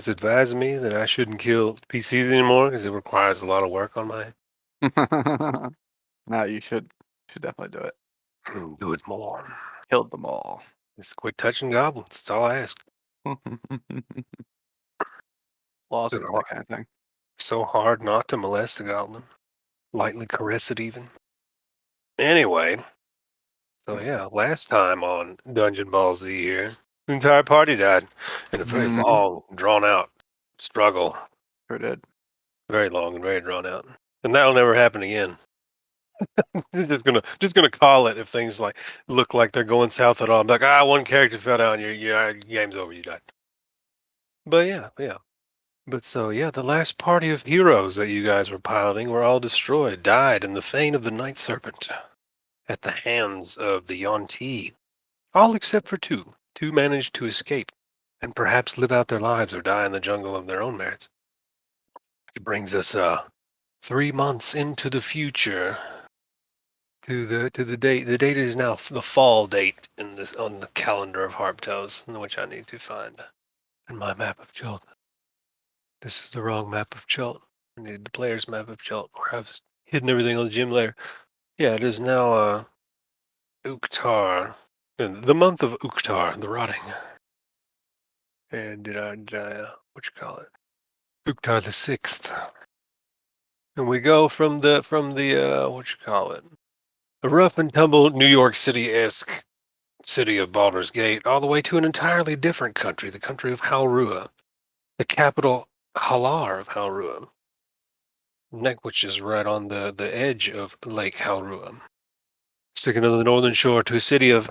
guys advised me that I shouldn't kill PCs anymore because it requires a lot of work on my No, you should definitely do it. do it more. Killed them all. Just quit touching goblins. That's all I ask. Lawsuits, that kind of thing. So hard not to molest a goblin. Lightly caress it even. Anyway, so yeah, last time on Dungeon Ball Z here, the entire party died in a very long, drawn out struggle. Sure did. Very long and very drawn out. And that'll never happen again. just gonna call it if things like look like they're going south at all. I'm like, one character fell down, your game's over, you died. But yeah. But so yeah, the last party of heroes that you guys were piloting were all destroyed, died in the fane of the Night Serpent, at the hands of the Yuan-Ti. All except for two. Two managed to escape, and perhaps live out their lives or die in the jungle of their own merits. It brings us 3 months into the future. To the date. The date is now the fall date on the calendar of Harptoes, which I need to find in my map of Chult. This is the wrong map of Chult. I need the player's map of Chult, where I've hidden everything on the gym layer. Yeah, it is now Uktar, the month of Uktar, the rotting. And did I what you call it? Uktar the 6th. And we go from the what you call it? The rough and tumble New York City-esque city of Baldur's Gate, all the way to an entirely different country, the country of Halrua, the capital Halar of Halrua, which is right on the edge of Lake Halrua, sticking to the northern shore, to a city of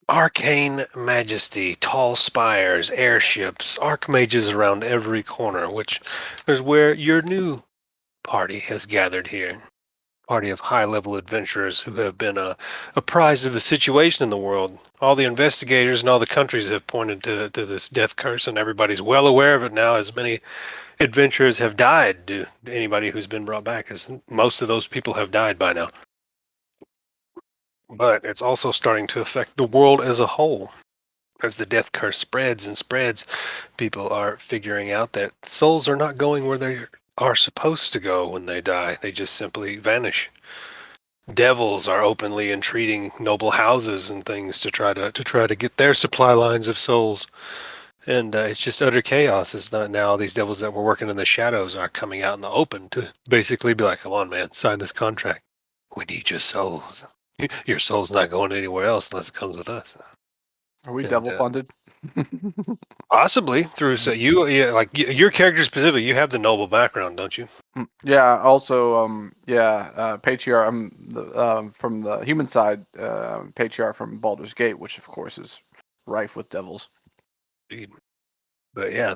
arcane majesty, tall spires, airships, archmages around every corner, which is where your new party has gathered here. Party of high-level adventurers who have been apprised of the situation in the world. All the investigators in all the countries have pointed to this death curse, and everybody's well aware of it now, as many adventurers have died to anybody who's been brought back, as most of those people have died by now. But it's also starting to affect the world as a whole. As the death curse spreads and spreads, people are figuring out that souls are not going where they are supposed to go when they die. They just simply vanish. Devils are openly entreating noble houses and things to try to get their supply lines of souls. And it's just utter chaos. It's not now these devils that were working in the shadows are coming out in the open to basically be like, come on, man, sign this contract. We need your souls. Your soul's not going anywhere else unless it comes with us. Are we devil funded? Possibly through your character specifically. You have the noble background, don't you? Yeah. Also, patriarch. I'm from the human side. Patriarch from Baldur's Gate, which of course is rife with devils. Indeed. But yeah,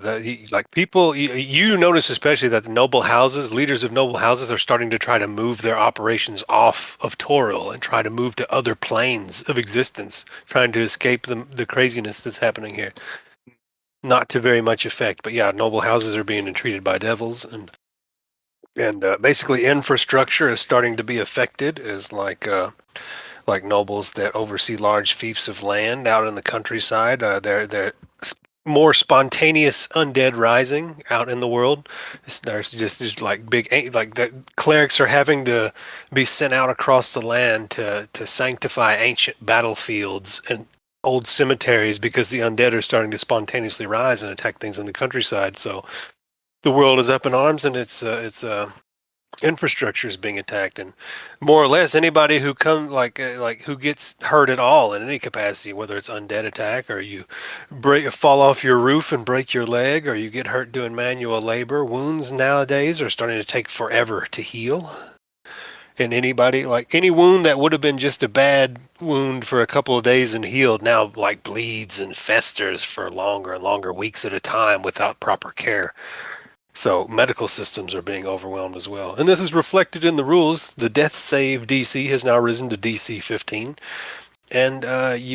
people, you notice especially that the noble houses, leaders of noble houses, are starting to try to move their operations off of Toril and try to move to other planes of existence, trying to escape the craziness that's happening here. Not to very much effect, but yeah, noble houses are being entreated by devils, and basically infrastructure is starting to be affected, as like nobles that oversee large fiefs of land out in the countryside. They're more spontaneous undead rising out in the world. There's just like the clerics are having to be sent out across the land to sanctify ancient battlefields and old cemeteries, because the undead are starting to spontaneously rise and attack things in the countryside. So the world is up in arms, and its infrastructure is being attacked, and more or less anybody who who gets hurt at all in any capacity, whether it's undead attack, or you fall off your roof and break your leg, or you get hurt doing manual labor, wounds nowadays are starting to take forever to heal. And anybody, any wound that would have been just a bad wound for a couple of days and healed, now bleeds and festers for longer and longer weeks at a time without proper care. So medical systems are being overwhelmed as well. And this is reflected in the rules. The death save DC has now risen to DC 15. And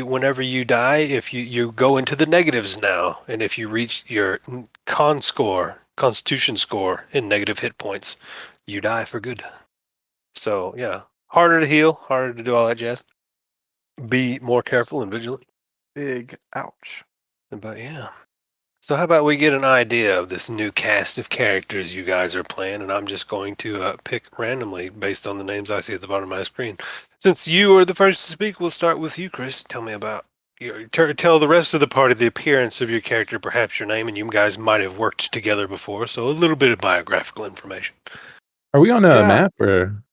whenever you die, if you go into the negatives now, and if you reach your constitution score in negative hit points, you die for good. So yeah, harder to heal, harder to do all that jazz. Be more careful and vigilant. Big ouch. But yeah. So how about we get an idea of this new cast of characters you guys are playing, and I'm just going to pick randomly based on the names I see at the bottom of my screen. Since you are the first to speak, we'll start with you, Chris. Tell me about tell the rest of the party the appearance of your character, perhaps your name, and you guys might have worked together before, so a little bit of biographical information. Are we on a Yeah. map or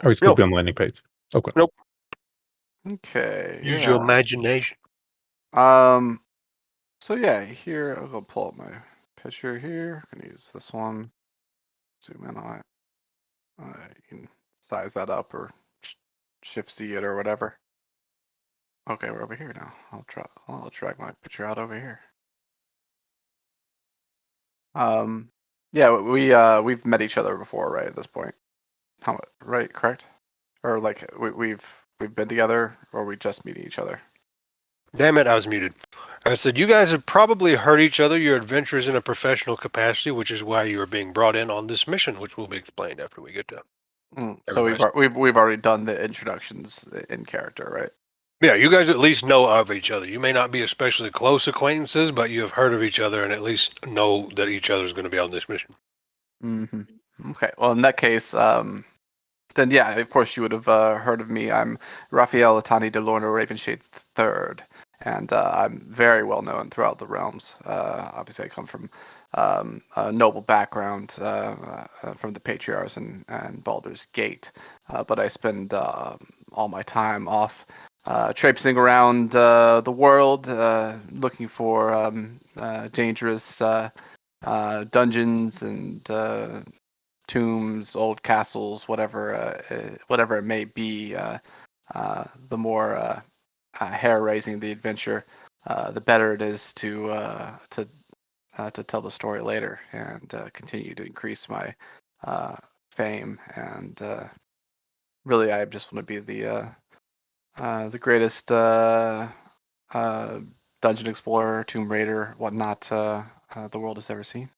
are we still No, on the landing page? Okay. nope. Okay. Use your Yeah. imagination. Um. So yeah, here I'll go pull up my picture here. I'm gonna use this one. Zoom in on it. You can size that up or shift C it or whatever. Okay, we're over here now. I'll drag my picture out over here. Yeah, we've met each other before, right? At this point, right? Correct? Or like we've been together, or we just meeting each other? Damn it, I was muted. I said, you guys have probably heard each other, your adventures in a professional capacity, which is why you are being brought in on this mission, which will be explained after we get to So everybody's. we've already done the introductions in character, right? Yeah, you guys at least know of each other. You may not be especially close acquaintances, but you have heard of each other and at least know that each other is going to be on this mission. Mm-hmm. Okay. Well, in that case, then yeah, of course you would have heard of me. I'm Rafael Atani DeLorno Ravenshade III, and I'm very well known throughout the realms. Obviously, I come from a noble background from the Patriarchs and Baldur's Gate, but I spend all my time off traipsing around the world, looking for dangerous dungeons and tombs, old castles, whatever it may be. The more hair-raising the adventure, the better it is to tell the story later and continue to increase my fame. And really, I just want to be the greatest dungeon explorer, tomb raider, whatnot the world has ever seen.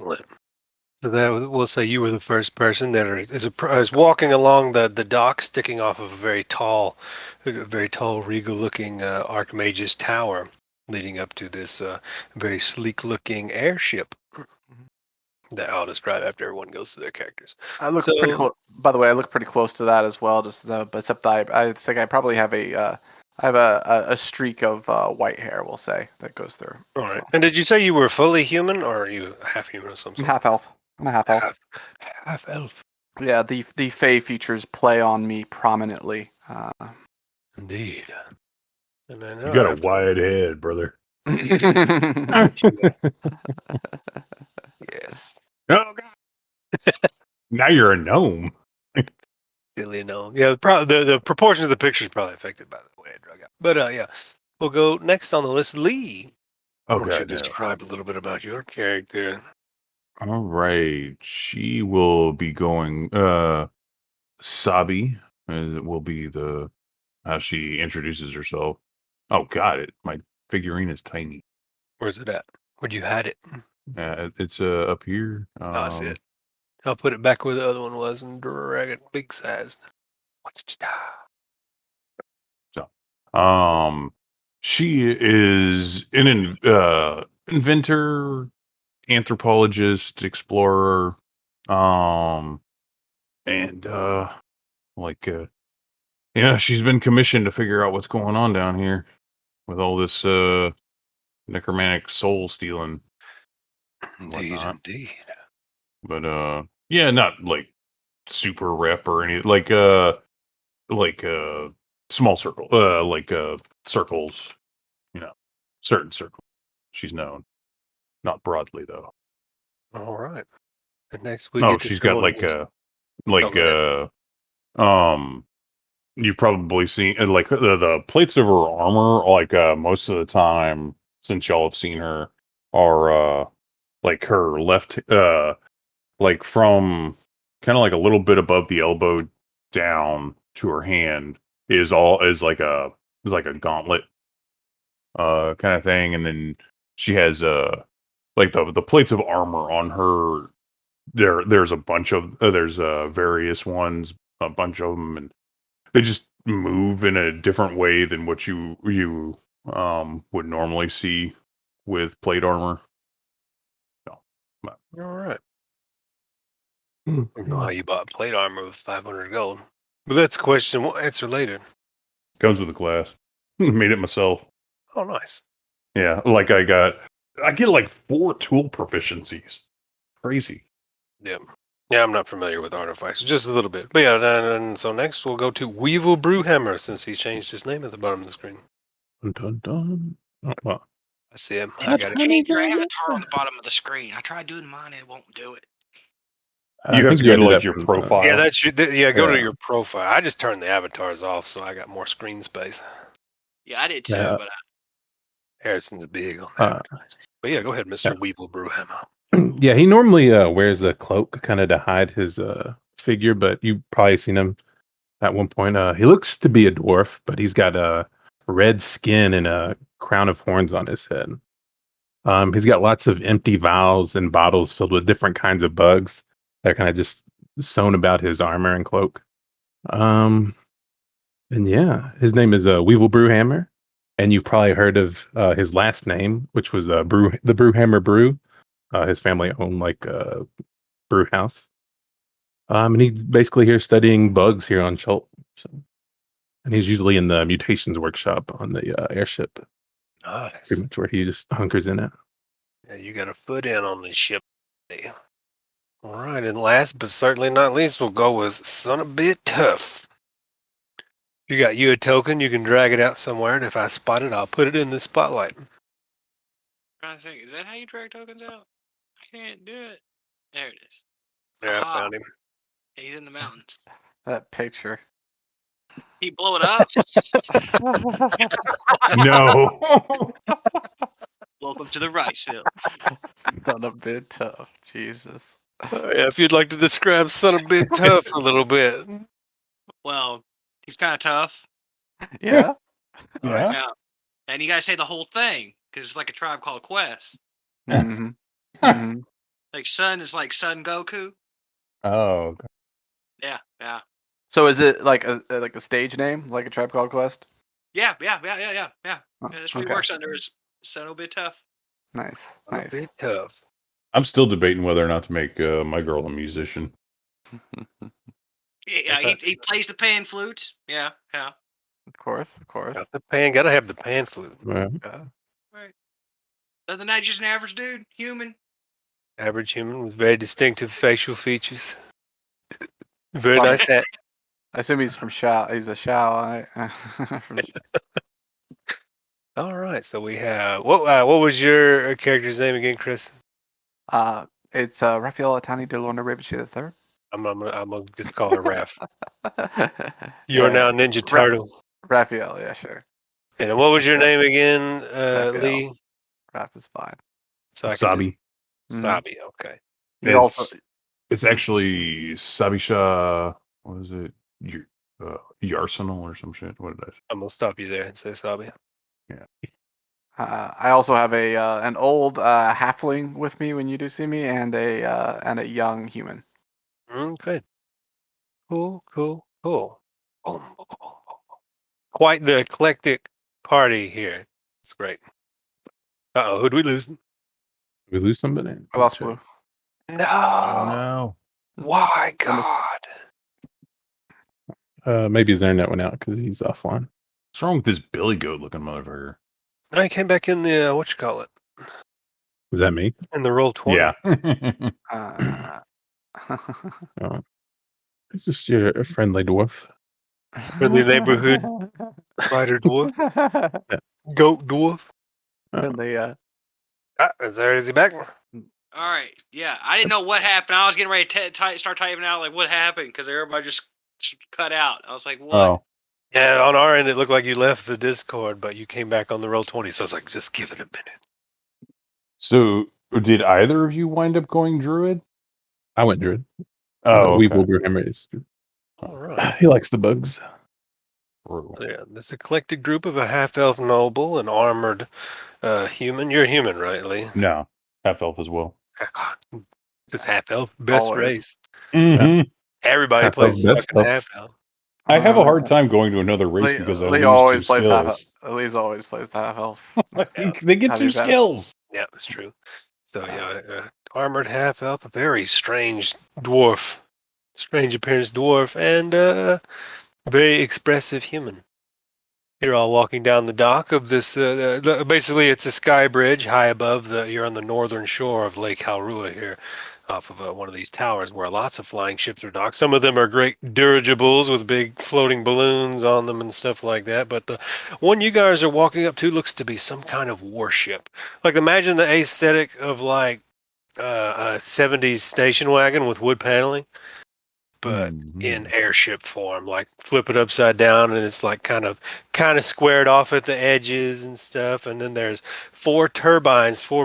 So that we'll say you were the first person that is walking along the dock, sticking off of a very tall, regal-looking Archmage's tower, leading up to this very sleek-looking airship that I'll describe after everyone goes through their characters. I look So, pretty close. By the way, I look pretty close to that as well. Just but except I think I probably have a streak of white hair. We'll say that goes through. all As right. well. And did you say you were fully human, or are you half human of some I'm sort? half elf. I'm a half elf. Half elf. Yeah, the Fey features play on me prominently. Indeed. And I know You got a after- wide head, brother. Yes. Oh God! Now you're a gnome. Silly gnome. Yeah, the proportions of the picture is probably affected by the way I drug out. But yeah, we'll go next on the list. Lee. Why don't you Okay. describe a little bit about your character? All right. She will be going. Sabi will be the how she introduces herself. Oh God! My figurine is tiny. Where's it at? Where'd you hide it? It's up here. I see it. I'll put it back where the other one was and drag it big size. So, she is an inventor, anthropologist, explorer, and she's been commissioned to figure out what's going on down here with all this necromantic soul stealing. Indeed, Whatnot. indeed. But yeah, not like super rep or any like small circle, circles, certain circles. She's known, not broadly though. All right. And next we No, get to she's got someone like who's- like you've probably seen like the plates of her armor, like most of the time since y'all have seen her, are like her left like from kind of like a little bit above the elbow down to her hand is like a gauntlet kind of thing, and then she has like the plates of armor on her. There's a bunch of there's various ones, a bunch of them, and they just move in a different way than what you would normally see with plate armor. All right. I don't know how you bought plate armor with 500 gold. But that's a question we'll answer later. Comes with a class. Made it myself. Oh, nice. Yeah, like I get like 4 tool proficiencies. Crazy. Yeah. Yeah, I'm not familiar with Artificer, just a little bit. But yeah, and so next we'll go to Weevil Brewhammer, since he changed his name at the bottom of the screen. Dun, dun, dun. Oh, well. I see him. I got it. Change your avatar on the bottom of the screen. I tried doing mine and it won't do it. You have to go to like your profile. Yeah, that should. Yeah, go to Yeah. your profile. I just turned the avatars off, so I got more screen space. Yeah, I did too, Yeah. but Harrison's big on that. But yeah, go ahead, Mr. Weevil Brewhammer. Yeah, he normally wears a cloak kind of to hide his figure, but you've probably seen him at one point. He looks to be a dwarf, but he's got red skin and a crown of horns on his head. He's got lots of empty vials and bottles filled with different kinds of bugs that are kind of just sewn about his armor and cloak. And yeah, his name is Weevil Brewhammer, and you've probably heard of his last name, which was the Brewhammer Brew. His family owned like a brew house. And he's basically here studying bugs here on Chult. So, and he's usually in the mutations workshop on the airship. Nice. Pretty much where he just hunkers in it. Yeah, you got a foot in on this ship. All right, and last but certainly not least, we'll go with Son of a Bit Tough. You got you a token, you can drag it out somewhere, and if I spot it, I'll put it in the spotlight. I'm trying to think, is that how you drag tokens out? I can't do it. There it is. There, I Aha. found him. He's in the mountains. That picture. He blow it up. No. Welcome to the rice field. Not a bit tough. Jesus. Yeah, if you'd like to describe Son of a Bit Tough a little bit. Well, he's kind of tough. Yeah. Yeah. Yeah. And you guys say the whole thing because it's like a Tribe Called Quest. Mm-hmm. Mm-hmm. Like Sun is like Sun Goku. Oh. Okay. Yeah, yeah, So is it like a stage name, like a Tribe Called Quest? yeah. Oh, Yeah, that's what okay. he works under. Is Son a bit tough. Nice. Son of a Bit Tough. I'm still debating whether or not to make my girl a musician. Yeah, he plays the pan flute. Yeah. Of course. Got the pan, gotta have the pan flute. Yeah. Right. Other than that, just an average dude, human. Average human with very distinctive facial features. Very nice hat. I assume he's from Shao. He's a Shao. From All right, so we have what was your character's name again, Chris? It's Rafael Atani DeLorno Ravenshade III. I'm gonna just call her Raph. You are now Ninja Turtle. Rafael, yeah, sure. And what was your name again, Rafael. Lee? Rap is fine. So I can Sabi. just- Sabi, okay. He also It's actually Sabisha. What is it? Yarsenal or some shit. What did I say? I'm gonna stop you there and say Sabi. I also have an old halfling with me when you do see me, and a young human. Okay. Cool. Quite the eclectic party here. It's great. Uh-oh, who'd we lose? Did we lose somebody? I lost Blue. No. Oh no. Why, God? Maybe his internet went out because he's offline. What's wrong with this Billy Goat looking motherfucker? I came back in the, Was that me? in the Roll20. Yeah. Oh. It's just your friendly dwarf. Friendly neighborhood spider dwarf. Goat dwarf. Friendly, Is he back? All right. Yeah, I didn't know what happened. I was getting ready to start typing out like what happened because everybody just cut out. I was like, what? Oh. Yeah, on our end, it looked like you left the Discord, but you came back on the Roll20, so I was like, just give it a minute. So, did either of you wind up going Druid? I went druid. Oh, Weevil okay. Brewhammer is. All right. He likes the bugs. Yeah, this eclectic group of a half-elf noble, an armored human. You're a human, right, Lee? No, half elf as well. It's half-elf, best Always. race. Mm-hmm. Everybody Half-elf, plays best fucking elf. half-elf. I have a hard time going to another race Lee, because I Lee lose always 2 plays skills. Lee's always plays the half elf. They get How 2 do that? skills. Yeah, that's true. So yeah, armored half-elf, a very strange dwarf. Strange appearance dwarf, and very expressive human. You're all walking down the dock of this. Basically, it's a sky bridge high above the. You're on the northern shore of Lake Haurua here, off of one of these towers where lots of flying ships are docked. Some of them are great dirigibles with big floating balloons on them and stuff like that. But the one you guys are walking up to looks to be some kind of warship. Like imagine the aesthetic of like a '70s station wagon with wood paneling, but in airship form. Like flip it upside down and it's like kind of squared off at the edges and stuff. And then there's four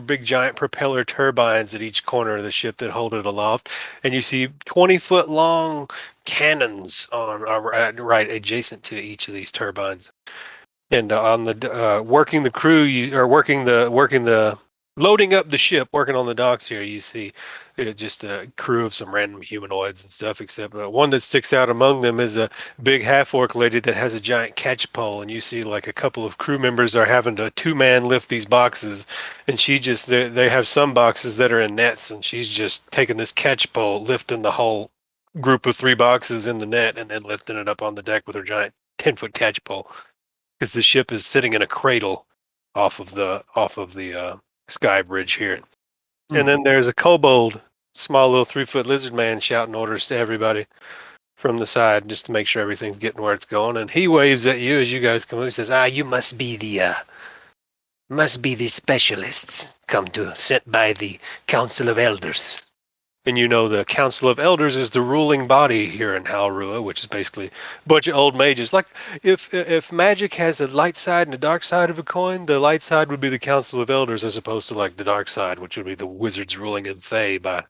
big giant propeller turbines at each corner of the ship that hold it aloft. And you see 20-foot long cannons on right adjacent to each of these turbines. And on the working the crew, loading up the ship, working on the docks here, you see just a crew of some random humanoids and stuff, except one that sticks out among them is a big half-orc lady that has a giant catch pole, and you see like a couple of crew members are having to two-man lift these boxes, and they have some boxes that are in nets, and she's just taking this catch pole, lifting the whole group of 3 boxes in the net, and then lifting it up on the deck with her giant 10-foot catch pole, because the ship is sitting in a cradle off of the sky bridge here. And then there's a kobold, small little 3-foot lizard man shouting orders to everybody from the side just to make sure everything's getting where it's going. And he waves at you as you guys come up. He says, you must be the specialists sent by the Council of Elders. And you know the Council of Elders is the ruling body here in Haurua, which is basically a bunch of old mages. Like if magic has a light side and a dark side of a coin, the light side would be the Council of Elders as opposed to like the dark side, which would be the wizards ruling in Thay by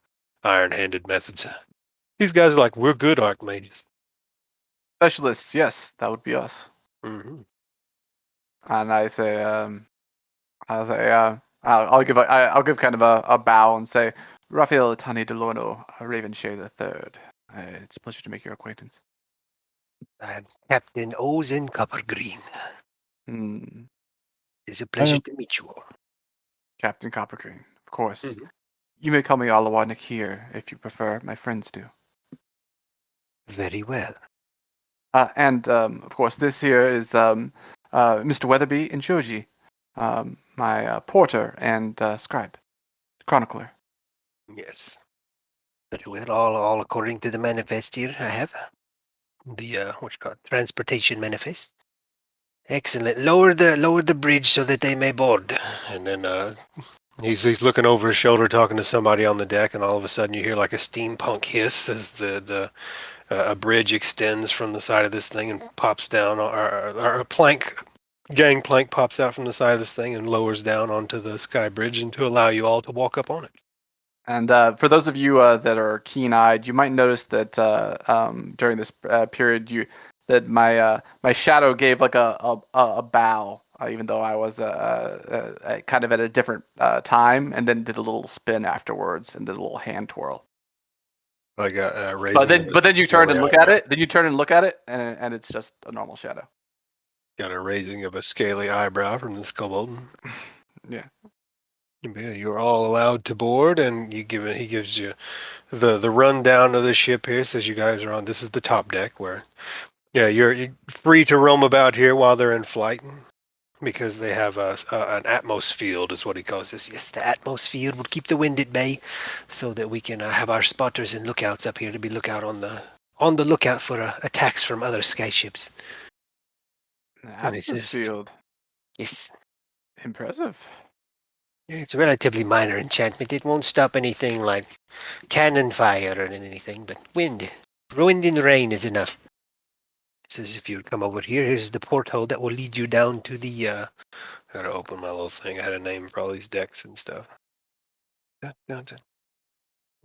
iron-handed methods. These guys are like, we're good archmages. Specialists, yes, that would be us. Mm-hmm. And I'll give kind of a bow and say, Rafael Atani DeLorno, Ravenshade III. It's a pleasure to make your acquaintance. I'm Captain Ozen Coppergreen. It's a pleasure to meet you all. Captain Coppergreen, of course. Mm-hmm. You may call me Alowaw Naikiir if you prefer. My friends do. Very well. And of course, this here is Mr. Weatherby and Joji, my porter and scribe, chronicler. Yes. Very well. All according to the manifest here I have. The transportation manifest. Excellent. Lower the bridge so that they may board. And then he's looking over his shoulder talking to somebody on the deck, and all of a sudden you hear like a steampunk hiss as a bridge extends from the side of this thing and pops down, or a gangplank pops out from the side of this thing and lowers down onto the sky bridge and to allow you all to walk up on it. And for those of you that are keen-eyed, you might notice that during this period, that my shadow gave like a bow, even though I was kind of at a different time, and then did a little spin afterwards and did a little hand twirl. I got but then you turn and look at it. Then you turn and look at it, and it's just a normal shadow. Got a raising of a scaly eyebrow from the kobold. Yeah. You're all allowed to board, and he gives you the rundown of the ship here. Says you guys are on. This is the top deck where, you're free to roam about here while they're in flight, because they have an Atmos field, is what he calls this. Yes, the Atmos field will keep the wind at bay, so that we can have our spotters and lookouts up here to be on the lookout for attacks from other sky ships. Atmos field. Yes. Impressive. It's a relatively minor enchantment. It won't stop anything like cannon fire or anything, but wind and rain is enough. It says if you come over here, here's the porthole that will lead you down to the... I gotta open my little thing. I had a name for all these decks and stuff.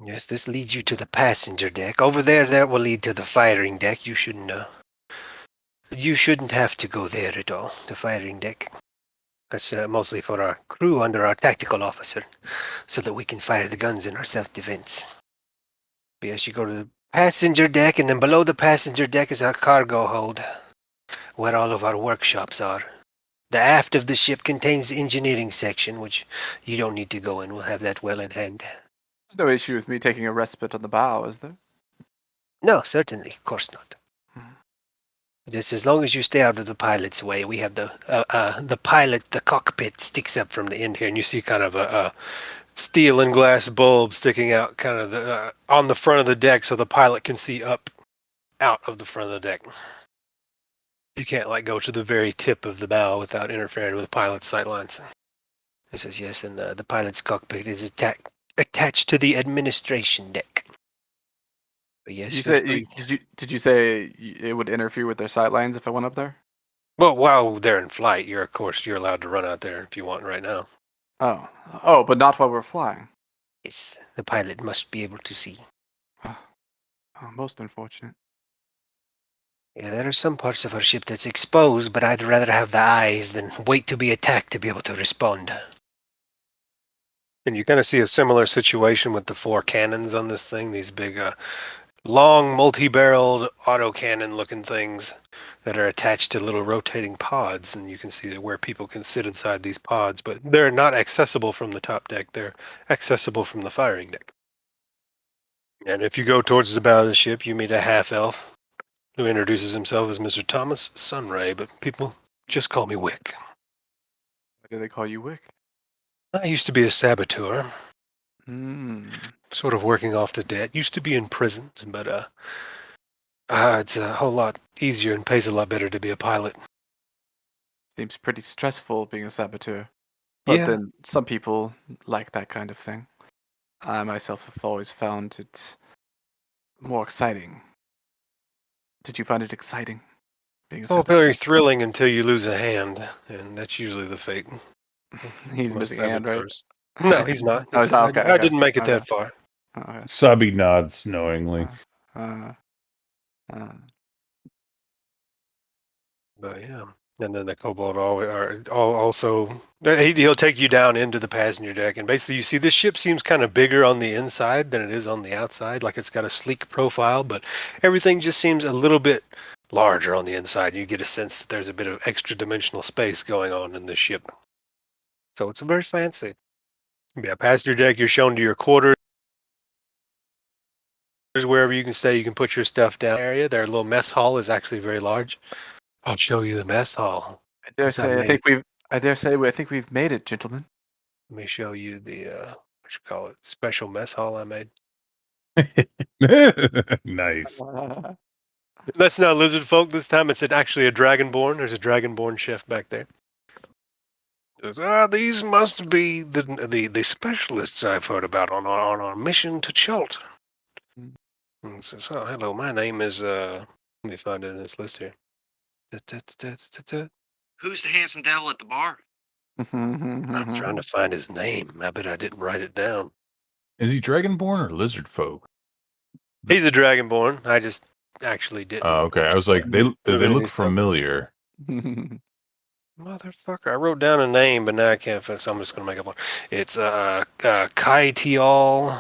Yes, this leads you to the passenger deck. Over there, that will lead to the firing deck. You shouldn't have to go there at all, the firing deck. That's mostly for our crew under our tactical officer, so that we can fire the guns in our self-defense. But yes, you go to the passenger deck, and then below the passenger deck is our cargo hold, where all of our workshops are. The aft of the ship contains the engineering section, which you don't need to go in. We'll have that well in hand. There's no issue with me taking a respite on the bow, is there? No, certainly, of course not. Hmm. Just as long as you stay out of the pilot's way. We have the pilot, the cockpit sticks up from the end here, and you see kind of a steel and glass bulb sticking out kind of on the front of the deck so the pilot can see up out of the front of the deck. You can't go to the very tip of the bow without interfering with the pilot's sightlines. He says yes, and the pilot's cockpit is attached to the administration deck. But yes, Did you say it would interfere with their sightlines if I went up there? well, while they're in flight, you're allowed to run out there if you want right now. Oh, but not while we're flying. Yes, the pilot must be able to see. Oh, most unfortunate. Yeah, there are some parts of our ship that's exposed, but I'd rather have the eyes than wait to be attacked to be able to respond. And you kind of see a similar situation with the 4 cannons on this thing, these big, long, multi-barreled autocannon-looking things that are attached to little rotating pods, and you can see where people can sit inside these pods, but they're not accessible from the top deck. They're accessible from the firing deck. And if you go towards the bow of the ship, you meet a half-elf who introduces himself as Mr. Thomas Sunray, but people just call me Wick. Why do they call you Wick? I used to be a saboteur, Hmm. sort of working off the debt. Used to be in prison, but it's a whole lot easier and pays a lot better to be a pilot. Seems pretty stressful being a saboteur. But Yeah. then some people like that kind of thing. I myself have always found it more exciting. Did you find it exciting? Being a Oh, saboteur? very thrilling until you lose a hand, and that's usually the fate. He's Most missing a hand, right? saboteurs. No, he's not. Oh, he's not. Okay, I okay. didn't make it Okay. that far. Oh, okay. Subby nods knowingly. Uh, But yeah. And then the kobold also he'll take you down into the passenger deck, and basically you see this ship seems kind of bigger on the inside than it is on the outside. Like it's got a sleek profile, but everything just seems a little bit larger on the inside. You get a sense that there's a bit of extra dimensional space going on in this ship. So it's very fancy. Yeah, passenger deck, you're shown to your quarters. Wherever you can stay, you can put your stuff down area. Their little mess hall is actually very large. I'll show you the mess hall. I dare What's that say, made? I think we've made it, gentlemen. Let me show you the special mess hall I made. Nice. That's not lizard folk this time. It's actually a dragonborn. There's a dragonborn chef back there. These must be the specialists I've heard about on our mission to Chult. And says, oh, hello, my name is let me find it in this list here. Who's the handsome devil at the bar? I'm trying to find his name. I bet I didn't write it down. Is he dragonborn or lizard folk? He's a dragonborn. I just actually didn't. Oh, okay. I was like, they look Everything's familiar. Motherfucker, I wrote down a name, but now I can't find, so I'm just gonna make up one. It's Kaitial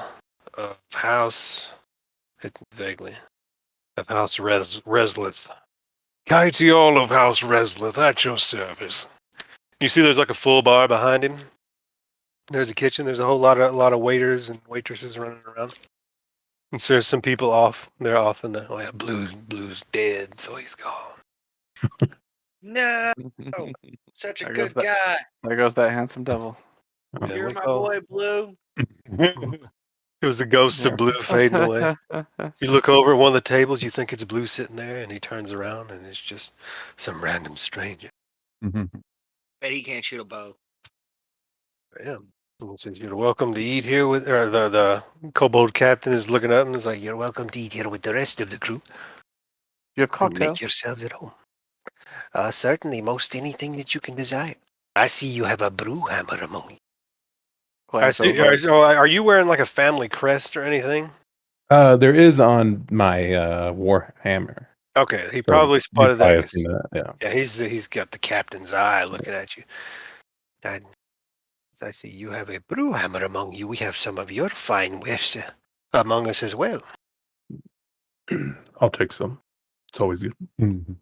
of House. Vaguely. Of House Reslith. Kaitial of House Reslith, at your service. You see there's like a full bar behind him. There's a kitchen, there's a whole lot of waiters and waitresses running around. And so there's some people off. They're off in the Blue's dead, so he's gone. No, such a There good goes guy. There goes that handsome devil. Yeah, You're we my call- boy, Blue. It was the ghost of Blue fading away. You look over at one of the tables, you think it's Blue sitting there, and he turns around, and it's just some random stranger. Bet he can't shoot a bow. Yeah. And says, you're welcome to eat here with, or the kobold captain is looking up and is like, you're welcome to eat here with the rest of the crew. You have And cocktails? make yourselves at home. Certainly, most anything that you can desire. I see you have a brew hammer among you. I see. Are you wearing like a family crest or anything? There is on my war hammer. Okay, he So probably you spotted probably that. have seen that. Yeah. Yeah, he's got the captain's eye looking at you. And as I see you have a brew hammer among you, we have some of your fine wares among us as well. I'll take some. It's always good.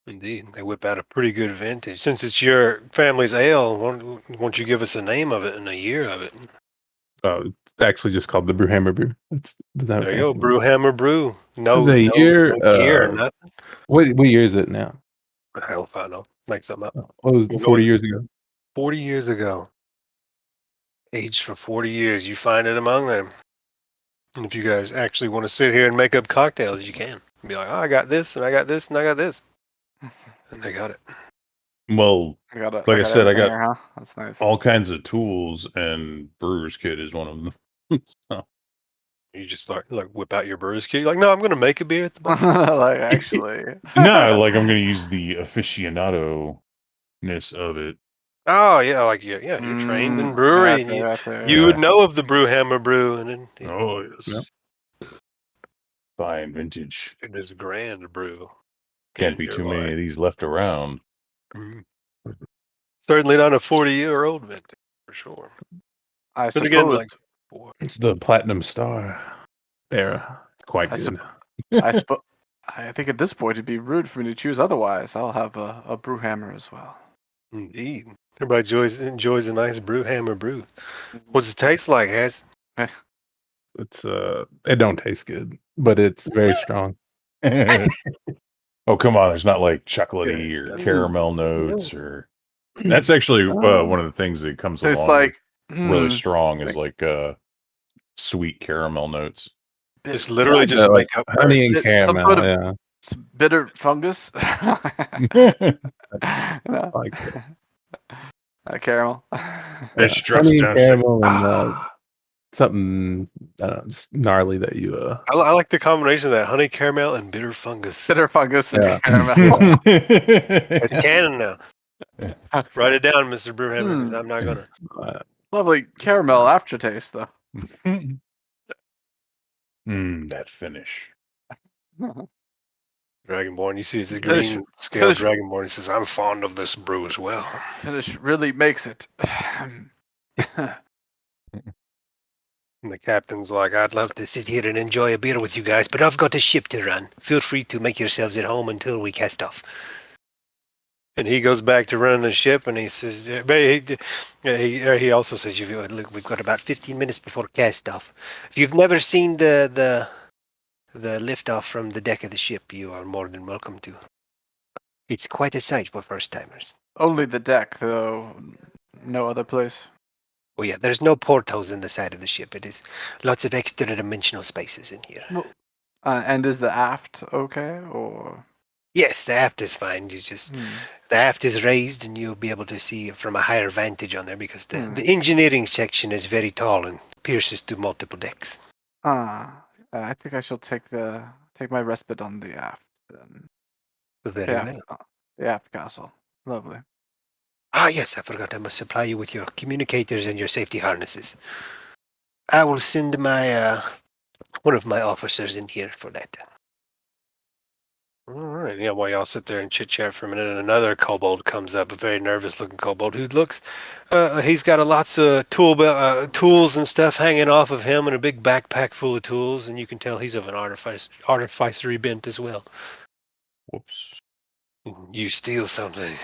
Indeed, they whip out a pretty good vintage. Since it's your family's ale, won't you give us a name of it and a year of it? It's actually just called the Brewhammer Brew. Does that have a There you go, fancy name? Brewhammer Brew. No, The year, no year, nothing. what year is it now? Hell if I know. Make something up. What was You it, know 40 it. years ago? 40 years ago. Aged for 40 years. You find it among them. And if you guys actually want to sit here and make up cocktails, you can. Be like, oh, I got this, and I got this, and I got this. And they got it. Well, like I said, I everything got here, huh? That's nice. all kinds of tools, and brewer's kit is one of them. So, You just start, like, whip out your brewer's kit. You're like, no, I'm going to make a beer at the bar. Like actually. no, like I'm going to use the aficionado-ness of it. Oh, yeah, like, yeah, you're trained in brewery, and you would know of the Brewhammer Brew, and then Oh, yes. Yep. Fine vintage. it is a grand brew. Can't be too many of these left around. Certainly not a 40-year-old vintage, for sure. I But suppose. again, like, It's the Platinum Star era. Quite good. I think at this point it'd be rude for me to choose otherwise. I'll have a Brewhammer as well. indeed. Everybody enjoys a nice Brewhammer brew. What's it taste like, Has? It's it don't taste good, but it's very strong. Oh, come on. There's not like chocolatey or caramel notes or... That's actually one of the things that comes Tastes along like really strong is like sweet caramel notes. It's literally just like make up honey words. and caramel. sort of- Yeah, bitter fungus. like Caramel. It's just honey and caramel and Ah, something just gnarly that you I like the combination of that honey caramel and bitter fungus. Bitter fungus and Yeah. caramel. It's canon now. Write it down, Mr. Brewhammer, because I'm not gonna. Lovely caramel aftertaste, though. That finish. Dragonborn, you see it's a Finish- green scaled finish- Dragonborn. He says, I'm fond of this brew as well. Finish really makes it. And the captain's like, I'd love to sit here and enjoy a beer with you guys, but I've got a ship to run. Feel free to make yourselves at home until we cast off. And he goes back to running the ship, and he says, he also says, look, we've got about 15 minutes before cast off. If you've never seen the lift off from the deck of the ship, you are more than welcome to. It's quite a sight for first timers. Only the deck, though. No other place. Well, yeah, there's no portholes in the side of the ship. It is lots of extra dimensional spaces in here. And is the aft okay, or? Yes, the aft is fine. You just the aft is raised, and you'll be able to see from a higher vantage on there because the engineering section is very tall and pierces through multiple decks. I think I shall take my respite on the aft then. Very well. The aft castle. Lovely. Ah, yes, I forgot. I must supply you with your communicators and your safety harnesses. I will send my one of my officers in here for that. All right. Yeah, while y'all sit there and chit chat for a minute, and another kobold comes up, a very nervous-looking kobold who looks. He's got lots of tools and stuff hanging off of him, and a big backpack full of tools, and you can tell he's of an artificery bent as well. Whoops. You steal something.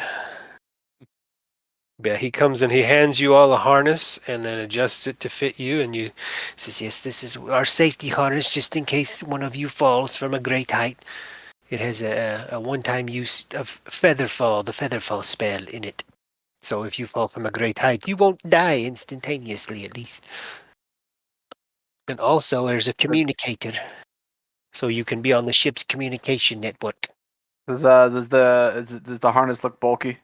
Yeah, he comes and he hands you all a harness and then adjusts it to fit you, and you says, yes, this is our safety harness just in case one of you falls from a great height. It has a one-time use of Featherfall, the Featherfall spell in it. So if you fall from a great height, you won't die instantaneously, at least. And also, there's a communicator, so you can be on the ship's communication network. Does the harness look bulky,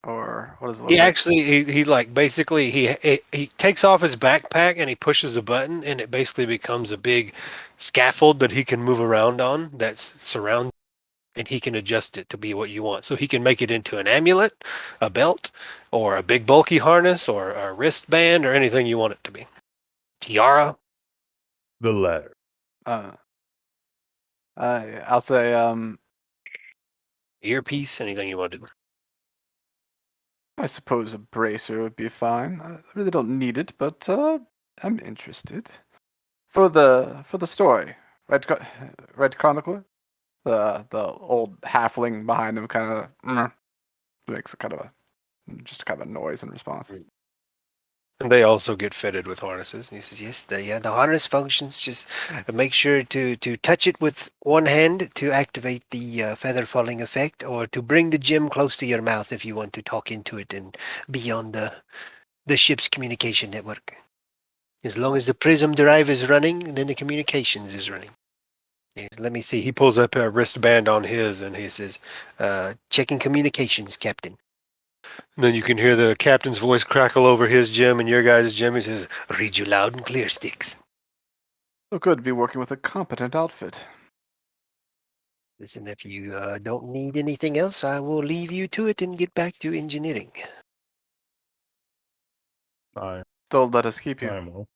or what does it look He like? actually, he like basically he takes off his backpack and he pushes a button, and it basically becomes a big scaffold that he can move around on that surrounds, and he can adjust it to be what you want. So he can make it into an amulet, a belt, or a big bulky harness, or a wristband, or anything you want it to be. Tiara. The latter. I'll say Earpiece, anything you want to do. I suppose a bracer would be fine. I really don't need it, but I'm interested. For the story, Red Chronicler, the old halfling behind him kind of makes a kind of a noise in response. And they also get fitted with harnesses. And he says, yes, the harness functions. Just make sure to touch it with one hand to activate the feather falling effect, or to bring the gem close to your mouth if you want to talk into it and be on the ship's communication network. As long as the prism drive is running, then the communications is running. Yes, let me see. He pulls up a wristband on his and he says, checking communications, Captain. And then you can hear the captain's voice crackle over his gem and your guys' gem. He says, read you loud and clear, Sticks. So good to be working with a competent outfit. Listen, if you don't need anything else, I will leave you to it and get back to engineering. Don't let us keep you. I will.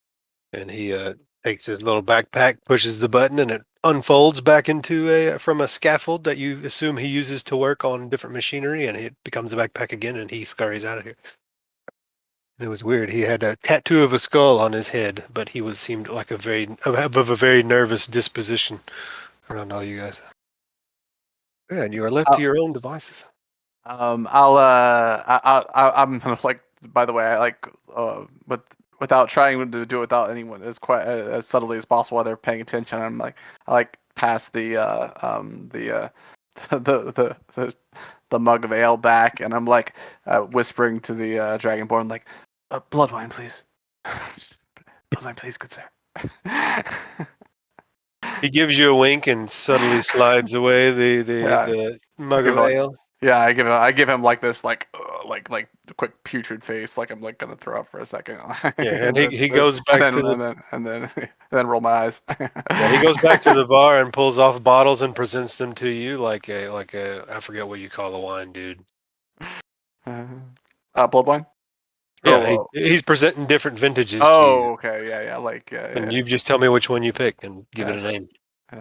And he takes his little backpack, pushes the button, and it unfolds back into from a scaffold that you assume he uses to work on different machinery, and it becomes a backpack again, and he scurries out of here. And it was weird. He had a tattoo of a skull on his head, but he seemed like of a very nervous disposition around all you guys. Yeah, and you are left to your own devices. I'm like, by the way, I like, without trying to do it without anyone as quite as subtly as possible while they're paying attention. I'm like, I like pass the mug of ale back, and I'm like whispering to the Dragonborn, like, blood wine, please. Blood wine, please, good sir. He gives you a wink and subtly slides away the mug of ale. Yeah, I give him like this, like quick putrid face, like I'm like gonna throw up for a second. Yeah, and he goes back to the and then roll my eyes. Yeah, he goes back to the bar and pulls off bottles and presents them to you like a I forget what you call a wine, dude. Blood wine. Yeah, he's presenting different vintages to you. Oh, okay, yeah, like and you just tell me which one you pick and give it a name.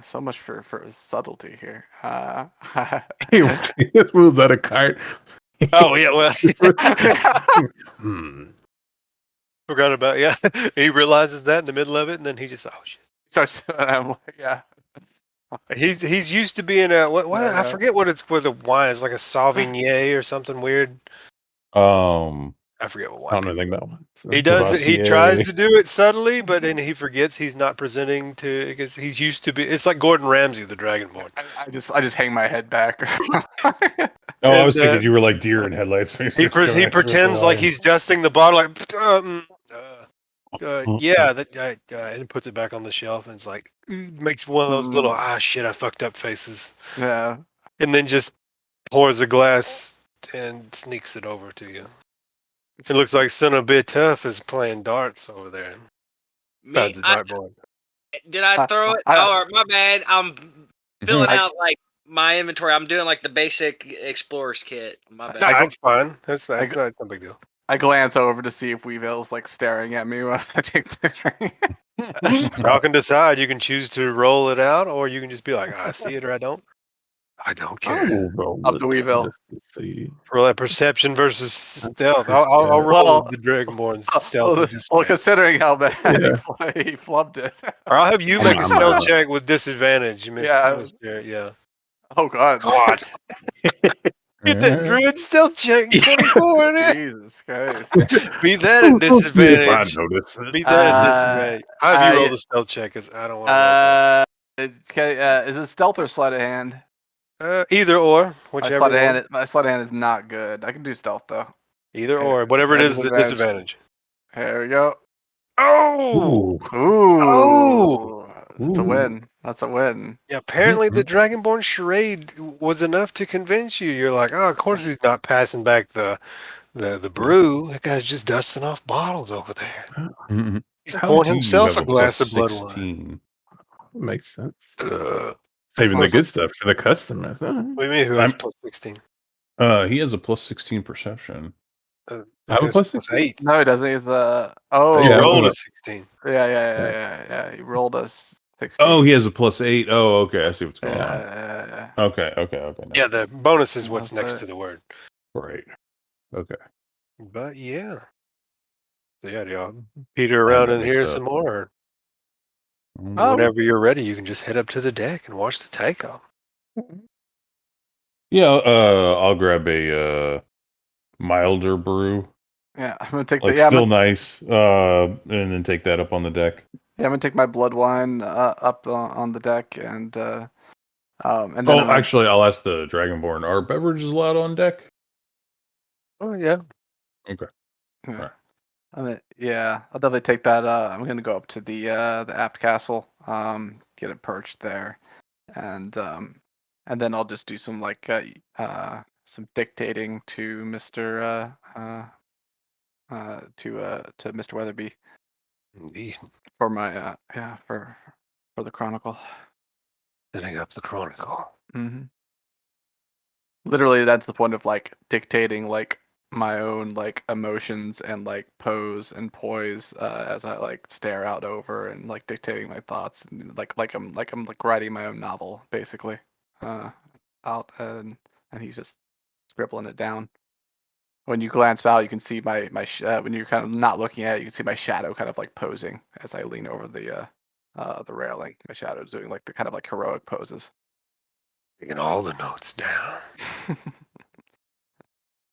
So much for subtlety here. He moves out of cart. Oh yeah, well, forgot about He realizes that in the middle of it, and then he just shit. Starts. I'm like, yeah. He's used to being a what I forget what the wine is, like a Sauvignon or something weird. I forget what wine. I don't think that one. He does it. He tries to do it subtly, but then he forgets he's not presenting to because he's used to be. It's like Gordon Ramsay, the Dragonborn. I just hang my head back. I was thinking you were like deer in headlights. He pretends like he's dusting the bottle, like and puts it back on the shelf, and it's like makes one of those little shit I fucked up faces. Yeah, and then just pours a glass and sneaks it over to you. It looks like Son of Bit Tough is playing darts over there. Did I throw it? My bad. I'm filling out like my inventory. I'm doing like the basic explorer's kit. My bad. That's fine. That's not a big deal. I glance over to see if Weevil's like staring at me while I take the drink. Y'all can decide. You can choose to roll it out, or you can just be like, I see it or I don't. I don't care. Up to Weevil. Roll that perception versus stealth. I'll roll the Dragonborn's stealth. Well, considering how bad he flubbed it. Or I'll have you make a stealth check with disadvantage. Yeah. Oh, God. Get that druid stealth check. 24 in there. Jesus Christ. Beat that at disadvantage. Beat that at disadvantage. I'll have you roll the stealth check because I don't want to. Is it stealth or sleight of hand? Either or, whichever. My sleight of hand is not good. I can do stealth though. Either or, whatever it is, the disadvantage. Here we go. Oh! Ooh! That's a win. That's a win. Yeah, apparently the Dragonborn charade was enough to convince you. You're like, oh, of course he's not passing back the brew. That guy's just dusting off bottles over there. He's pouring himself a glass of blood wine. Makes sense. Saving the good stuff for the customers. Huh? What do you mean? Who has plus 16? He has a plus 16 perception. I have a plus 8. No, he doesn't. He's he rolled a 16. Yeah. He rolled a 16. Oh, he has a plus 8. Oh, okay. I see what's going on. Yeah. Okay. Yeah, the bonus is what's next to the word. Right. Okay. But yeah. So yeah, do y'all peter around in here some more? Whenever you're ready, you can just head up to the deck and watch the takeoff. Yeah, I'll grab a milder brew Yeah, I'm gonna take Like still nice. And then take that up on the deck. Yeah, I'm gonna take my blood wine up on the deck, and then actually, I'll ask the Dragonborn. Are beverages allowed on deck? Oh yeah. Okay. Yeah. Right. I'll definitely take that. I'm gonna go up to the aft castle, get it perched there, and then I'll just do some some dictating to Mr. To Mr. Weatherby Indeed. for my for the chronicle. Setting up the chronicle. Mm-hmm. Literally, that's the point of like dictating like my own like emotions and like pose and poise as I like stare out over and like dictating my thoughts and, like I'm writing my own novel basically out and he's just scribbling it down. When you glance out, you can see my when you're kind of not looking at it, you can see my shadow kind of like posing as I lean over the railing. My shadow's doing like the kind of like heroic poses. Taking all the notes down.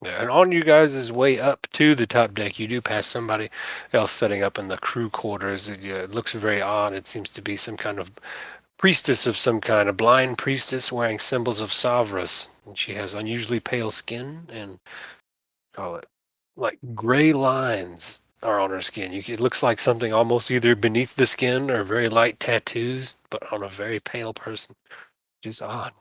Yeah, and on you guys' way up to the top deck, you do pass somebody else setting up in the crew quarters. It looks very odd. It seems to be some kind of priestess of some kind, a blind priestess wearing symbols of Savras. And she has unusually pale skin and call it like gray lines are on her skin. It looks like something almost either beneath the skin or very light tattoos, but on a very pale person, which is odd.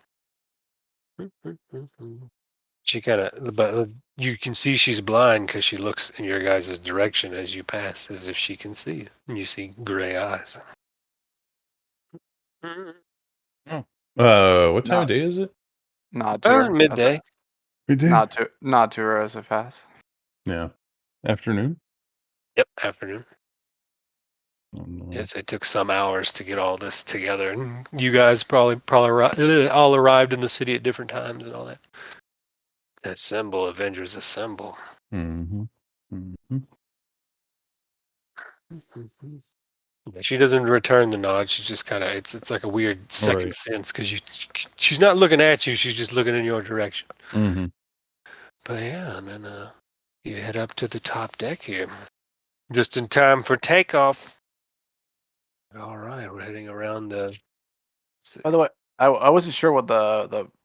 She kind of, but you can see she's blind because she looks in your guys' direction as you pass, as if she can see you. And you see gray eyes. What time of day is it? Nod to her. Midday. Nod to her as I pass. Yeah. Afternoon? Yep, afternoon. Oh, no. Yes, it took some hours to get all this together. And you guys probably all arrived in the city at different times and all that. Assemble, Avengers assemble. Mm-hmm. Mm-hmm. She doesn't return the nod. She's just kind of it's like a weird second sense because she's not looking at you. She's just looking in your direction. Mm-hmm. But yeah, and then you head up to the top deck here, just in time for takeoff. All right, we're heading around the. By the way, I wasn't sure what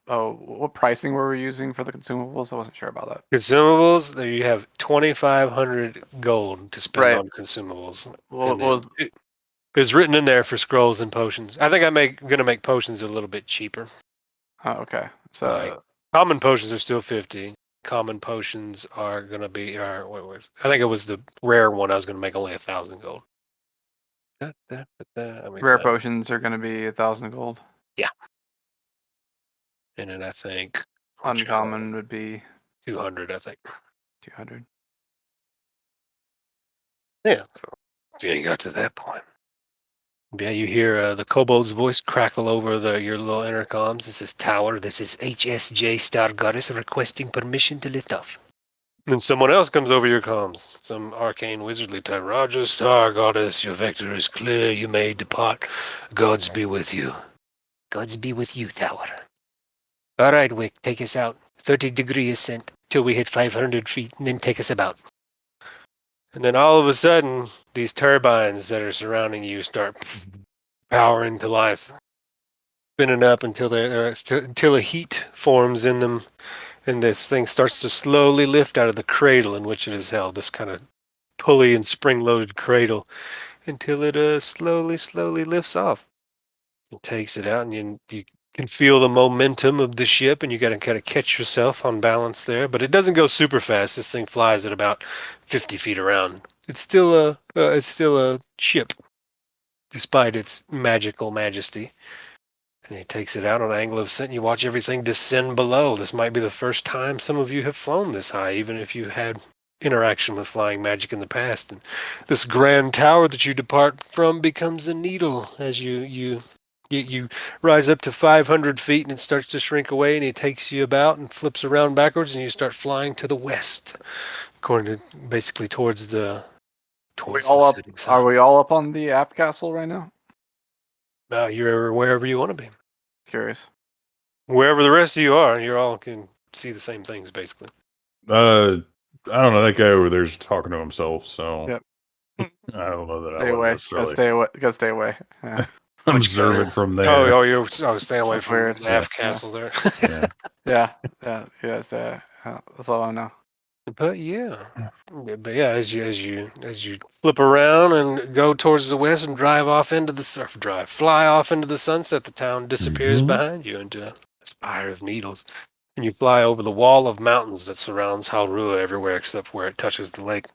what pricing were we using for the consumables. I wasn't sure about that. Consumables, there you have 2,500 gold to spend on consumables. Well, it's written in there for scrolls and potions. I think I'm going to make potions a little bit cheaper. Oh, okay. So common potions are still 50. Common potions are going to be, I think it was the rare one I was going to make only 1,000 gold. Rare potions are going to be 1,000 gold. Yeah. And then I think uncommon would be 200. I think 200. Yeah. So you ain't got to that point. Yeah, you hear the kobold's voice crackle over your little intercoms. It says, "Tower, this is HSJ Star Goddess requesting permission to lift off." And someone else comes over your comms. Some arcane wizardly type. "Roger, Star Goddess, your vector is clear. You may depart. Gods be with you." "Gods be with you, Tower." "All right, Wick, take us out. 30-degree ascent till we hit 500 feet, and then take us about." And then all of a sudden, these turbines that are surrounding you start powering to life, spinning up until a heat forms in them, and this thing starts to slowly lift out of the cradle in which it is held, this kind of pulley and spring-loaded cradle, until it slowly lifts off. It takes it out, and you can feel the momentum of the ship, and you got to kind of catch yourself on balance there. But it doesn't go super fast. This thing flies at about 50 feet around. It's still a ship, despite its magical majesty. And he takes it out on an angle of ascent, and you watch everything descend below. This might be the first time some of you have flown this high, even if you had interaction with flying magic in the past. And this grand tower that you depart from becomes a needle as you rise up to 500 feet, and it starts to shrink away, and he takes you about and flips around backwards, and you start flying to the west, according to basically towards the setting sun. Are we all up on the aft castle right now? You're wherever you want to be. Curious. Wherever the rest of you are, you all can see the same things, basically. I don't know. That guy over there's talking to himself, so Yep. I don't know that Stay I would away. necessarily Gotta stay away. Gotta stay away. Yeah. observe it from there. You're staying away That's from weird. the half castle there. Yeah. Yeah. That's all I know. But yeah, as you flip around and go towards the west and drive off into the fly off into the sunset, the town disappears behind you into a spire of needles, and you fly over the wall of mountains that surrounds Halrua everywhere except where it touches the lake.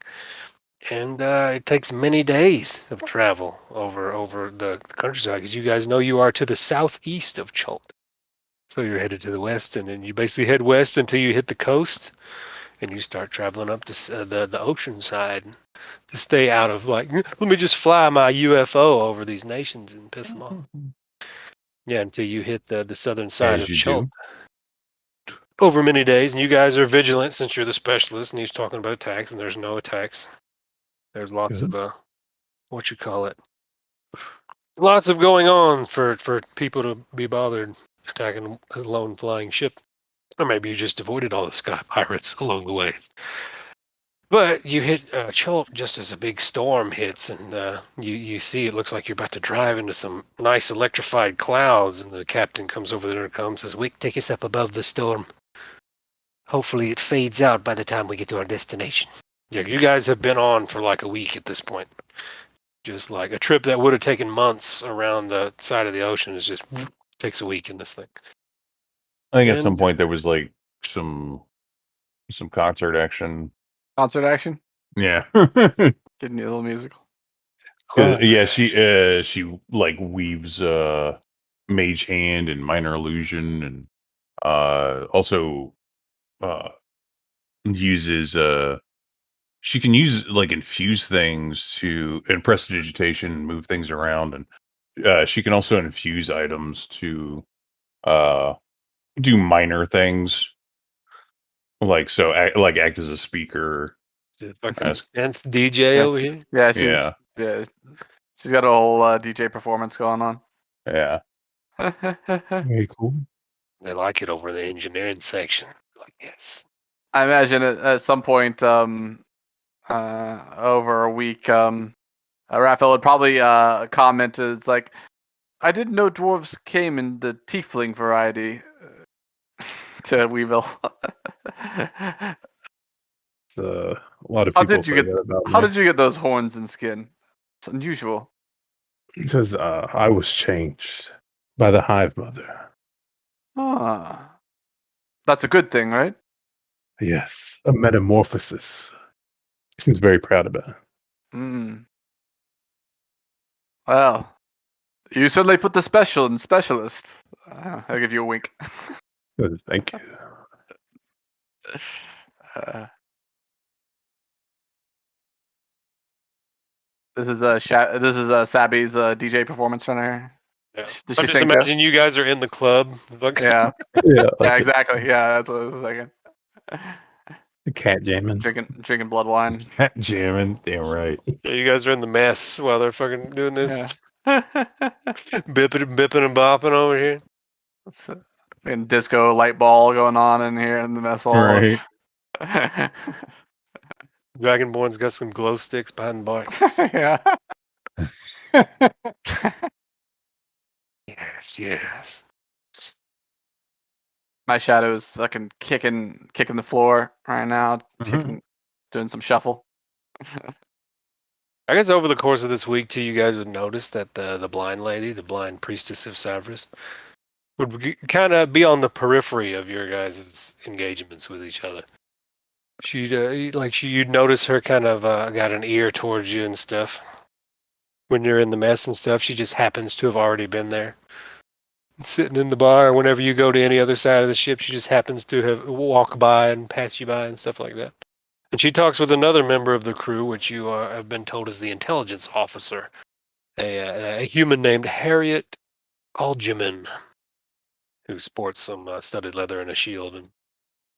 And it takes many days of travel over the countryside, because you guys know you are to the southeast of Chult. So you're headed to the west, and then you basically head west until you hit the coast. And you start traveling up to the ocean side to stay out of, like, let me just fly my UFO over these nations and piss them off. Yeah, until you hit the southern side of Chult. Over many days, and you guys are vigilant since you're the specialist, and he's talking about attacks, and there's no attacks. There's lots of, lots of going on for people to be bothered attacking a lone flying ship. Or maybe you just avoided all the sky pirates along the way. But you hit Chult just as a big storm hits, and you see it looks like you're about to drive into some nice electrified clouds, and the captain comes over the intercom and says, "Wick, take us up above the storm. Hopefully it fades out by the time we get to our destination." Yeah, you guys have been on for like a week at this point. Just like a trip that would have taken months around the side of the ocean is just takes a week in this thing. I think at some point there was like some concert action. Concert action? Yeah. Getting you a little musical. Yeah, she like weaves mage hand and minor illusion, and also uses she can use like infuse things and prestidigitation and move things around, and she can also infuse items to do minor things, like act as a speaker. Synth DJ over here. Yeah, she's got a whole DJ performance going on. Yeah. Very cool. They like it over in the engineering section. Like, yes. I imagine at some point over a week, Rafael would probably comment is like, "I didn't know dwarves came in the tiefling variety." To Weevil. A lot of people. How did you get those horns and skin? It's unusual. He says, "I was changed by the Hive Mother." Ah, that's a good thing, right? Yes, a metamorphosis. He seems very proud about it. Well, you certainly put the special in specialist. I'll give you a wink. Thank you. This is Sabby's DJ performance right here. Yeah. I just imagine you guys are in the club. Yeah. Yeah, exactly. Yeah, that's what I was thinking. Cat jamming. Drinking blood wine. Cat jamming. Damn right. Yeah, you guys are in the mess while they're fucking doing this. Yeah. bipping and bopping over here. And disco light ball going on in here in the mess hall. Right. Dragonborn's got some glow sticks behind the bar. Yeah. Yes. My shadow is fucking kicking the floor right now, doing some shuffle. I guess over the course of this week, too, you guys would notice that the blind lady, the blind priestess of Savras, would kind of be on the periphery of your guys' engagements with each other. You'd notice her kind of got an ear towards you and stuff. When you're in the mess and stuff, she just happens to have already been there. Sitting in the bar, whenever you go to any other side of the ship, she just happens to have walk by and pass you by and stuff like that. And she talks with another member of the crew, which you have been told is the intelligence officer, a human named Harriet Algemin, who sports some studded leather and a shield, and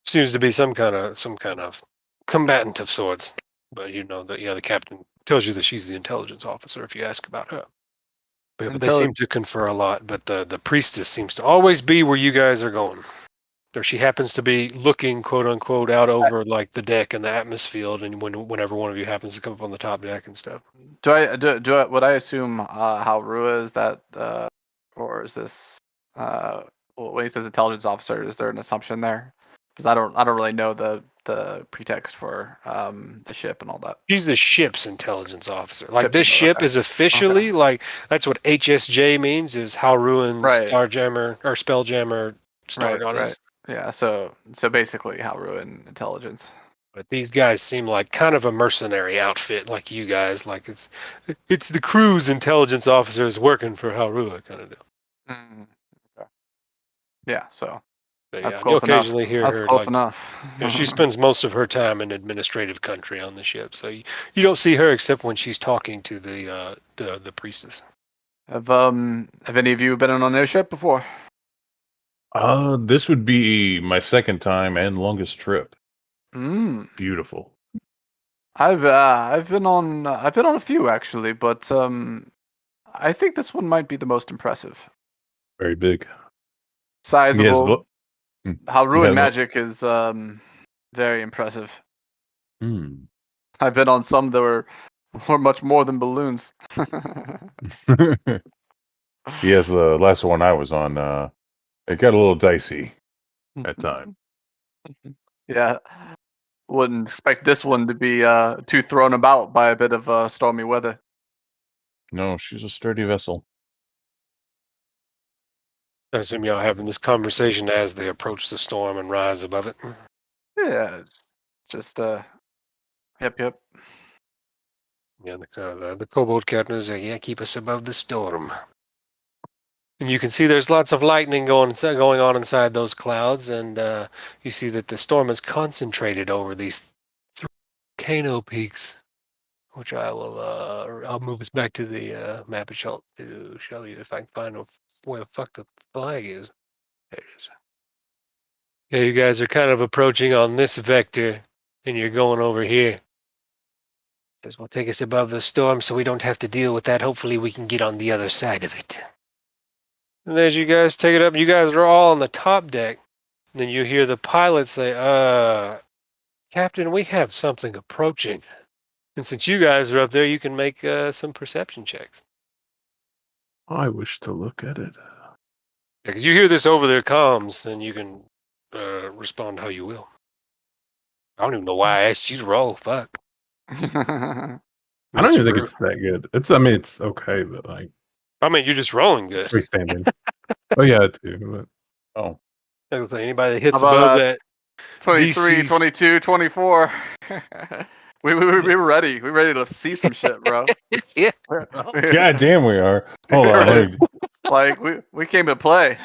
seems to be some kind of combatant of sorts. But you know that the captain tells you that she's the intelligence officer if you ask about her. But they seem to confer a lot. But the priestess seems to always be where you guys are going. or she happens to be looking, quote unquote, out over like the deck and the atmosphere, and whenever one of you happens to come up on the top deck and stuff. Would I assume how Rua is that, or is this when he says intelligence officer? Is there an assumption there? Because I don't really know the pretext for the ship and all that. She's the ship's intelligence officer. Like Ship's this ship okay. is officially like that's what HSJ means is Halruan Right. Starjammer or Spelljammer Star Goddess. Right. Yeah. So basically, Halruan intelligence. But these guys seem like kind of a mercenary outfit, like you guys. Like it's the crew's intelligence officers working for Halrua kind of deal. Mm, okay. Yeah. So But that's yeah, close you'll occasionally hear That's her. close Like, enough. she spends most of her time in administrative country on the ship, so you don't see her except when she's talking to the priestess. Have any of you been on a ship before? This would be my second time and longest trip. Beautiful. I've been on a few actually, but I think this one might be the most impressive. Very big. Sizable. How ruined Yeah, magic is very impressive. Hmm. I've been on some that were much more than balloons. Yes, the last one I was on, it got a little dicey at times. Yeah. Wouldn't expect this one to be too thrown about by a bit of stormy weather. No, she's a sturdy vessel. I assume y'all having this conversation as they approach the storm and rise above it. Yeah, just yep. Yeah, the kobold captain is like, yeah, keep us above the storm. And you can see there's lots of lightning going on inside those clouds, and you see that the storm is concentrated over these three volcano peaks, which I'll move us back to the map of Chult to show you if I can find where the fuck the flag is. There it is. Yeah, you guys are kind of approaching on this vector, and you're going over here. Says we'll take us above the storm so we don't have to deal with that. Hopefully we can get on the other side of it. And as you guys take it up, you guys are all on the top deck. And then you hear the pilot say, Captain, we have something approaching. And since you guys are up there, you can make some perception checks. I wish to look at it. Because you hear this over their comms, and you can respond how you will. I don't even know why I asked you to roll. Fuck. I don't even think it's that good. It's okay, but like. I mean, you're just rolling good. Freestanding. Oh yeah, too. But, oh. I was like, anybody that hits above that 23, 22, 24. we were ready. We ready to see some shit, bro. Yeah. God damn, we are. Hold on. Like we came to play.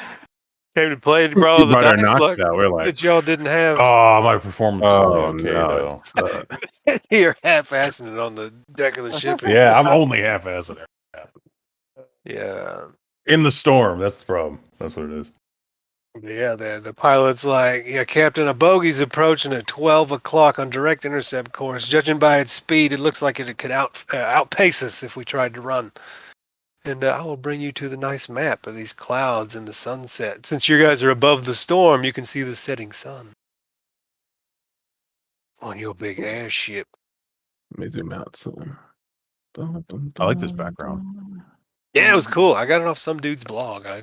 Came to play, bro. The dice luck out. We're like, that y'all didn't have. Oh, my performance is only okay, though. You're half-assing it on the deck of the ship. Yeah, I'm only half-assing it. Yeah. In the storm, that's the problem. That's what it is. Yeah, the pilot's like, yeah, Captain, a bogey's approaching at 12 o'clock on direct intercept course. Judging by its speed, it looks like it could outpace us if we tried to run. And I will bring you to the nice map of these clouds and the sunset. Since you guys are above the storm, you can see the setting sun on your big airship. Let me zoom out. So. I like this background. Yeah, it was cool. I got it off some dude's blog. I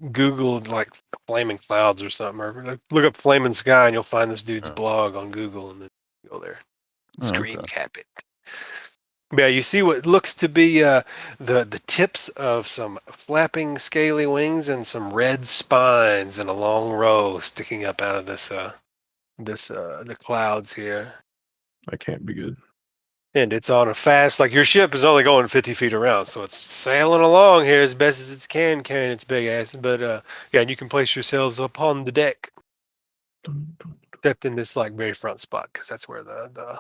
googled like flaming clouds or something, or like, look up flaming sky and you'll find this dude's blog on Google, and then go there, screen cap it. Yeah, you see what looks to be the tips of some flapping scaly wings and some red spines in a long row sticking up out of the clouds here. That can't be good. And it's on a fast, like your ship is only going 50 feet around, so it's sailing along here as best as it can, carrying its big ass. But yeah, and you can place yourselves upon the deck, except in this like very front spot, because that's where the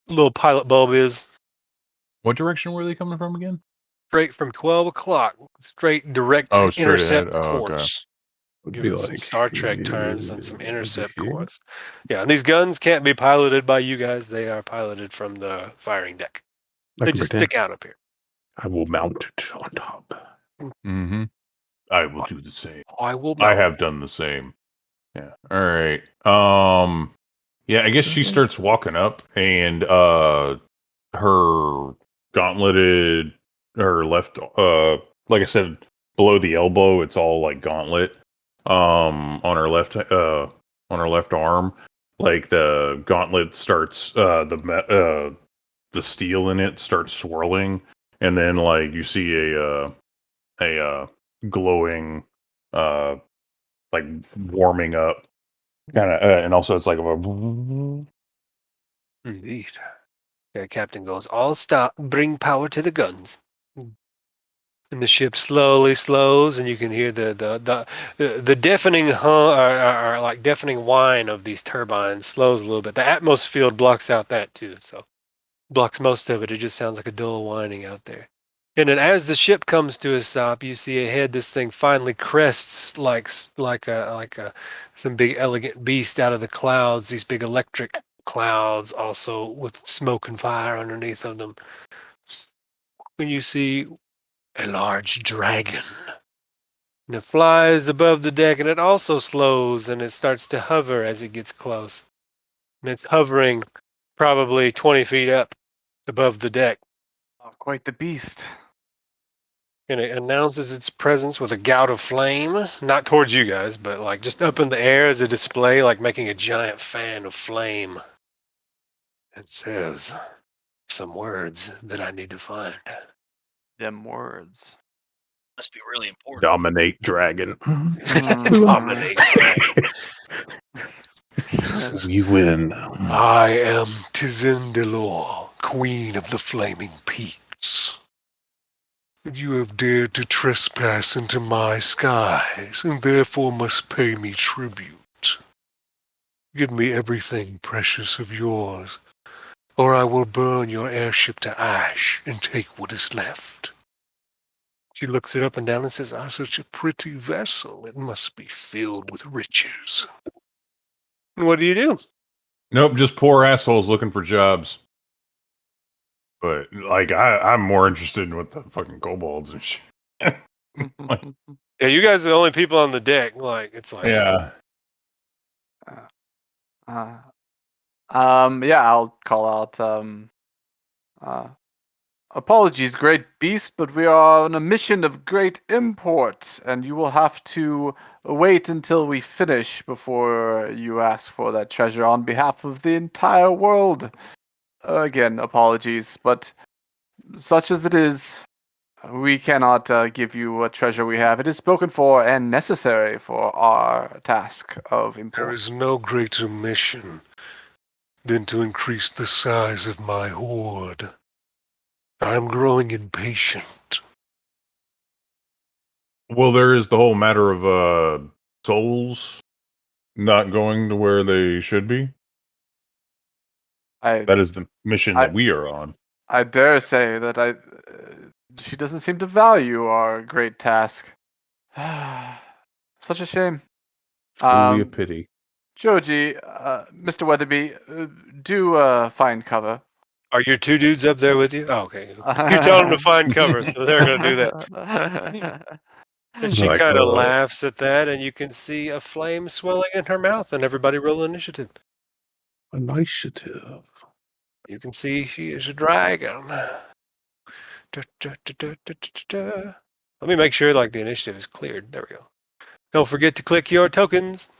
little pilot bulb is. What direction were they coming from again? Straight from 12 o'clock, straight direct intercept course. Would Give be some like Star Trek terms and some intercept course. Yeah, and these guns can't be piloted by you guys. They are piloted from the firing deck. They just stick out up here. I will mount it on top. Mm-hmm. I will do the same. I will. I have done the same. Yeah. All right. Yeah, I guess she starts walking up, and her gauntleted, her left, like I said, below the elbow, it's all like gauntlet. On her left arm, like the gauntlet starts, the steel in it starts swirling, and then like you see a glowing, like warming up kind of, and also it's like a Indeed. Their captain goes, all stop, bring power to the guns. And the ship slowly slows, and you can hear the deafening or like deafening whine of these turbines slows a little bit. The atmosphere field blocks out that too, so blocks most of it. It just sounds like a dull whining out there. And then as the ship comes to a stop, you see ahead this thing finally crests like some big elegant beast out of the clouds. These big electric clouds, also with smoke and fire underneath of them. When you see a large dragon, and it flies above the deck, and it also slows, and it starts to hover as it gets close. And it's hovering probably 20 feet up above the deck. Oh, quite the beast. And it announces its presence with a gout of flame, not towards you guys, but like just up in the air as a display, like making a giant fan of flame. It says some words that I need to find. Them words. Must be really important. Dominate dragon. Dominate dragon. You win. I am Tizendelor, queen of the flaming peaks. And you have dared to trespass into my skies, and therefore must pay me tribute. Give me everything precious of yours, or I will burn your airship to ash and take what is left. She looks it up and down and says, such a pretty vessel. It must be filled with riches. And what do you do? nope, just poor assholes looking for jobs. But like, I'm more interested in what the fucking kobolds and shit. Yeah, you guys are the only people on the deck. Like, it's like, Yeah. Yeah, I'll call out, apologies, great beast, but we are on a mission of great import, and you will have to wait until we finish before you ask for that treasure on behalf of the entire world. Again, apologies, but such as it is, we cannot give you what treasure we have. It is spoken for and necessary for our task of import. there is no greater mission than to increase the size of my horde. I am growing impatient. Well, there is the whole matter of souls not going to where they should be. That is the mission that we are on. I dare say that she doesn't seem to value our great task. Such a shame. Truly a pity. Joji, Mr. Weatherby, do find cover. Are your two dudes up there with you? Oh, okay. You tell them to find cover, so they're going to do that. And she kind of laughs at that, and you can see a flame swelling in her mouth, and everybody roll initiative. Initiative. You can see she is a dragon. Let me make sure like the initiative is cleared. There we go. Don't forget to click your tokens.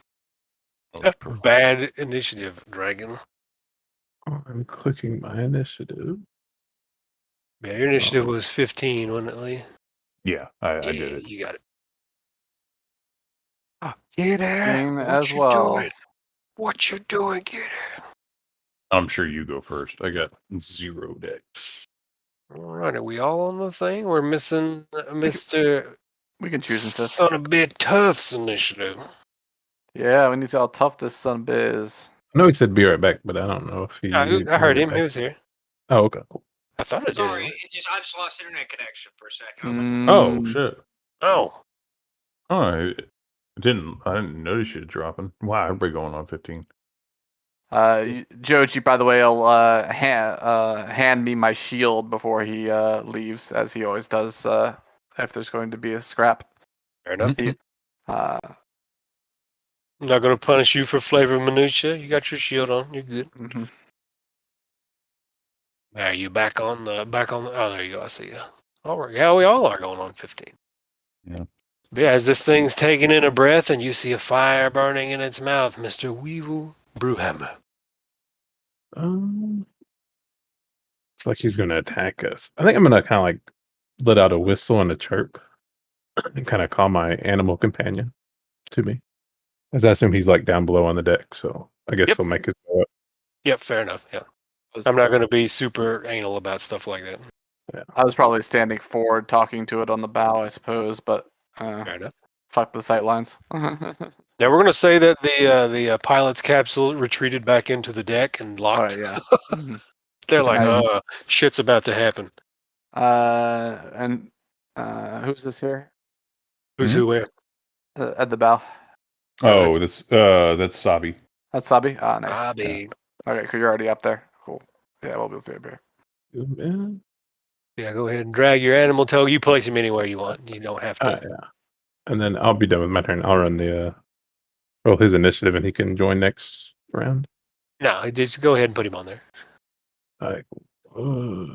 Bad initiative, dragon. I'm clicking my initiative. Yeah, your initiative was 15, wasn't it, Lee? Yeah, I did it. You got it. Oh, get out. What as you well. doing? What you doing? Get out. I'm sure you go first. I got 0 decks. All right, are we all on the thing? We're missing Mr. We can choose insist. Son of a bit tough's initiative. Yeah, we need to see how tough this son of a bitch is. I know he said be right back, but I don't know if he. I heard him. He was here. Oh, okay. Cool. I thought I did. Sorry, I just lost internet connection for a second. Oh shit! Oh, I didn't notice you dropping. Wow, everybody going on 15. Joji, by the way, will hand me my shield before he leaves, as he always does if there's going to be a scrap. Fair enough. Uh, I'm not going to punish you for flavor minutia. You got your shield on. You're good. mhm. Are you back on the? Oh, there you go. I see you. All right. Yeah, we all are going on 15. Yeah. But yeah, as this thing's taking in a breath, and you see a fire burning in its mouth, Mr. Weevil Brewhammer. It's like he's going to attack us. I think I'm going to kind of like let out a whistle and a chirp and kind of call my animal companion to me. As I assume he's like down below on the deck, so I guess he'll make his way up. Yep, fair enough. Yeah. I'm not going to be super anal about stuff like that. Yeah. I was probably standing forward talking to it on the bow, I suppose, but Fair enough. fuck the sight lines. Now we're going to say that the pilot's capsule retreated back into the deck and locked. Oh, yeah. They're like, Nice. shit's about to happen. And who's this here? Who's who where? At the bow. Oh, that's Sabi. That's Sabi? Ah, nice. Bobby. Okay, because you're already up there. Cool. Yeah, we'll be up here. Yeah, go ahead and drag your animal toe. You place him anywhere you want. You don't have to. Yeah. And then I'll be done with my turn. I'll run roll his initiative, and he can join next round. No, just go ahead and put him on there.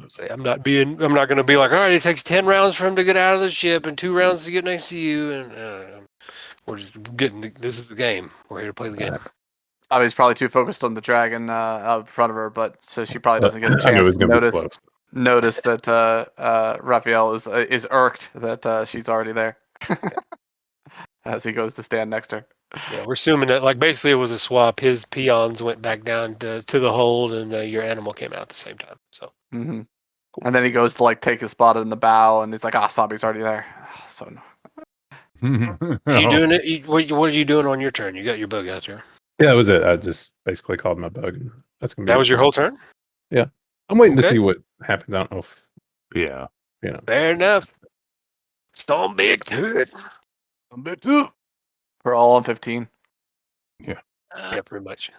Say I'm not going to be like, all right, it takes 10 rounds for him to get out of the ship and 2 rounds to get next to you, and we're just getting. This is the game. We're here to play the game. Sabi's probably too focused on the dragon out in front of her, but so she probably doesn't get a I knew it chance was to going to be close. notice that Rafael is irked that she's already there as he goes to stand next to her. Yeah, we're assuming that like basically it was a swap. His peons went back down to the hold, and your animal came out at the same time. So, Mm-hmm. And then he goes to like take his spot in the bow, and he's like, Sabi's already there. So you doing it? What are you doing on your turn? You got your bug out there. Yeah, that was it. I just basically called my bug. And that's gonna be That was your whole turn. Yeah, I'm waiting to Okay. see what happens. I don't know if Yeah. Fair enough. Storm big to it. we're all on 15. Yeah, pretty much.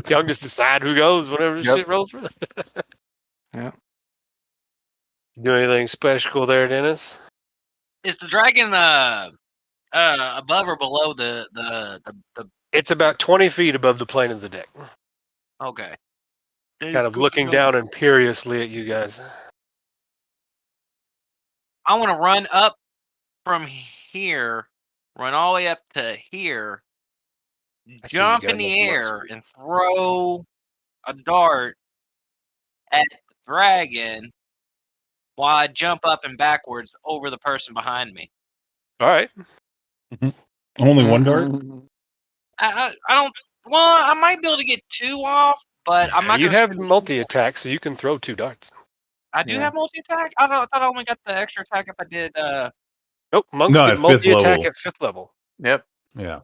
Y'all just decide who goes whenever the shit rolls. Yeah. Do anything special there, Dennis? Is the dragon above or below the? It's about 20 feet above the plane of the deck. Okay. Kind of looking down imperiously at you guys. I want to run up from here, run all the way up to here, jump in the air, and throw a dart at the dragon while I jump up and backwards over the person behind me. All right. Only one dart? I don't. Well, I might be able to get 2 off, but I'm not. You have multi-attack, so you can throw 2 darts. I do have multi-attack? I thought I only got the extra attack if I did... Nope, monks get multi-attack at 5th level. Yep. Yeah.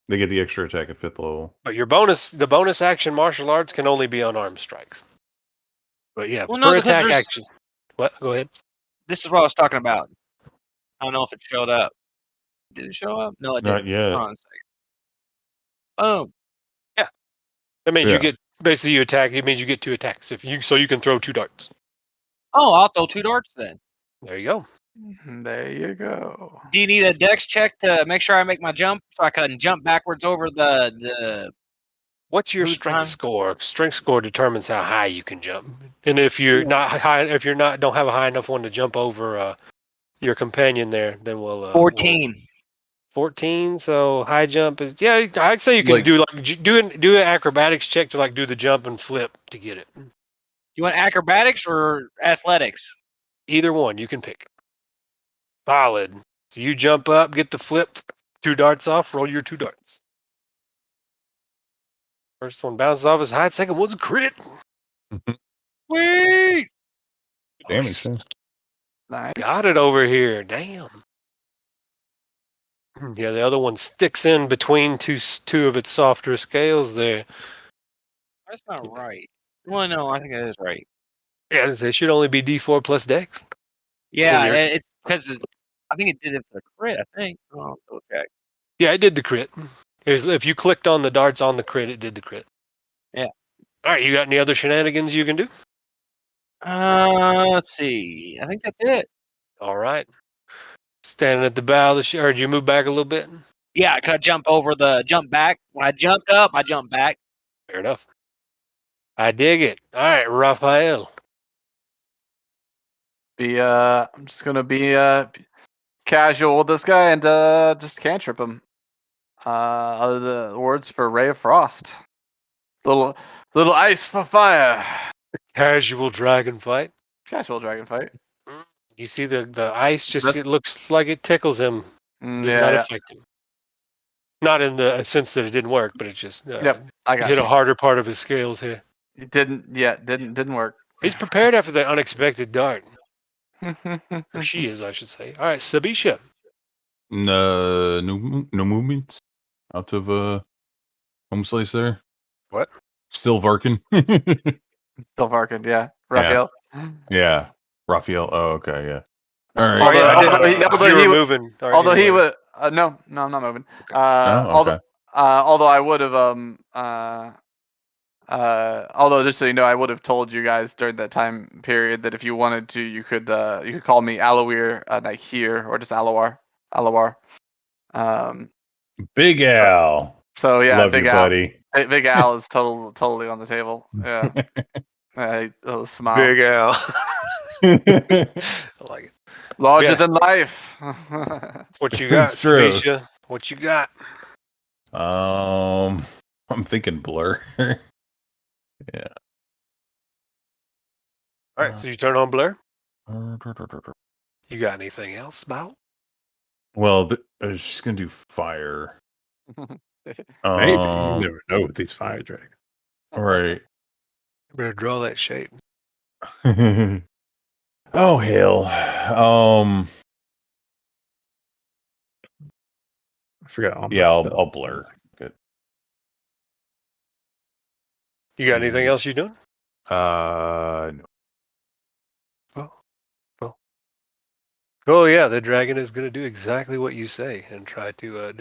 They get the extra attack at 5th level. But the bonus action martial arts can only be unarmed strikes. But yeah, well, no, per attack action. What? Go ahead. This is what I was talking about. I don't know if it showed up. Did it show up? No, it didn't. Not yet. Hold on a second. Oh. Yeah. That means you get, basically you attack, it means you get 2 attacks. So you can throw 2 darts. Oh, I'll throw 2 darts then. There you go. There you go. Do you need a dex check to make sure I make my jump so I can jump backwards over the What's your strength score? Strength score determines how high you can jump. And if you're don't have a high enough one to jump over your companion there, then we'll 14. 14, so high jump is I'd say you can do an acrobatics check to do the jump and flip to get it. You want acrobatics or athletics? Either one, you can pick. Solid. So you jump up, get the flip, 2 darts off, roll your 2 darts. First one bounces off his high, second one's a crit. Wait! Damage. Nice. Got it over here. Damn. Yeah, the other one sticks in between two of its softer scales there. That's not right. Well, no, I think that is right. Yeah, it should only be D4 plus Dex. Yeah, it's because I think it did it for the crit, I think. Oh, okay. Yeah, it did the crit. If you clicked on the darts on the crit, it did the crit. Yeah. All right, you got any other shenanigans you can do? Let's see. I think that's it. All right. Standing at the bow of the ship. Or did you move back a little bit? Yeah, could I jump back? When I jumped up, I jumped back. Fair enough. I dig it. All right, Rafael. I'm just gonna be casual with this guy and just cantrip him. Other the words for Ray of Frost. Little ice for fire. Casual dragon fight. Casual dragon fight. You see the ice just That's- it looks like it tickles him. Does not affect him. Not in the sense that it didn't work, but it just Yep, I got hit you. a harder part of his scales here. It didn't work. He's prepared after the unexpected dart. Or she is, I should say. All right, Sabisha. No movement out of home slice there. What? Still Varkin. Still Varkin, yeah. Rafael. Yeah, Rafael. Oh, okay, yeah. All right. Although- I didn't although know he- if although you he were wa- moving. All right, Although he anyway. would, no, I'm not moving. Oh, okay. Although I would have, although just so you know, I would have told you guys during that time period that if you wanted to, you could call me Alowaw, Naikiir, or just Alowaw. Big Al. So yeah, Love Big you, Al. buddy. Big Al is totally on the table. Yeah, a little smile. Big Al. I like it. Larger Yeah. than life. What you got, It's true. Sabisha? What you got? I'm thinking blur. Yeah. All right, so you turn on Blur. You got anything else, Bow? Well, I was just gonna do fire. Maybe. You never know with these fire dragons. All right. You better draw that shape. Oh hell. I forgot all my Yeah, spells. I'll blur. Good. You got anything else you doing? No. Oh yeah, the dragon is going to do exactly what you say and try to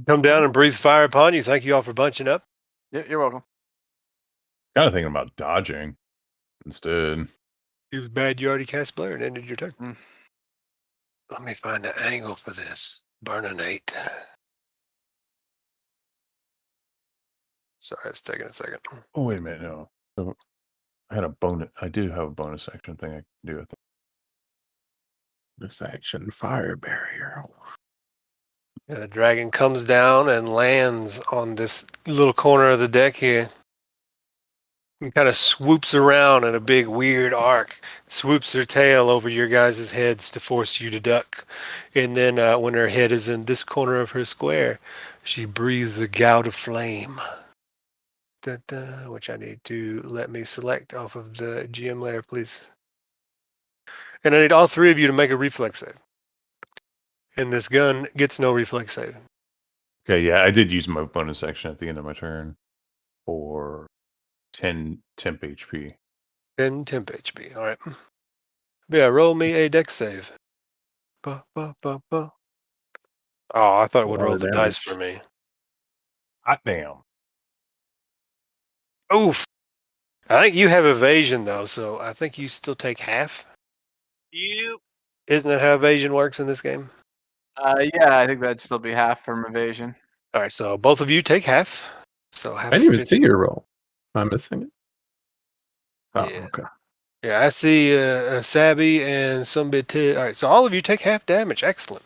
come down and breathe fire upon you. Thank you all for bunching up. You're welcome. Kind of thinking about dodging instead. It was bad you already cast Blur and ended your turn. Mm. Let me find the angle for this. Burninate. Sorry, it's taking a second. Oh wait a minute, no. So, I had a bonus. I do have a bonus action thing I can do with it. This action fire barrier. Yeah, the dragon comes down and lands on this little corner of the deck here. And kind of swoops around in a big weird arc. Swoops her tail over your guys' heads to force you to duck. And then when her head is in this corner of her square, she breathes a gout of flame. Which I need to let me select off of the GM layer, please. And I need all three of you to make a reflex save. And this gun gets no reflex save. Okay, yeah, I did use my bonus action at the end of my turn for 10 temp HP. 10 temp HP. All right. Yeah, roll me a dex save. Oh, I thought it would roll the dice for me. Hot damn. Oof. I think you have evasion, though, so I think you still take half. You Isn't that how evasion works in this game? Yeah, I think that'd still be half from evasion. All right, so both of you take half. So half I didn't even 50. see your roll. Am I missing it? Oh, Yeah. okay. Yeah, I see Sabby and some bit too. All right, so all of you take half damage. Excellent.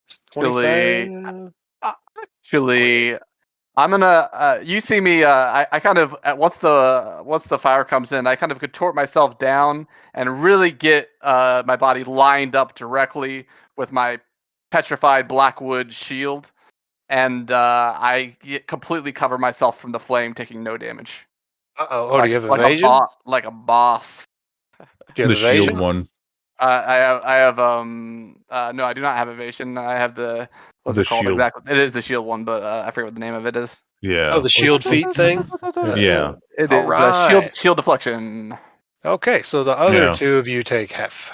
It's 25. Actually, I'm gonna. You see me. I kind of once the fire comes in, I kind of contort myself down and really get my body lined up directly with my petrified blackwood shield, and I completely cover myself from the flame, taking no damage. Uh-oh. Oh, do you have like evasion? like a boss. Do you The have evasion? shield one. I have no, I do not have evasion. I have the what's The it called shield. exactly? It is the shield one, but I forget what the name of it is. Yeah. Oh, the shield feet thing? Yeah. It All is right. shield deflection. Okay, so the other Yeah. two of you take half.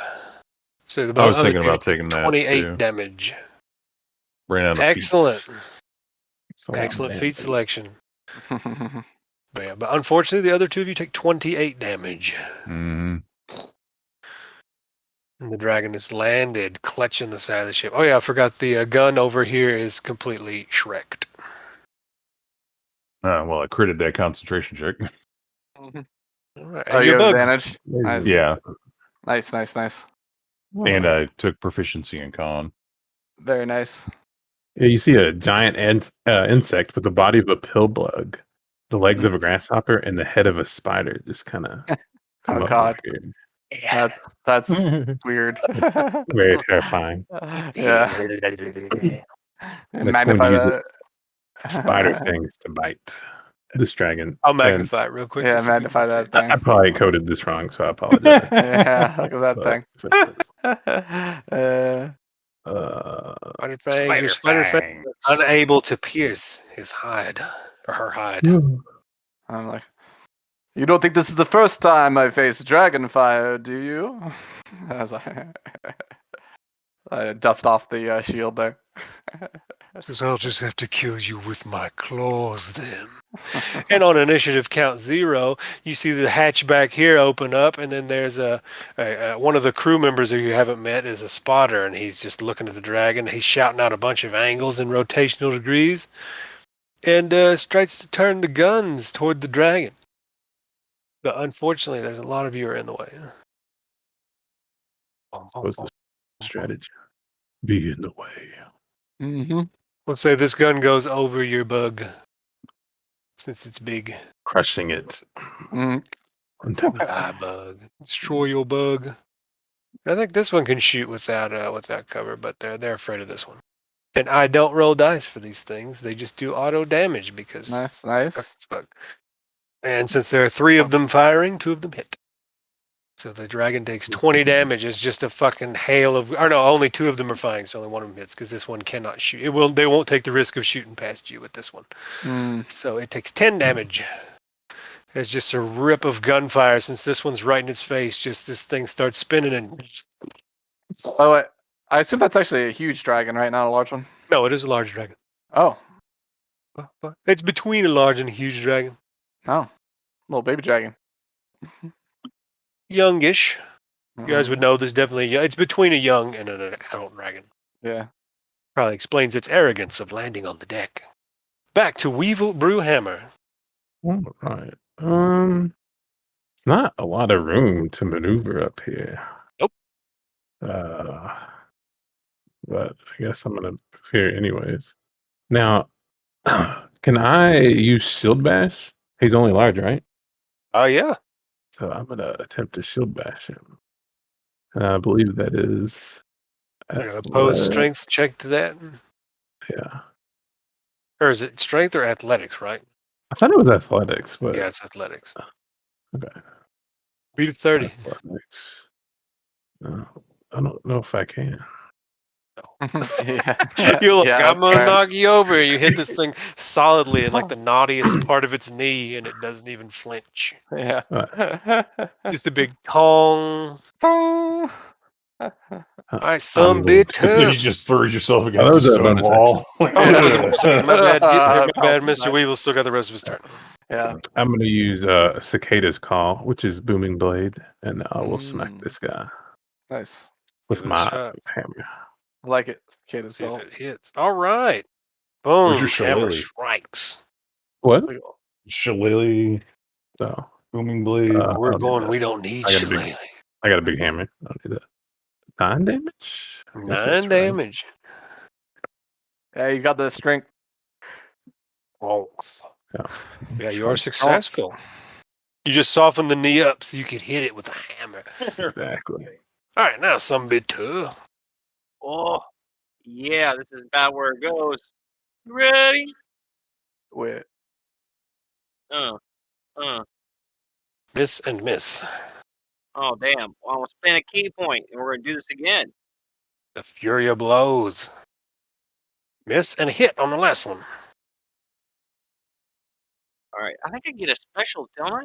So the I was other thinking two about take taking that 28 too. damage. Ran out of Excellent. feats. It's a lot of Excellent damage. feat selection. But, yeah, but unfortunately, the other two of you take 28 damage. Mhm. And the dragon is landed, clutching the side of the ship. Oh yeah, I forgot the gun over here is completely shreked. Well, I critted that concentration check. Mhm. All right, Oh, and you your have bug. advantage. Nice. Yeah, Nice, nice, nice. and I took proficiency in con. Very nice. Yeah, you see a giant insect with the body of a pillbug, the legs of a grasshopper, and the head of a spider just kind of come Oh up God, over that's here. weird. Very terrifying. Yeah. And it's Magnify going to use that. its spider fangs to bite this dragon. I'll And magnify it real quick. Yeah, to see if we can magnify get that I thing. probably coded this wrong, so I apologize. Yeah, look at that But, thing. Spider fangs or spider fangs unable to pierce his hide or her hide. I'm like, you don't think this is the first time I face dragonfire, do you? I was like, I dust off the shield there. Because I'll just have to kill you with my claws then. And on initiative count 0, you see the hatch back here open up, and then there's one of the crew members who you haven't met is a spotter, and he's just looking at the dragon. He's shouting out a bunch of angles and rotational degrees, and starts to turn the guns toward the dragon. But unfortunately, there's a lot of you are in the way. What's the strategy? Be in the way. Mm-hmm. Let's say this gun goes over your bug, since it's big. Crushing it. Mm. Die, bug. Destroy your bug. I think this one can shoot without cover, but they're afraid of this one. And I don't roll dice for these things. They just do auto damage because Nice, nice. it's bug. And since there are 3 of them firing, 2 of them hit. So the dragon takes 20 damage. It's just a fucking hail of... Or no, only 2 of them are firing, so only 1 of them hits, because this one cannot shoot. They won't take the risk of shooting past you with this one. Mm. So it takes 10 damage. It's just a rip of gunfire. Since this one's right in its face, just this thing starts spinning and... Oh, wait. I assume that's actually a huge dragon, right? Not a large one? No, it is a large dragon. Oh. It's between a large and a huge dragon. Oh. Little baby dragon. Youngish. You guys would know this definitely. It's between a young and an adult dragon. Yeah. Probably explains its arrogance of landing on the deck. Back to Weevil Brewhammer. All right. It's not a lot of room to maneuver up here. Nope. But I guess I'm gonna move here anyways. Now, can I use Shield Bash? He's only large, right? Oh, yeah. So I'm gonna attempt to Shield Bash him. And I believe that is Opposed strength check to that. Yeah. Or is it strength or athletics, right? I thought it was athletics, but Yeah, it's athletics. okay. Beat 30. Athletics. I don't know if I can. Yeah. You're like, Yeah, I'm going to that's knock you over. You hit this thing solidly in like the naughtiest part of its knee, and it doesn't even flinch. fair. Alright. Yeah. Just a big tong. Tong. I some I'm bit And then you tough. just throw yourself that against was the a stone bonus wall. Oh, that was a bonus action. My bad. My bad. Pounce Mr. back. Weevil still got the rest of his turn. Yeah. I'm going to use Cicada's Call, which is Booming Blade, and I will smack this guy Nice. with Give it a my shot. hammer. I like it. Okay, Let's let's see if go. it hits. All right. Boom. Where's your Hammer shillelagh? strikes. What? Shillelagh, So booming blade. We're I'll do going. that. We don't need I got a big- shillelagh. I got a big hammer. I'll do that. 9 damage? I guess that's 9 right. damage. Yeah, you got the strength. Bonks. Yeah. Yeah, you are successful. You just soften the knee up so you can hit it with a hammer. Exactly. All right, now some bit tough. Oh, yeah, this is about where it goes. You ready? Wait. Miss and miss. Oh, damn. Well, I'm going to spend a key point, and we're going to do this again. The fury of blows. Miss and a hit on the last one. All right. I think I get a special, don't I?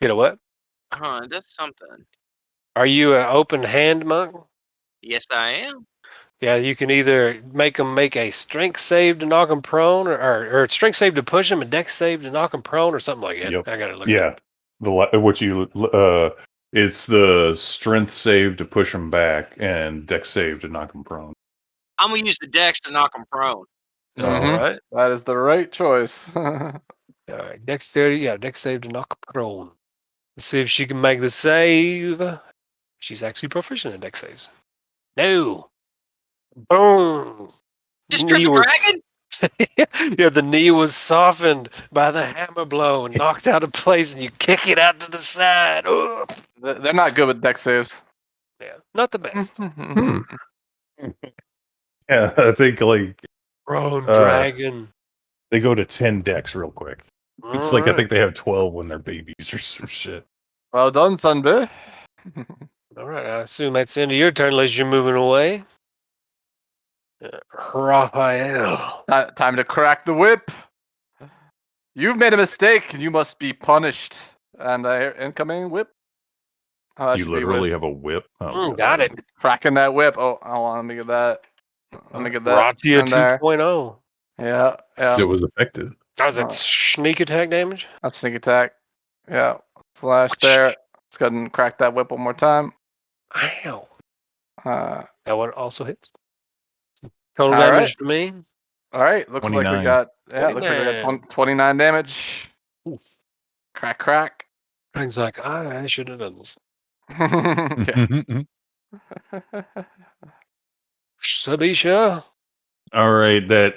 Get a what? It does something. Are you an open hand monk? Yes, I am. Yeah, you can either make them make a strength save to knock them prone, or a strength save to push them, a dex save to knock them prone, or something like that. Yep. I gotta look. Yeah, what you It's the strength save to push him back and dex save to knock him prone. I'm gonna use the dex to knock him prone. Mhm. All right. That is the right choice. All right. Dexterity. Yeah, dex save to knock prone. Let's see if she can make the save. She's actually proficient in dex saves. No. Boom. Just Knee trip a was- dragon? Yeah, the knee was softened by the hammer blow and knocked out of place, and you kick it out to the side. Ugh. They're not good with dex saves. Yeah, not the best. Hmm. Yeah, I think like Prone dragon. they go to 10 dex real quick. It's like I think they have 12 when they're babies or some shit. Well done, Sunbay. All right, I assume that's the end of your turn unless you're moving away. Rafael. Time to crack the whip. You've made a mistake, and you must be punished. And incoming whip. Oh, that You should be literally whip. have a whip. Oh, Got it. Cracking that whip. Oh, hold on, let me get that. Let me get that Ratia in there. 2.0. Yeah, yeah. It was effective. How's that sneak attack damage? That's sneak attack. Yeah. Slash there. Let's go ahead and crack that whip one more time. Ow. Uh, That one also hits. Total All damage right. for me. all right. Looks like we 29. got. Yeah, looks like we got 29. 29 damage. Oof. Crack. Dragon's like, I should have done this. Okay. Sabisha. All right, that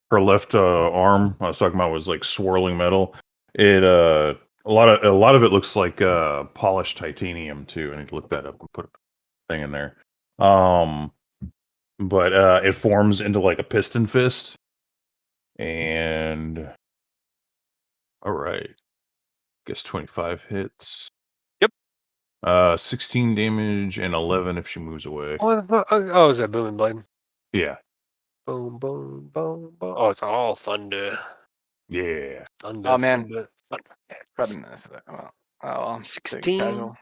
her left arm I was talking about was like swirling metal. It a lot of it looks like polished titanium too. I need to look that up and put a thing in there. But it forms into like a piston fist. And all right, guess 25 hits. Yep. 16 damage and 11 if she moves away. What the fuck? Oh, is that booming blade? Yeah. Boom, boom, boom, boom. Oh, it's all thunder. Yeah. Thunder. Oh, man. Thunder, thunder. Probably nice. I'm 16? casual.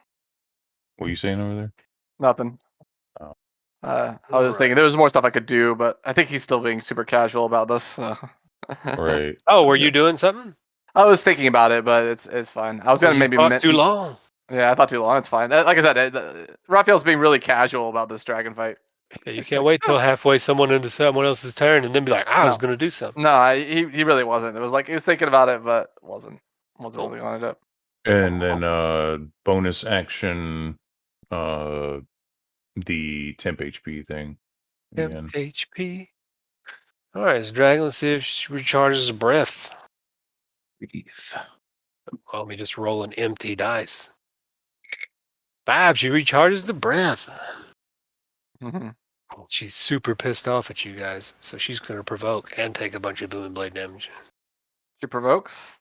What are you saying over there? Nothing. Oh. I was just thinking there was more stuff I could do, but I think he's still being super casual about this. So. Right. Oh, were you doing something? I was thinking about it, but it's fine. I was gonna maybe talk too long. Yeah, I thought too long. It's fine. Like I said, Raphael's being really casual about this dragon fight. Yeah, you It's can't like, wait till halfway someone into someone else's turn and then be like, I was No. going to do something. No, he really wasn't. It was like he was thinking about it, but wasn't really going to do it. And then bonus action the temp HP thing. Temp again. HP. All right, it's dragon. Let's see if she recharges breath. Well, let me just roll an empty dice. 5, she recharges the breath. Mm-hmm. She's super pissed off at you guys, so she's going to provoke and take a bunch of booming blade damage. She provokes.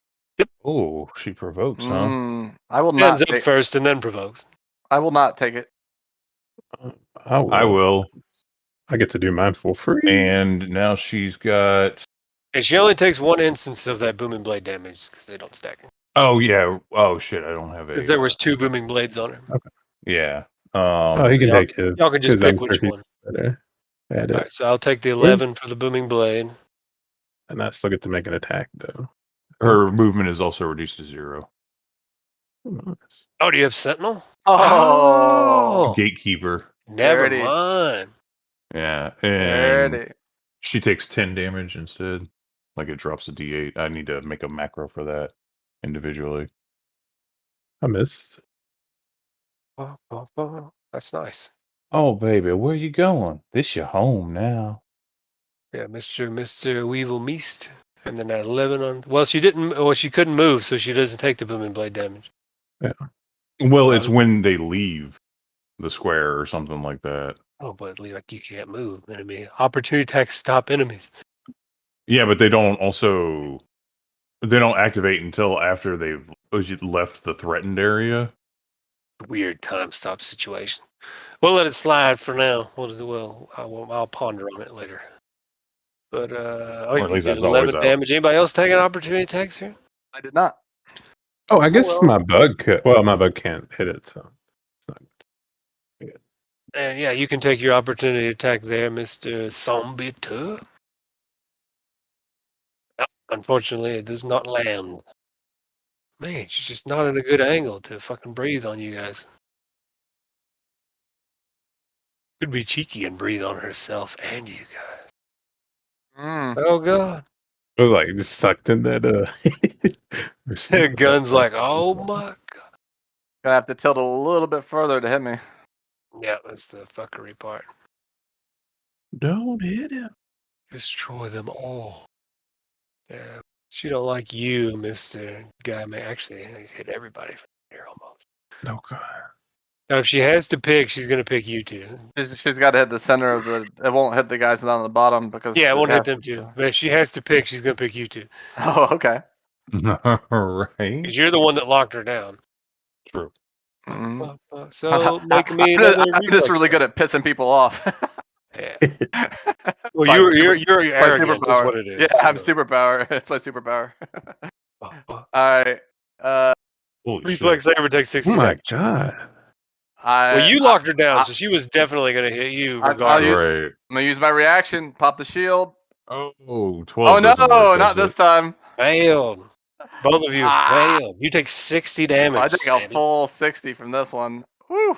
Oh, she provokes, huh? I will not. Ends up first and then provokes. I will not take it. I will. I get to do mine for free. And now she's got. And she only takes one instance of that booming blade damage because they don't stack. Oh yeah. Oh shit. I don't have a. If there was 2 booming blades on her. Yeah. Oh, he can y'all- take his. Y'all can just his pick I'm which sure one. better at All it. right, so I'll take the 11 for the booming blade. And I still get to make an attack, though. Her movement is also reduced to 0. Nice. Oh, do you have Sentinel? Oh, Gatekeeper. Never dirty. mind. Yeah. And dirty. she takes 10 damage instead. Like it drops a D8. I need to make a macro for that individually. I missed. That's nice. Oh baby, where you going? This your home now. Yeah, Mr. Weevil Meast. And then that 11 on. Well, she didn't. Well, she couldn't move, so she doesn't take the booming blade damage. Well, it's when they leave the square or something like that. Oh, but like you can't move. Enemy opportunity attacks stop enemies. Yeah, but they don't activate until after they've left the threatened area. Weird time stop situation. We'll let it slide for now. I'll ponder on it later. But Or at least you that's did always 11 out. damage. Anybody else taking opportunity attacks here? I did not. Oh, I guess well. my bug could. Well, my bug can't hit it, so it's not. And yeah, you can take your opportunity attack there, Mr. Sabisha. Unfortunately, it does not land. Man, she's just not at a good angle to fucking breathe on you guys. Could be cheeky and breathe on herself and you guys. Mm. Oh god. It was like just sucked in that. The gun's like, oh my god. Gonna have to tilt a little bit further to hit me. Yeah, that's the fuckery part. Don't hit him. Destroy them all. Yeah. She don't like you, Mr. Guy. May actually hit everybody from here almost. Oh god. Now, if she has to pick, she's gonna pick you two. She's got to hit the center of the. It won't hit the guys down the bottom because. Yeah, it won't hit them has too. to- But if she has to pick, she's gonna pick you two. Oh, okay. Right. Because you're the one that locked her down. True. Mhm. So make me another I'm just reflex really good at pissing people off. Yeah. It's Well, my you're my arrogant is superpower. what it is. Yeah, I'm so. superpower. It's my superpower. Uh, All right. Holy Reflex shit. saver takes 60 Oh my damage. god. Well, you locked her down, I- so she was definitely going to hit you I'll regardless. use- Right. I'm gonna use my reaction. Pop the shield. Oh, 12 Oh no, doesn't work, not does this time. Failed. Both of you Ah. failed. You take 60 damage. I think a Sandy. full 60 from this one. Woo.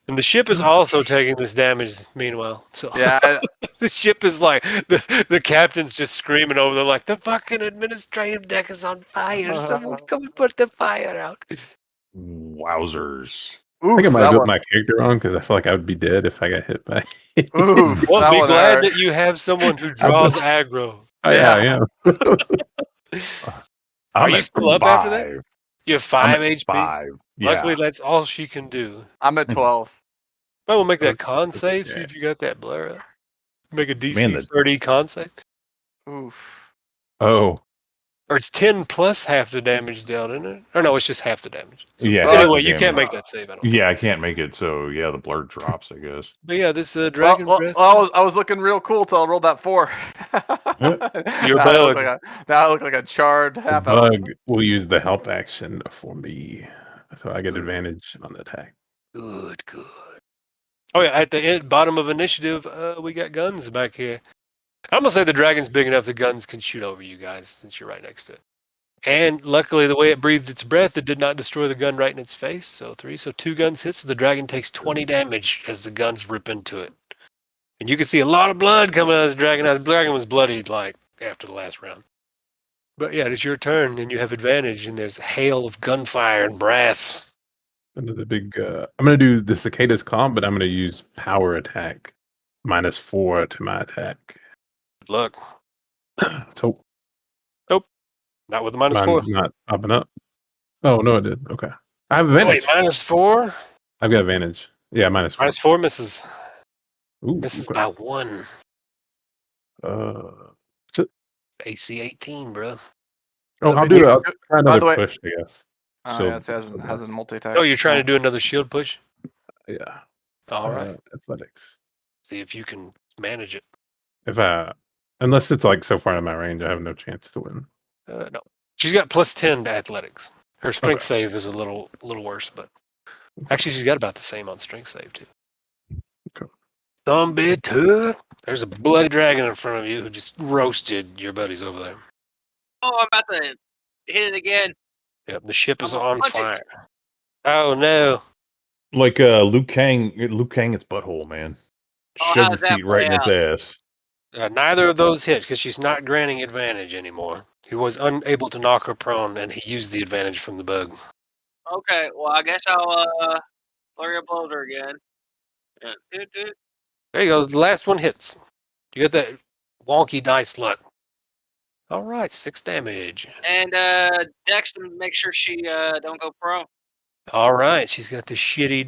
And the ship is also taking this damage, meanwhile. So Yeah. the ship is like, the captain's just screaming over there, like, the fucking administrative deck is on fire. Someone come and put the fire out. Wowzers. I think I Oof, might that build one. my character wrong because I feel like I would be dead if I got hit by. Oof, Well, that be one glad hurt. that you have someone who draws aggro. Oh yeah, yeah. Are I'm you at still up after that? 5. You have I'm 5 at HP. 5. Yeah. Luckily, that's all she can do. I'm at 12. But we'll make that That's- con that's save. See scary. if you got that blur up. Make a DC Man, the- 30 con save. Oof. Oh, Or it's 10 plus half the damage dealt, isn't it? Or no, it's just half the damage. So yeah. anyway, half the you can't damage. make that save. I don't. Yeah, I can't make it, so yeah, the blur drops, I guess. But yeah, this dragon breath. I was looking real cool till I rolled that 4. You're now, I look bug. now I look like a charred The half elf. bug will use the help action for me, so I get advantage on the attack. Good. Oh yeah, at the bottom of initiative, we got guns back here. I'm gonna say the dragon's big enough the guns can shoot over you guys since you're right next to it. And luckily, the way it breathed its breath, it did not destroy the gun right in its face. So 2 guns hit, so the dragon takes 20 damage as the guns rip into it. And you can see a lot of blood coming out of this dragon. Now, the dragon was bloodied like after the last round. But yeah, it's your turn, and you have advantage, and there's a hail of gunfire and brass. Another big. I'm gonna do the cicadas calm, but I'm gonna use power attack, -4 to my attack. Good luck. Let's hope Not with the -4. mine's not popping up. Oh no, it did. Okay, I have advantage. Wait, -4? I've got advantage. Yeah, -4. -4 misses. Ooh, Misses okay. by 1. AC 18, bro. Oh, I'll do it. I'll try By the another way- push, I guess. So- Yeah, it has a multi attack. Oh, you're trying to do another shield push? Yeah. All right. Athletics. See if you can manage it. If unless it's like so far in my range, I have no chance to win. No. She's got +10 to athletics. Her strength Okay. save is a little worse, but actually she's got about the same on strength save too. Okay. Some bit tough. There's a bloody dragon in front of you who just roasted your buddies over there. Oh, I'm about to hit it again. Yep, the ship is I'm on punching. fire. Oh no. Like Liu Kang its butthole, man. Oh, Shove how your does that feet right in play its ass. Neither of those hit because she's not granting advantage anymore. He was unable to knock her prone, and he used the advantage from the bug. Okay, well, I guess I'll flurry of blows her again. Yeah, There you go. The last one hits. You got that wonky dice luck. All right, 6 damage. And Dex to make sure she don't go pro. All right, she's got the shitty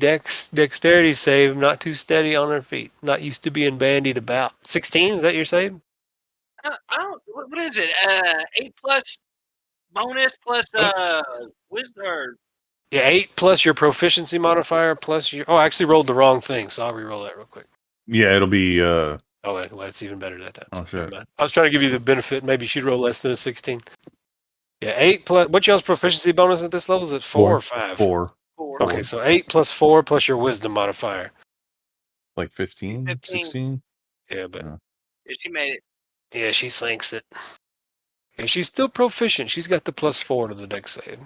dexterity save. Not too steady on her feet. Not used to being bandied about. 16, is that your save? I don't. What is it? 8 plus bonus plus wisdom. Or, Yeah, 8 plus your proficiency modifier plus your... Oh, I actually rolled the wrong thing, so I'll re-roll that real quick. Yeah, it'll be Oh, well, it's even better that time. Oh, so shit. never mind. I was trying to give you the benefit. Maybe she'd roll less than a 16. Yeah, 8 plus... What's y'all's proficiency bonus at this level? Is it 4 or 5? 4. 4. Okay, so 8 plus 4 plus your wisdom modifier. Like 15? 15. 16? Yeah, but... Yeah, she made it. Yeah, she sinks it. Yeah, she's still proficient. She's got the +4 to the dex save.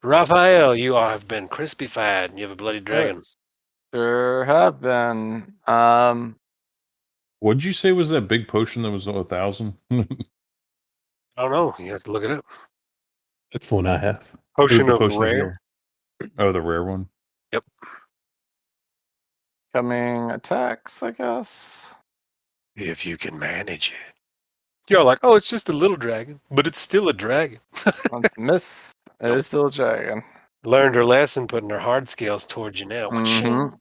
Rafael, you have been crispy-fied, and you have a bloody dragon. Sure have been. What'd you say was that big potion that was 1,000? I don't know. You have to look it up. That's the one I have. Potion the of potion rare. Oh, the rare one. Yep. Coming attacks, I guess. If you can manage it. You're like, oh, it's just a little dragon, but it's still a dragon. Let's miss. It is still a dragon. Learned her lesson, putting her hard scales towards you now. She's not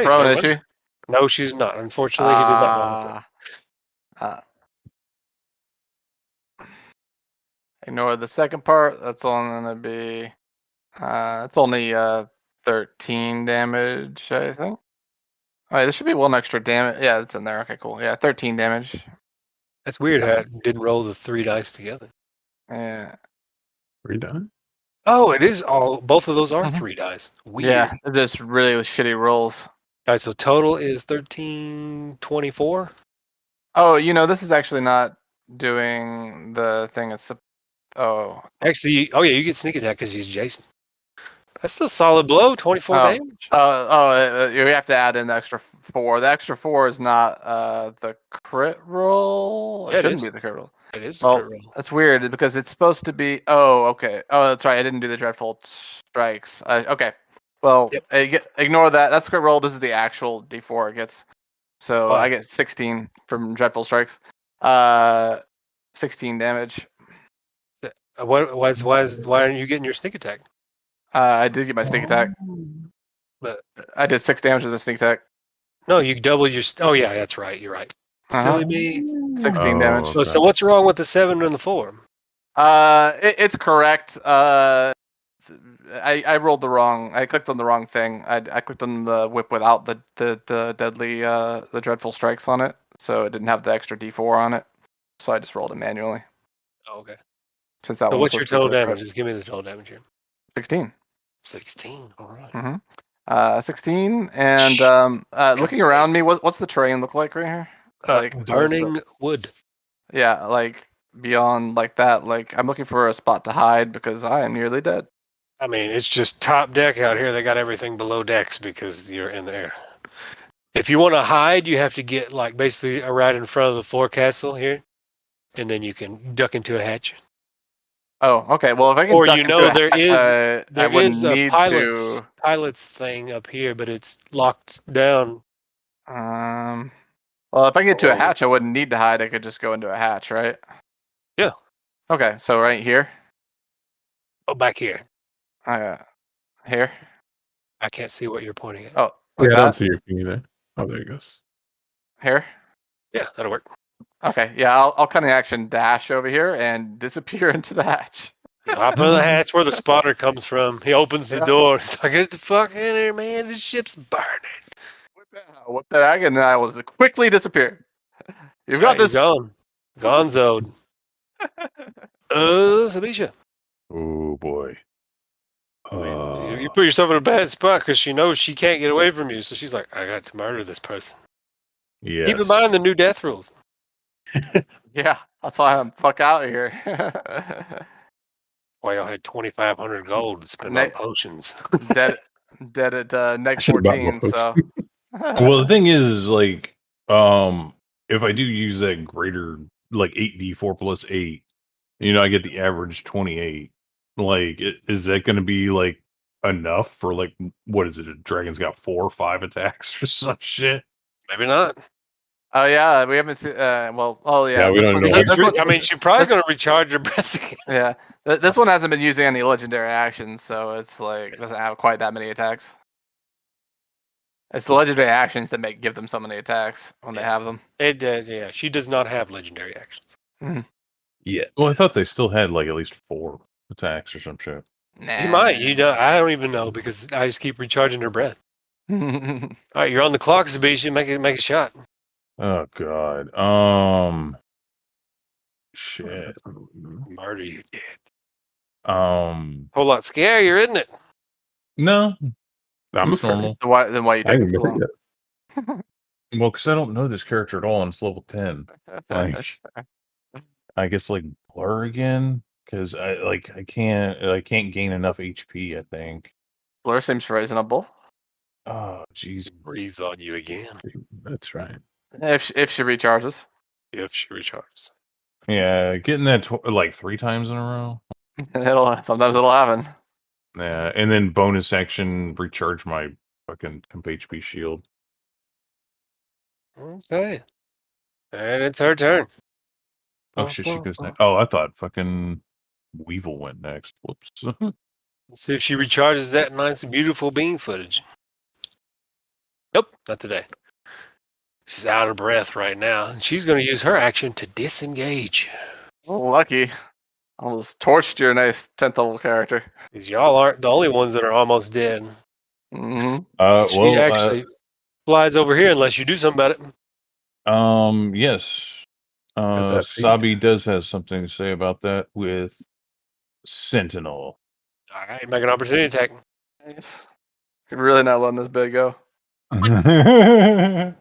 prone, is she? No, she's not. Unfortunately, he did not want it. Ignore the second part. That's only gonna be. It's only 13 damage, I think. All right, there should be one extra damage. Yeah, it's in there. Okay, cool. Yeah, 13 damage. That's weird how it didn't roll the 3 dice together. Yeah. 3 dice? Oh, it is all. Both of those are 3 dice. Weird. Yeah, they're just really shitty rolls. All right, so total is 1324. Oh, this is actually not doing the thing. It's Actually, oh yeah, you get sneak attack because he's Jason. That's a solid blow. 24 damage. You have to add in the extra 4. The extra 4 is not the crit roll. Yeah, It shouldn't be the crit roll. It is the crit roll. That's weird because it's supposed to be. Oh, okay. Oh, that's right. I didn't do the dreadful strikes. Okay. Well, ignore that. That's crit roll. This is the actual D4 it gets. So I get 16 from dreadful strikes. 16 damage. Why aren't you getting your sneak attack? I did get my sneak attack. But I did 6 damage with the sneak attack. no, you doubled your. Oh yeah, that's right. You're right. Silly me. 16 damage. Okay. So what's wrong with the 7 and the 4? It's correct. I rolled the wrong. I clicked on the wrong thing. I clicked on the whip without the deadly the dreadful strikes on it, so it didn't have the extra D4 on it. So I just rolled it manually. Oh, okay. Since that. So one what's was your supposed to total be the damage? crit. Just give me the total damage here. 16. 16. All right. Mm-hmm. 16. And looking around me, what's the terrain look like right here? Like burning wood. Yeah, like beyond like that. Like I'm looking for a spot to hide because I am nearly dead. I mean, it's just top deck out here. They got everything below decks because you're in there. If you want to hide, you have to get like basically right in front of the forecastle here, and then you can duck into a hatch. Oh, okay. Well, if I can, Or duck there is I wouldn't need pilot's thing up here, but it's locked down. Well, if I get to a hatch, I wouldn't need to hide. I could just go into a hatch, right? Yeah. Okay, so right here. Oh, back here. Here. I can't see what you're pointing at. Oh, I don't see your thing either. Oh, there it goes. Here. Yeah, that'll work. Okay, yeah, I'll kind of action dash over here and disappear into the hatch. Hop into the hatch where the spotter comes from. He opens the door. He's like, "Get the fuck in here, man! This ship's burning." Whip that dragon, and I will quickly disappear. You've got this. Gone. Gonzo'd. Sabisha. Oh boy. You put yourself in a bad spot because she knows she can't get away from you. So she's like, I got to murder this person. Yes. Keep in mind the new death rules. Yeah, that's why I'm fuck out of here. Why y'all had 2,500 gold to spend on potions. dead at neg 14. So. Well, the thing is, like, if I do use that greater, like 8d4 plus 8, I get the average 28. Like, is that going to be like enough for like what is it? A dragon's got 4 or 5 attacks or some shit. Maybe not. Oh yeah, we haven't seen. Well, oh yeah. We don't know. I mean, she's probably going to recharge her breath again. Yeah, this one hasn't been using any legendary actions, so it's like it doesn't have quite that many attacks. It's the legendary actions that give them so many attacks when they have them. Yeah, she does not have legendary actions. Mm-hmm. Yeah. Well, I thought they still had like at least 4 attacks or some shit. Nah. You might. I don't even know because I just keep recharging her breath. All right, you're on the clock, Sabisha. Make a shot. Oh god. Shit. Murder you did. Whole lot scarier, isn't it? No. I'm It's normal. Then why you I taking can so long? Well, because I don't know this character at all, and it's level 10. Like, I guess like blur again. because I can't gain enough HP. I think. Blur seems reasonable. Oh, jeez. Breathes on you again That's right. If she recharges. if she recharges. Yeah, getting that like 3 times in a row. Sometimes it'll happen. Yeah, and then bonus action recharge my fucking temp HP shield. Okay. And it's her turn. Oh shit, she goes next. Oh, I thought fucking Weevil went next. Whoops. Let's see if she recharges that nice, beautiful bean footage. Nope, not today. She's out of breath right now. And she's going to use her action to disengage. Lucky. Almost torched your nice 10th level character. Because y'all aren't the only ones that are almost dead. Mm-hmm. She actually flies over here unless you do something about it. Yes. Got that feat. Sabi does have something to say about that with Sentinel. All right, make an opportunity attack. Nice. Could really not letting this bit go. Yeah,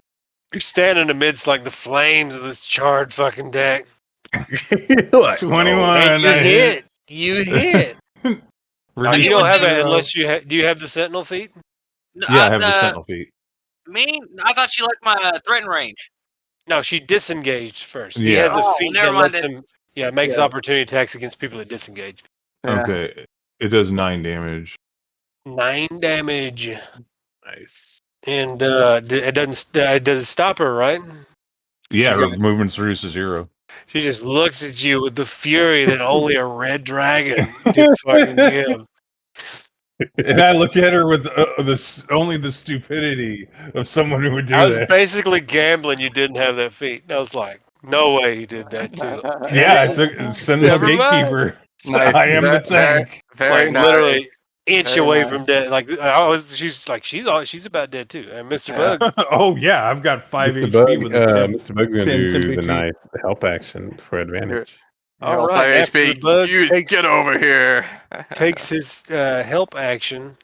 You're standing amidst like the flames of this charred fucking deck. What? 21. And you I hit. You hit. You don't have it Zero. unless you do you have the sentinel feat? Yeah, I have the Sentinel feat. Me? I thought she liked my threaten range. No, she disengaged first. He Yeah. has a Oh, feat never that mind lets then. him makes Yeah. opportunity attacks against people that disengage. Yeah. Okay. It does 9 damage. 9 damage. Nice. And it does it stop her, right? Yeah, She her got- movement's reduced to 0. She just looks at you with the fury that only a red dragon can fucking give. And I look at her with only the stupidity of someone who would do I was that. basically gambling you didn't have that feat. I was like, no way he did that too. Yeah, it's a Sentinel Never mind. Gatekeeper. Nice. I am the tank. Very Like nice. literally inch Very away nice. from dead. Like she's about dead too. And Mr. Yeah. Bug, Oh yeah, I've got 5 Mr. HP Bug, with a 10. Mr. Bug's gonna 10 do temp the HP. nice help action for advantage. All All right, right, after the bug you takes- get over here. takes his help action.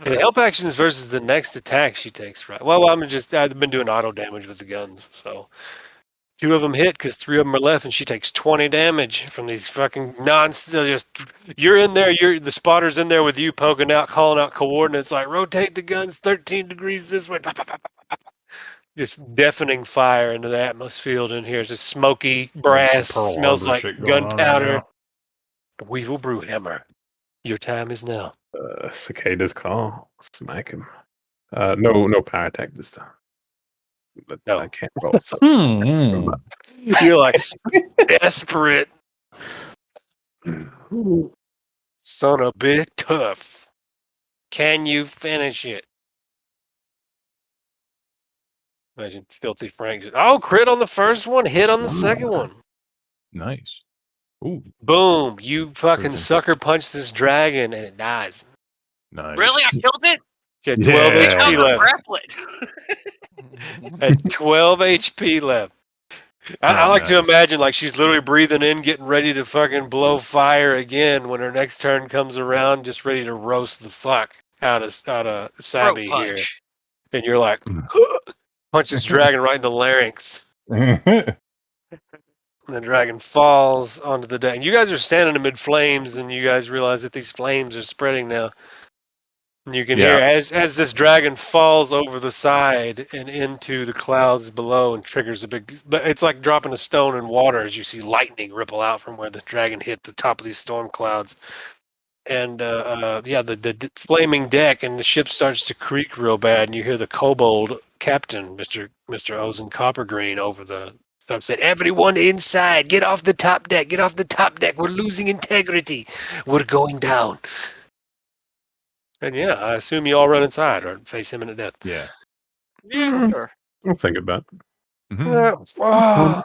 And the help actions versus the next attack she takes, right? Well, I've been doing auto damage with the guns, so 2 of them hit because 3 of them are left, and she takes 20 damage from these fucking you're in there, the spotter's in there with you poking out, calling out coordinates like rotate the guns 13 degrees this way. Just deafening fire into the atmosphere in here. It's just smoky brass, Pearl smells Harbor like shit going on right gunpowder. now. Weevil Brewhammer, your time is now. Cicada's call. Smack him. No power attack this time. But No. I can't roll. So. You're like desperate. Son of a bit tough. Can you finish it? Imagine Filthy Frank. Crit on the first one, hit on the second one. Nice. Ooh, Boom. You fucking Freaking- sucker punch this dragon and it dies. nice. Really? I killed it? She had 12 Yeah. HP How's left. grappling? Had 12 HP left. I Oh, like to nice. imagine like she's literally breathing in, getting ready to fucking blow fire again when her next turn comes around, just ready to roast the fuck out of Throat Sabi here. punch. And you're like, punch this dragon right in the larynx. And the dragon falls onto the deck. And you guys are standing amid flames, and you guys realize that these flames are spreading now. And you can hear as this dragon falls over the side and into the clouds below and triggers a big. But it's like dropping a stone in water as you see lightning ripple out from where the dragon hit the top of these storm clouds. And the flaming deck and the ship starts to creak real bad, and you hear the kobold captain, Mr. Ozen Coppergreen, over the stuff saying, "Everyone inside, get off the top deck, get off the top deck. We're losing integrity. We're going down." And yeah, I assume you all run inside or face imminent death. Yeah. Yeah, sure. I'll think about it. Mhm.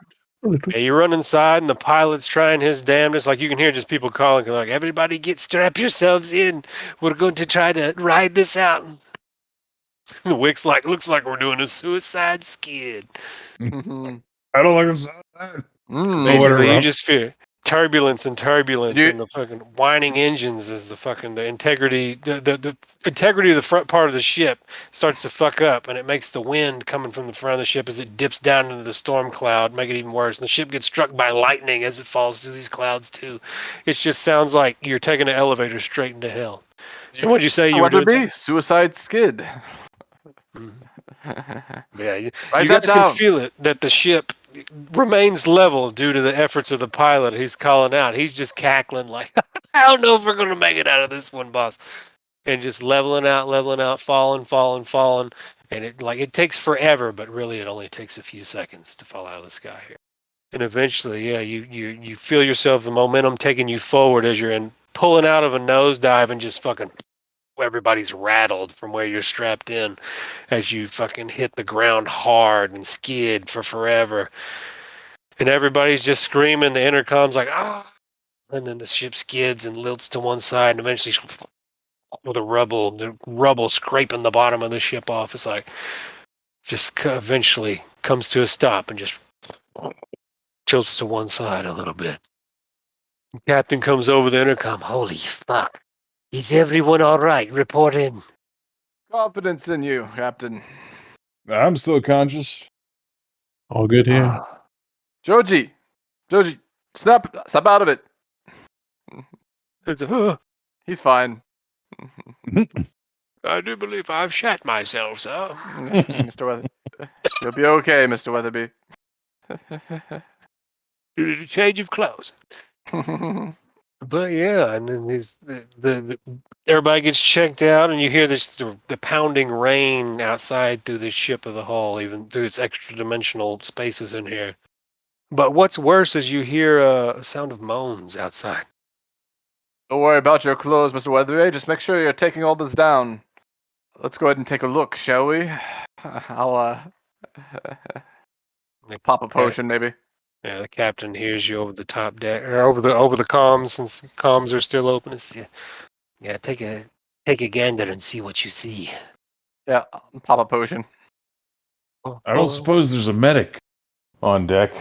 Yeah, you run inside, and the pilot's trying his damnedest. Like you can hear just people calling, like, "Everybody, strap yourselves in. We're going to try to ride this out." The Wick's like, "Looks like we're doing a suicide skid." Mhm. I don't like this. Mm. Basically, you Rob? just turbulence and the fucking whining engines as the integrity the integrity of the front part of the ship starts to fuck up, and it makes the wind coming from the front of the ship as it dips down into the storm cloud make it even worse, and the ship gets struck by lightning as it falls through these clouds too. It just sounds like you're taking an elevator straight into hell. And what'd you say you were doing? Suicide skid. Yeah, you guys can feel it, that the ship remains level due to the efforts of the pilot. He's calling out. He's just cackling like, I don't know if we're going to make it out of this one, boss. And just leveling out, falling. And it takes forever, but really it only takes a few seconds to fall out of the sky here. And eventually, yeah, you feel yourself, the momentum taking you forward as you're pulling out of a nosedive, and just fucking everybody's rattled from where you're strapped in as you fucking hit the ground hard and skid for forever. And everybody's just screaming. The intercom's like, ah. And then the ship skids and lilts to one side, and eventually with the rubble scraping the bottom of the ship off. It's like, just eventually comes to a stop and just tilts to one side a little bit. The captain comes over the intercom. Holy fuck. Is everyone all right? Report in. Confidence in you, Captain. I'm still conscious. All good here. Joji, snap out of it. He's fine. I do believe I've shat myself, sir. Mr. Weatherby. You'll be okay, Mr. Weatherby. You need a change of clothes. But yeah, and then everybody gets checked out, and you hear the pounding rain outside through the ship of the hull, even through its extra dimensional spaces in here. But what's worse is you hear a sound of moans outside. Don't worry about your clothes, Mr. Weatherby. Just make sure you're taking all this down. Let's go ahead and take a look, shall we? I'll pop a potion, maybe. Yeah, the captain hears you over the top deck, or over the comms, since comms are still open. Yeah, take a gander and see what you see. Yeah, pop a potion. I don't suppose there's a medic on deck.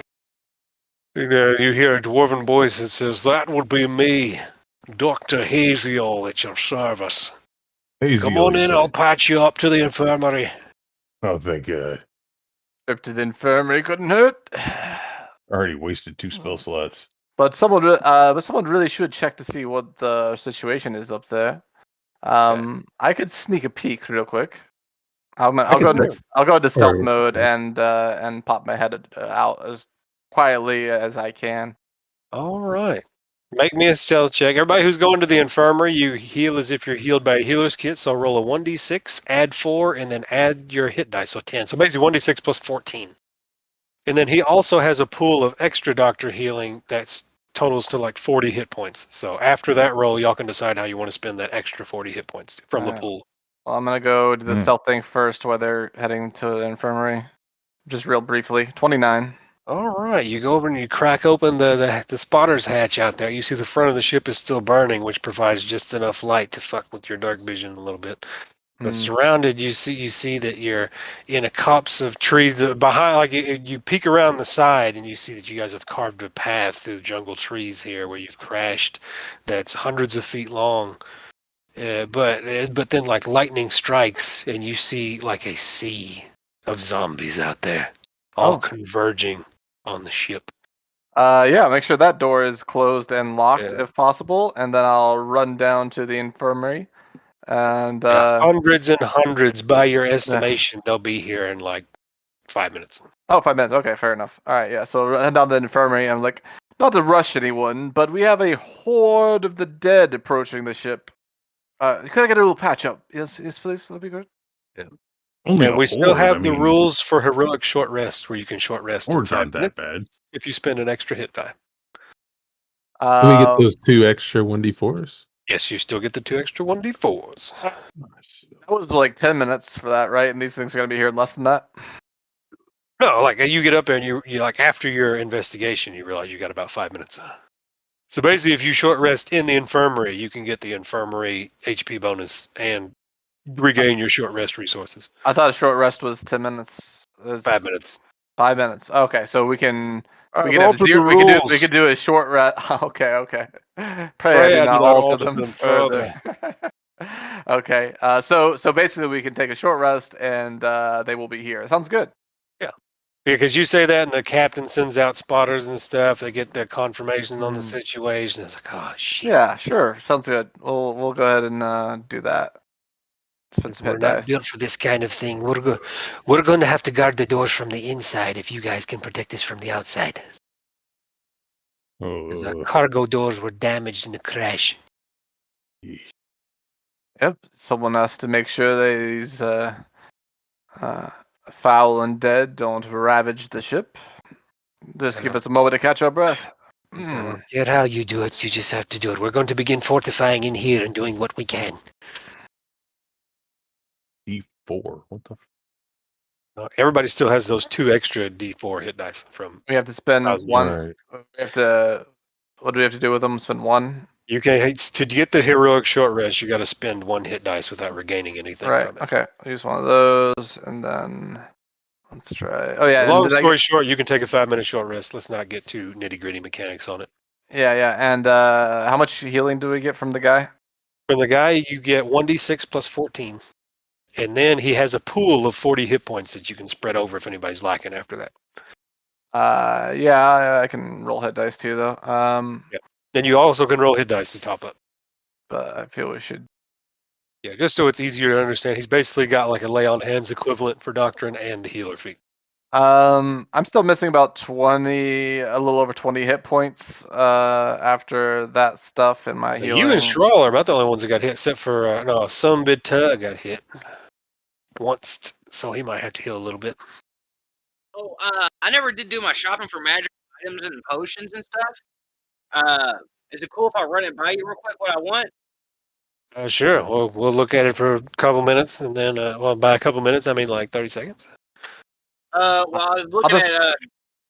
You hear a dwarven voice that says, "That would be me, Dr. Haziel, at your service. Come on in, I'll patch you up to the infirmary." Oh, thank God. Trip to the infirmary couldn't hurt. Already wasted 2 spell slots. But someone really should check to see what the situation is up there. I could sneak a peek real quick. I'll go into stealth mode and pop my head out as quietly as I can. All right. Make me a stealth check. Everybody who's going to the infirmary, you heal as if you're healed by a healer's kit. So roll a 1d6, add 4, and then add your hit dice, so 10. So basically 1d6 plus 14. And then he also has a pool of extra doctor healing that totals to like 40 hit points. So after that roll, y'all can decide how you want to spend that extra 40 hit points from the pool. Well, I'm going to go to the stealth thing first while they're heading to the infirmary. Just real briefly. 29. All right. You go over and you crack open the spotter's hatch out there. You see the front of the ship is still burning, which provides just enough light to fuck with your dark vision a little bit. But surrounded, you see that you're in a copse of trees behind. Like you peek around the side, and you see that you guys have carved a path through jungle trees here, where you've crashed. That's hundreds of feet long. But then like lightning strikes, and you see like a sea of zombies out there, all converging on the ship. Yeah, make sure that door is closed and locked if possible, and then I'll run down to the infirmary. And hundreds and hundreds, by your estimation, they'll be here in like 5 minutes. Oh, 5 minutes. Okay, fair enough. All right, yeah. So head down to the infirmary. I'm like, not to rush anyone, but we have a horde of the dead approaching the ship. Could I get a little patch up? Yes, please. That'd be good. Yeah. And we still have the rules for heroic short rest, where you can short rest in 5 minutes bad if you spend an extra hit die. Can we get those 2 extra 1d4s? Yes, you still get the 2 extra 1d4s. That was like 10 minutes for that, right? And these things are going to be here in less than that? No, like you get up there and you like after your investigation, you realize you got about 5 minutes. So basically, if you short rest in the infirmary, you can get the infirmary HP bonus and regain your short rest resources. I thought a short rest was 10 minutes. 5 minutes. 5 minutes. Okay, so we can We I've could have altered the zero. rules. We could do a short rest. Okay. Pray Pray I do not alter them further. Okay. So basically, we can take a short rest, and they will be here. Sounds good. Yeah, because you say that, and the captain sends out spotters and stuff. They get their confirmation on the situation. It's like, oh shit. Yeah, sure. Sounds good. We'll go ahead and do that. Spend some We're hit not dice. built for this kind of thing. We're going to have to guard the doors from the inside if you guys can protect us from the outside. Because our cargo doors were damaged in the crash. Yep. Someone has to make sure that these foul and dead don't ravage the ship. Just give us a moment to catch our breath. So I don't care how you do it, you just have to do it. We're going to begin fortifying in here and doing what we can. D4. What the? Everybody still has those 2 extra D4 hit dice from. We have to spend one. Right. We have to. What do we have to do with them? Spend one. You can to get the heroic short rest. You got to spend 1 hit dice without regaining anything Right. from it. Okay. I'll use one of those, and then let's try. Oh yeah. Long story short, you can take a 5-minute short rest. Let's not get too nitty gritty mechanics on it. Yeah. And how much healing do we get from the guy? From the guy, you get 1d6 plus 14. And then he has a pool of 40 hit points that you can spread over if anybody's lacking after that. Yeah, I can roll hit dice too, though. Then you also can roll hit dice to top up. But I feel we should. Yeah, just so it's easier to understand. He's basically got like a lay on hands equivalent for Doctrine and the healer feat. I'm still missing about a little over 20 hit points after that stuff in my So healing. you and Schrawl are about the only ones that got hit, except for some bit got hit once, so he might have to heal a little bit. Oh, I never did do my shopping for magic items and potions and stuff. Is it cool if I run it by you real quick what I want? Sure. We'll look at it for a couple minutes, and then, by a couple minutes, I mean like 30 seconds. Well, I was looking at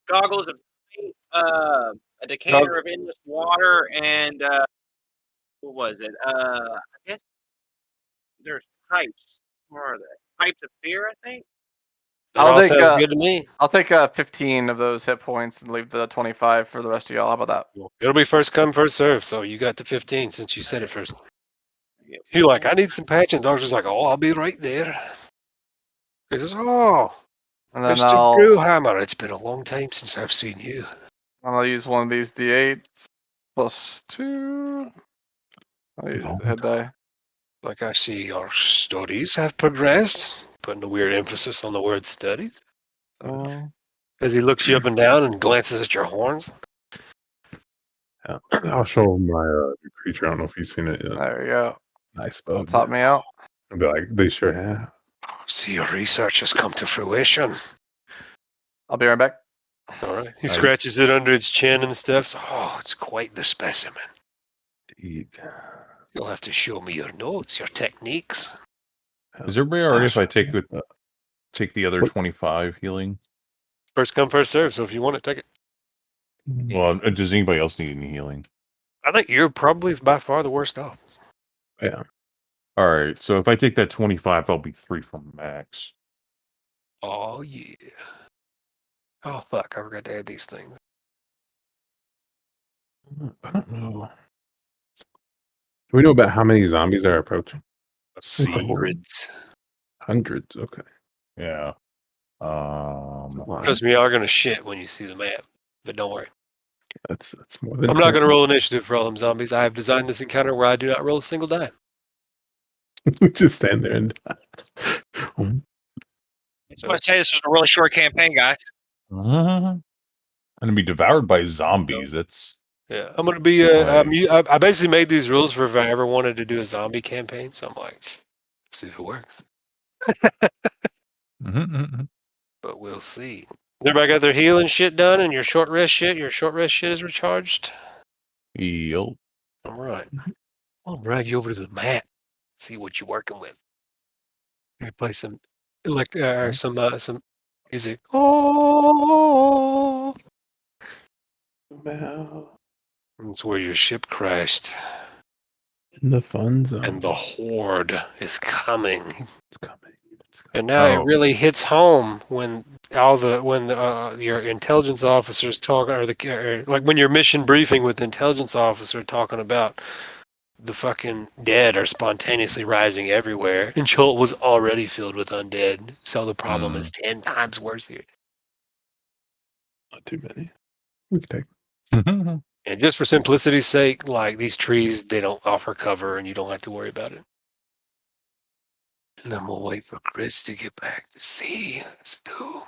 goggles of paint, a decanter of endless water, and what was it? I guess there's pipes. Where are they? Pipes of fear, I think. That all sounds good to me. I'll take 15 of those hit points and leave the 25 for the rest of y'all. How about that? It'll be first come, first serve. So you got the 15 since you said it first. You're like, I need some patch, and Doctor's like, oh, I'll be right there. He says, oh, And then Mr. Brewhammer, it's been a long time since I've seen you. I'll use one of these D8s plus 2. I'll use the head die. Like I see your studies have progressed, putting a weird emphasis on the word studies. As he looks you up and down and glances at your horns. I'll show him my new creature. I don't know if he's seen it yet. There you go. Nice bug. Top me out. I'll be like, they sure have. See, your research has come to fruition. I'll be right back. All right. He scratches it under its chin and stuff. So, it's quite the specimen. Indeed. You'll have to show me your notes, your techniques. Is everybody alright if I take the other 25 healing? First come, first serve. So if you want it, take it. Well, does anybody else need any healing? I think you're probably by far the worst off. Yeah. Alright, so if I take that 25, I'll be 3 from max. Oh, yeah. Oh, fuck. I forgot to add these things. I don't know. Do we know about how many zombies are approaching? Hundreds. Hundreds, okay. Yeah. Trust me, y'all are going to shit when you see the map. But don't worry. That's more than I'm not going to roll initiative for all them zombies. I have designed this encounter where I do not roll a single die. We just stand there and die. I just want to say this was a really short campaign, guys. I'm going to be devoured by zombies. That's... Yeah, I'm going to be... I basically made these rules for if I ever wanted to do a zombie campaign. So I'm like, let's see if it works. But we'll see. Everybody got their healing shit done and your short rest shit? Your short rest shit is recharged? Yep. All right. I'll drag you over to the map. See what you're working with. I'm gonna play some some music. Oh, that's where your ship crashed. In the fun zone. And the horde is coming. It's coming. It's coming. And now it Oh. really hits home when your intelligence officer's talking, or like when your mission briefing with the intelligence officer talking about the fucking dead are spontaneously rising everywhere, and Chult was already filled with undead, so the problem is 10 times worse here. Not too many. We can take. And just for simplicity's sake, like these trees, they don't offer cover, and you don't have to worry about it. And then we'll wait for Chris to get back to see his doom.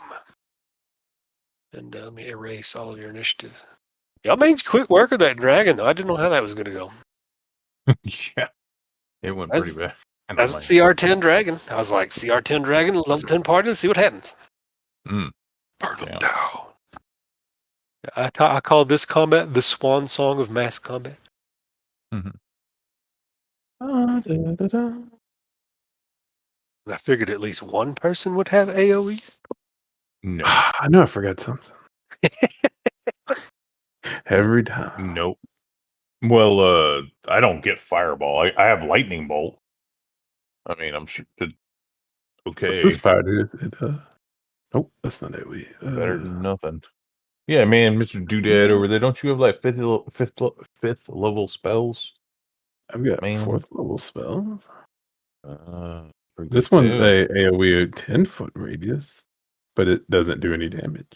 And let me erase all of your initiatives. Y'all made quick work of that dragon, though. I didn't know how that was going to go. Yeah, it went That's- pretty bad. And That's I'm a like, CR10 dragon. I was like, CR10 dragon, level 10 party, let's see what happens. Mm. Burn them Yeah. down. I call this combat the swan song of mass combat. Da-da-da-da. And I figured at least one person would have AoEs. no, I know I forgot something. Every time. nope. Well, I don't get fireball. I have lightning bolt. I mean, I'm sure. Okay, What's this power do? Nope, that's not it. better than nothing. Yeah, man, Mr. Doodad over there. Don't you have like fifth level spells? I've got Man. 4th level spells. Pretty This good one's too. a AoE 10-foot radius, but it doesn't do any damage.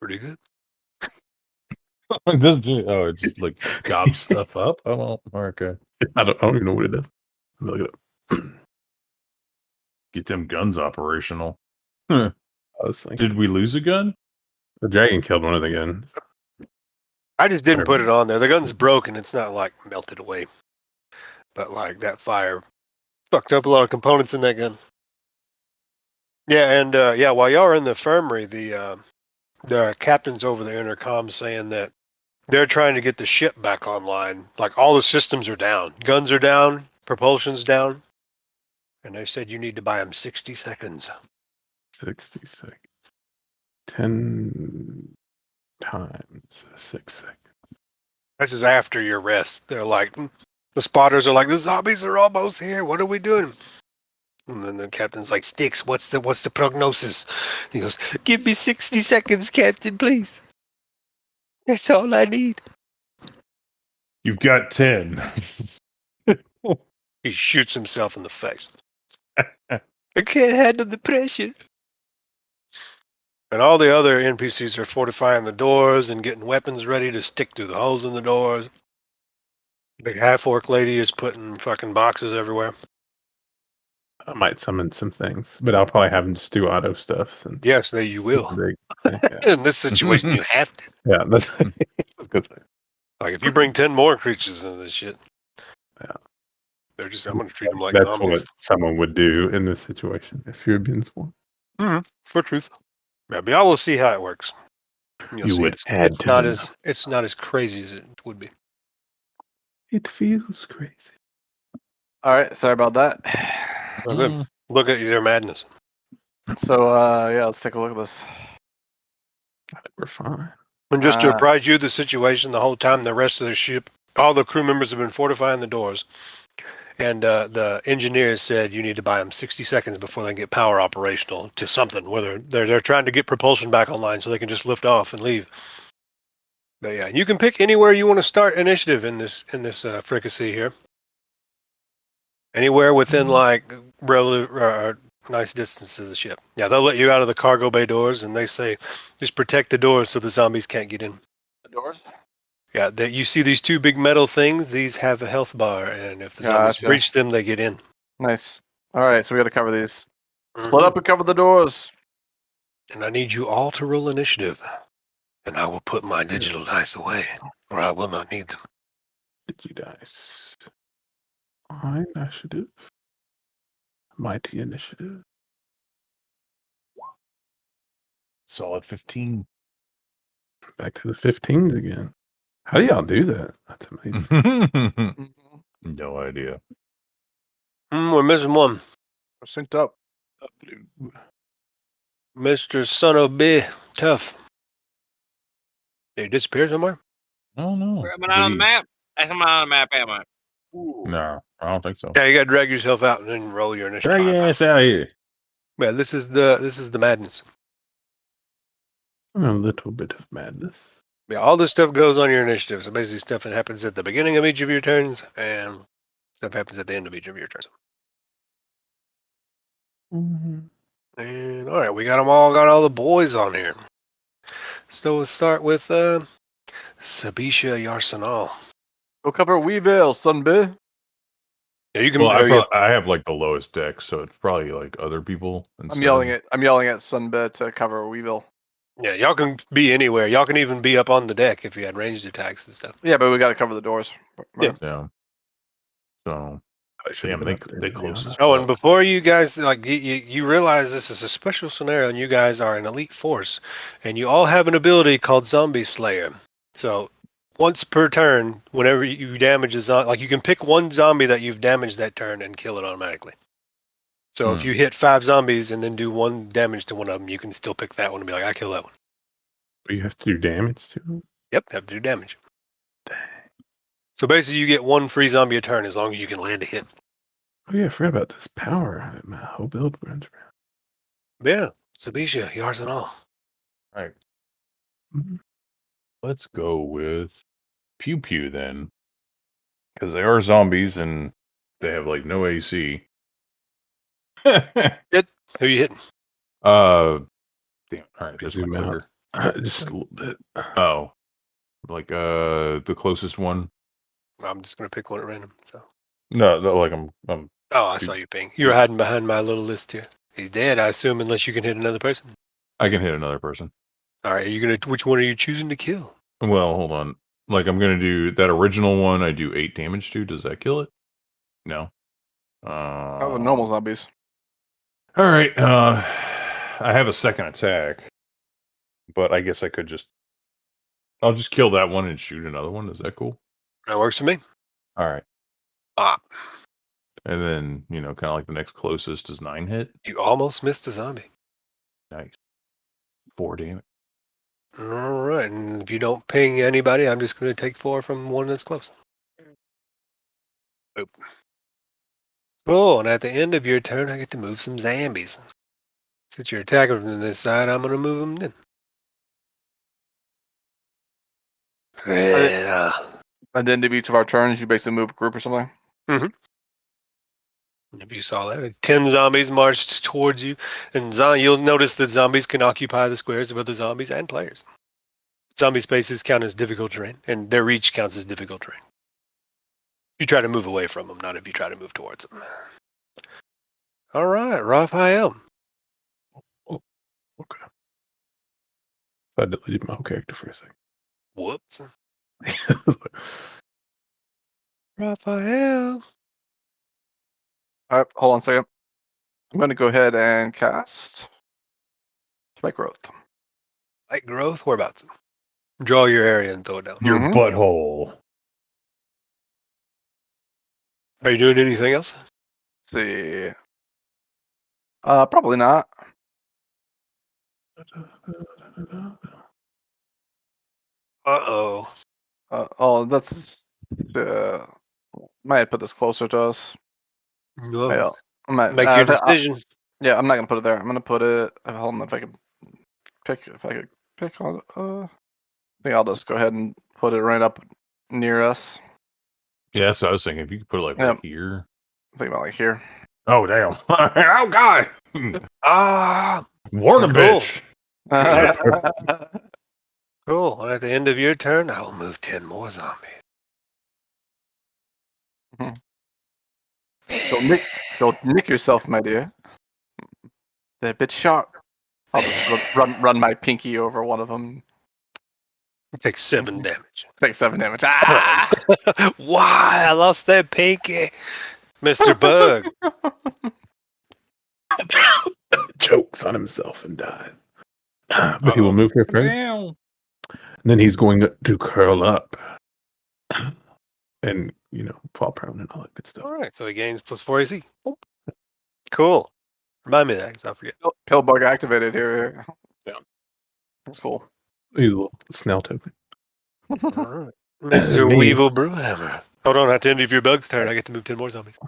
Pretty good. This dude, it just like gobs stuff up. Oh, okay. I don't even know what it does. Look it up. Get them guns operational. I was thinking Did we lose a gun? the dragon killed one of the guns. I just didn't put it on there. The gun's broken. It's not like melted away. But like that fire fucked up a lot of components in that gun. Yeah, and while y'all are in the infirmary, the captain's over the intercom saying that they're trying to get the ship back online. Like all the systems are down. Guns are down, propulsion's down. And they said you need to buy them 60 seconds. 60 seconds. 10 times 6 seconds. This is after your rest. They're like, the spotters are like, the zombies are almost here. What are we doing? And then the captain's like, Sticks, what's the prognosis? He goes, give me 60 seconds, Captain, please. That's all I need. You've got 10. He shoots himself in the face. I can't handle the pressure. And all the other NPCs are fortifying the doors and getting weapons ready to stick through the holes in the doors. Big half-orc lady is putting fucking boxes everywhere. I might summon some things, but I'll probably have them just do auto stuff. Since Yes, there you will. yeah. In this situation, you have to. Yeah, that's a good thing. Like, if you bring 10 more creatures into this shit, Yeah. they're just, I'm going to treat them like That's zombies. what someone would do in this situation if you're being sworn. For truth. Yeah, but I will see how it works. You'll You see would it's, add it's to not the as it's not as crazy as it would be. It feels crazy. All right, sorry about that. Oh, good. Look at their madness. So let's take a look at this. I think we're fine. And just to apprise you of the situation, the whole time the rest of the ship, all the crew members have been fortifying the doors. And the engineers said you need to buy them 60 seconds before they get power operational to something. Whether they're trying to get propulsion back online so they can just lift off and leave. But yeah, you can pick anywhere you want to start initiative in this fricassee here. Anywhere within like relative nice distance of the ship. Yeah, they'll let you out of the cargo bay doors, and they say just protect the doors so the zombies can't get in. The doors? Yeah, you see these two big metal things. These have a health bar, and if the zombies Gotcha. breach them, they get in. Nice. All right, so we got to cover these. Split up and cover the doors. And I need you all to roll initiative. And I will put my digital dice away, or I will not need them. Dice. Fine, initiative. Mighty initiative. Solid 15. Back to the 15s again. How do y'all do that? That's amazing. No idea. We're missing one. We're synced up. Mr. Son of B. Tough. Did he disappear somewhere? Oh no. Where am I on the map? That's not on the map, am I? No, I don't think so. Yeah, you got to drag yourself out and then roll your initiative. Drag your ass out of here. Yeah, this is the madness. A little bit of madness. Yeah, all this stuff goes on your initiative. So basically, stuff that happens at the beginning of each of your turns, and stuff happens at the end of each of your turns. Mm-hmm. And all right, we got all the boys on here. So we'll start with Sabisha Yarsanal. Go cover Weavale, Sunbay. Yeah, you can. Well, I have like the lowest deck, so it's probably like other people. I'm yelling at Sunbay to cover Weavale. Yeah, y'all can be anywhere. Y'all can even be up on the deck if you had ranged attacks and stuff. Yeah, but we got to cover the doors. Yeah. Yeah. So I should damn, have they closest. Oh, and before you guys you realize this is a special scenario, and you guys are an elite force, and you all have an ability called Zombie Slayer. So once per turn, whenever you damage a zombie, like you can pick one zombie that you've damaged that turn and kill it automatically. So if you hit 5 zombies and then do 1 damage to one of them, you can still pick that one and be like, I kill that one. You have to do damage to him? Yep, have to do damage. Dang. So basically, you get 1 free zombie a turn as long as you can land a hit. Oh yeah, I forgot about this power. My whole build runs around. Yeah, Sabisha, yours and all. All right. Mhm. Let's go with Pew Pew then, because they are zombies and they have like no AC. Who you hitting? Damn. All right, this Zoom one out. clicker. Just a little bit. Oh, like the closest one. I'm just gonna pick one at random. So. No, like I'm. Oh, I saw you ping. You were hiding behind my little list here. He's dead, I assume, unless you can hit another person. I can hit another person. All right, which one are you choosing to kill? Well, hold on. Like I'm gonna do that original one. I do 8 damage to. Does that kill it? No. Oh, the normal zombies. All right. I have a second attack, but I guess I could I'll just kill that one and shoot another one. Is that cool? That works for me. All right. Ah, And then kind of like the next closest is 9 hit. you almost missed a zombie. Nice. 4 damage. All right, and if you don't ping anybody, I'm just going to take 4 from one that's close. Boop. Cool, and at the end of your turn, I get to move some zombies. Since you're attacking from this side, I'm going to move them then. Yeah. At the end of each of our turns, you basically move a group or something. If you saw that, 10 zombies marched towards you, and you'll notice that zombies can occupy the squares of other zombies and players. Zombie spaces count as difficult terrain, and their reach counts as difficult terrain. You try to move away from them, not if you try to move towards them. All right, Rafael. Oh, okay. I deleted my whole character for a second. Whoops. Rafael. All right, hold on a second. I'm going to go ahead and cast Spike Growth. Light growth, whereabouts? Draw your area and throw it down. Your Mhm. butthole. Are you doing anything else? Let's see. Probably not. Uh-oh. That's might put this closer to us. No. Yeah, I might Make your decision. yeah, I'm not gonna put it there. I'm gonna put it. Hold on, if I could pick on. I think I'll just go ahead and put it right up near us. Yeah, that's what I was thinking. If you could put it like right here. Think about like here. Oh damn! Oh god! Ah, Warn a Cool. bitch. cool. And at the end of your turn, I will move 10 more zombies. Don't nick yourself, my dear. They're a bit sharp. I'll just run my pinky over one of them. Take 7 damage. Take 7 damage. Ah! Why? I lost that pinky. Mr. Bug. Chokes on himself and dies. But he will move here first. Damn. And then he's going to curl up. And, fall prone and all that good stuff. All right, so he gains +4 AC. Cool. Remind me of that, because I forget. Pill bug activated here. Yeah. That's cool. He's a little snail token. All right. Mr. Me. Weevil Brewhammer. Hold on, at the end of your bug's turn, I get to move 10 more zombies.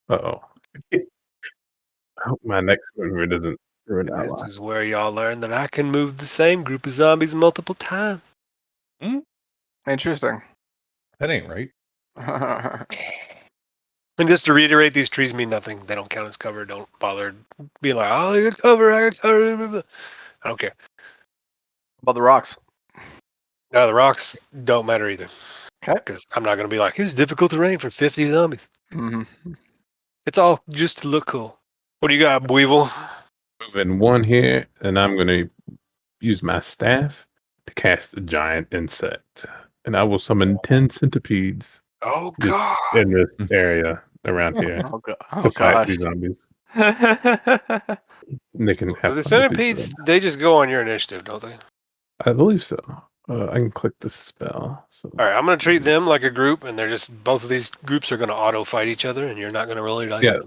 Uh-oh. I hope my next maneuver doesn't ruin And this Alowaw. is where y'all learn that I can move the same group of zombies multiple times. Interesting. That ain't right. And just to reiterate, these trees mean nothing. They don't count as cover. Don't bother being like, oh, I got cover, I got cover. I don't care. About the rocks. No, the rocks don't matter either. Okay. Because I'm not going to be like, it's difficult terrain for 50 zombies. Mm-hmm. It's all just to look cool. What do you got, Weevil? Moving one here, and I'm going to use my staff to cast a giant insect. And I will summon 10 centipedes Oh, just God. in this area around here to fight gosh. these zombies. And they can have The fun with each centipedes, other. they just go on your initiative, don't they? I believe so. I can click the spell. So All right, I'm going to treat them like a group, and they're just, both of these groups are going to auto-fight each other, and you're not going to roll your dice. yeah,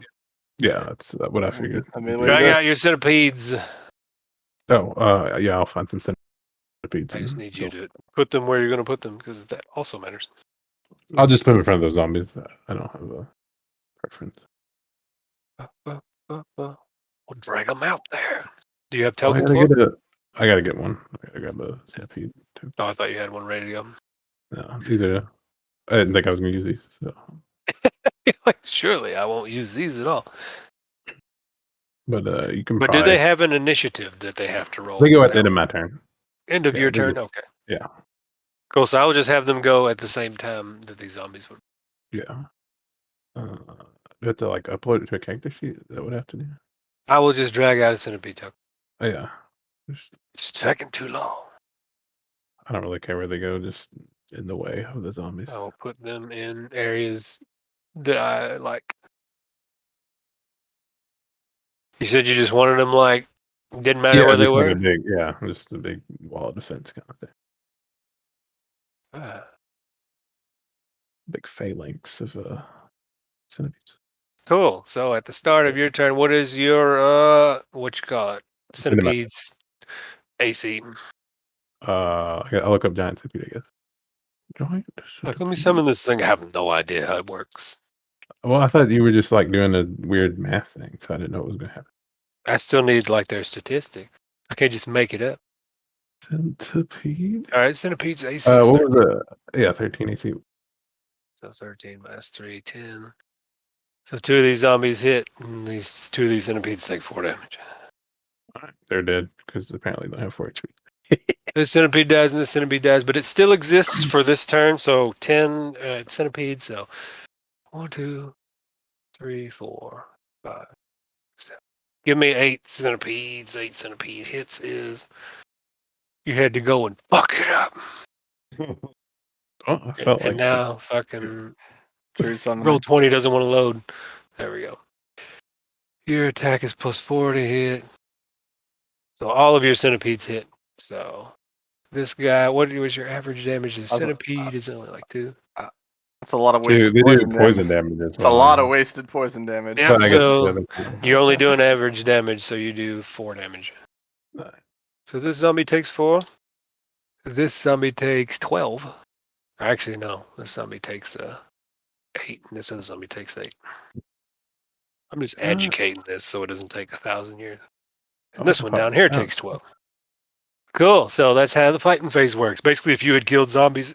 yeah, that's what I figured. I mean, Drag out your centipedes. Oh, yeah, I'll find some centipedes. I just and need you to put them where you're going to put them, because that also matters. I'll just put them in front of those zombies. I don't have a preference. We'll drag them out there. Do you have Oh, tokens for it? I gotta get one. I gotta grab a centipede too. Oh, I thought you had one ready to go. No, these are. I didn't think I was gonna use these. So. Like, surely I won't use these at all. But you can. But do they have an initiative that they have to roll? They go at the end of my turn. End of Yeah, your they turn? do. Okay. Yeah. Cool. So I will just have them go at the same time that these zombies would. Yeah. Do I have to like upload it to a character sheet? Is that what I have to do? I will just drag out a centipede token. Oh yeah. It's taking too long. I don't really care where they go. Just in the way of the zombies. I will put them in areas that I like. You said you just wanted them like didn't matter where they just were. like a big, just a big wall of defense kind of thing. Big phalanx of centipedes. Cool. So at the start of your turn, what is your what you call it? Centipedes AC. I'll look up giant centipede, I guess. Giant Let me centipede. summon this thing. I have no idea how it works. Well, I thought you were just like doing a weird math thing, so I didn't know what was gonna happen. I still need like their statistics. I can't just make it up. Centipede. All right, centipedes AC. What was the 13 AC? So 13 minus 3, 10. So 2 of these zombies hit, and these 2 of these centipedes take 4 damage. All right, they're dead because apparently they don't have 4 HP. This centipede dies and this centipede dies, but it still exists for this turn. So 10 centipedes. So 1, 2, 3, 4, 5, 7. Give me 8 centipedes. 8 centipede hits is you had to go and fuck it up. Oh, I felt And like now fucking Roll20 Roll20 doesn't want to load. There we go. Your attack is +4 to hit. So all of your centipedes hit. So this guy, what was your average damage? The centipede is only like 2. That's a lot of Dude, wasted they do poison poison damage. damage. It's a lot of wasted poison damage. Yeah, I guess so the you're only doing average damage, so you do 4 damage. Nice. So this zombie takes 4. This zombie takes 12. Actually, no. This zombie takes 8. And this other zombie takes 8. I'm just educating this so it doesn't take 1,000 years. And this one down here takes 12. Cool. So that's how the fighting phase works. Basically, if you had killed zombies,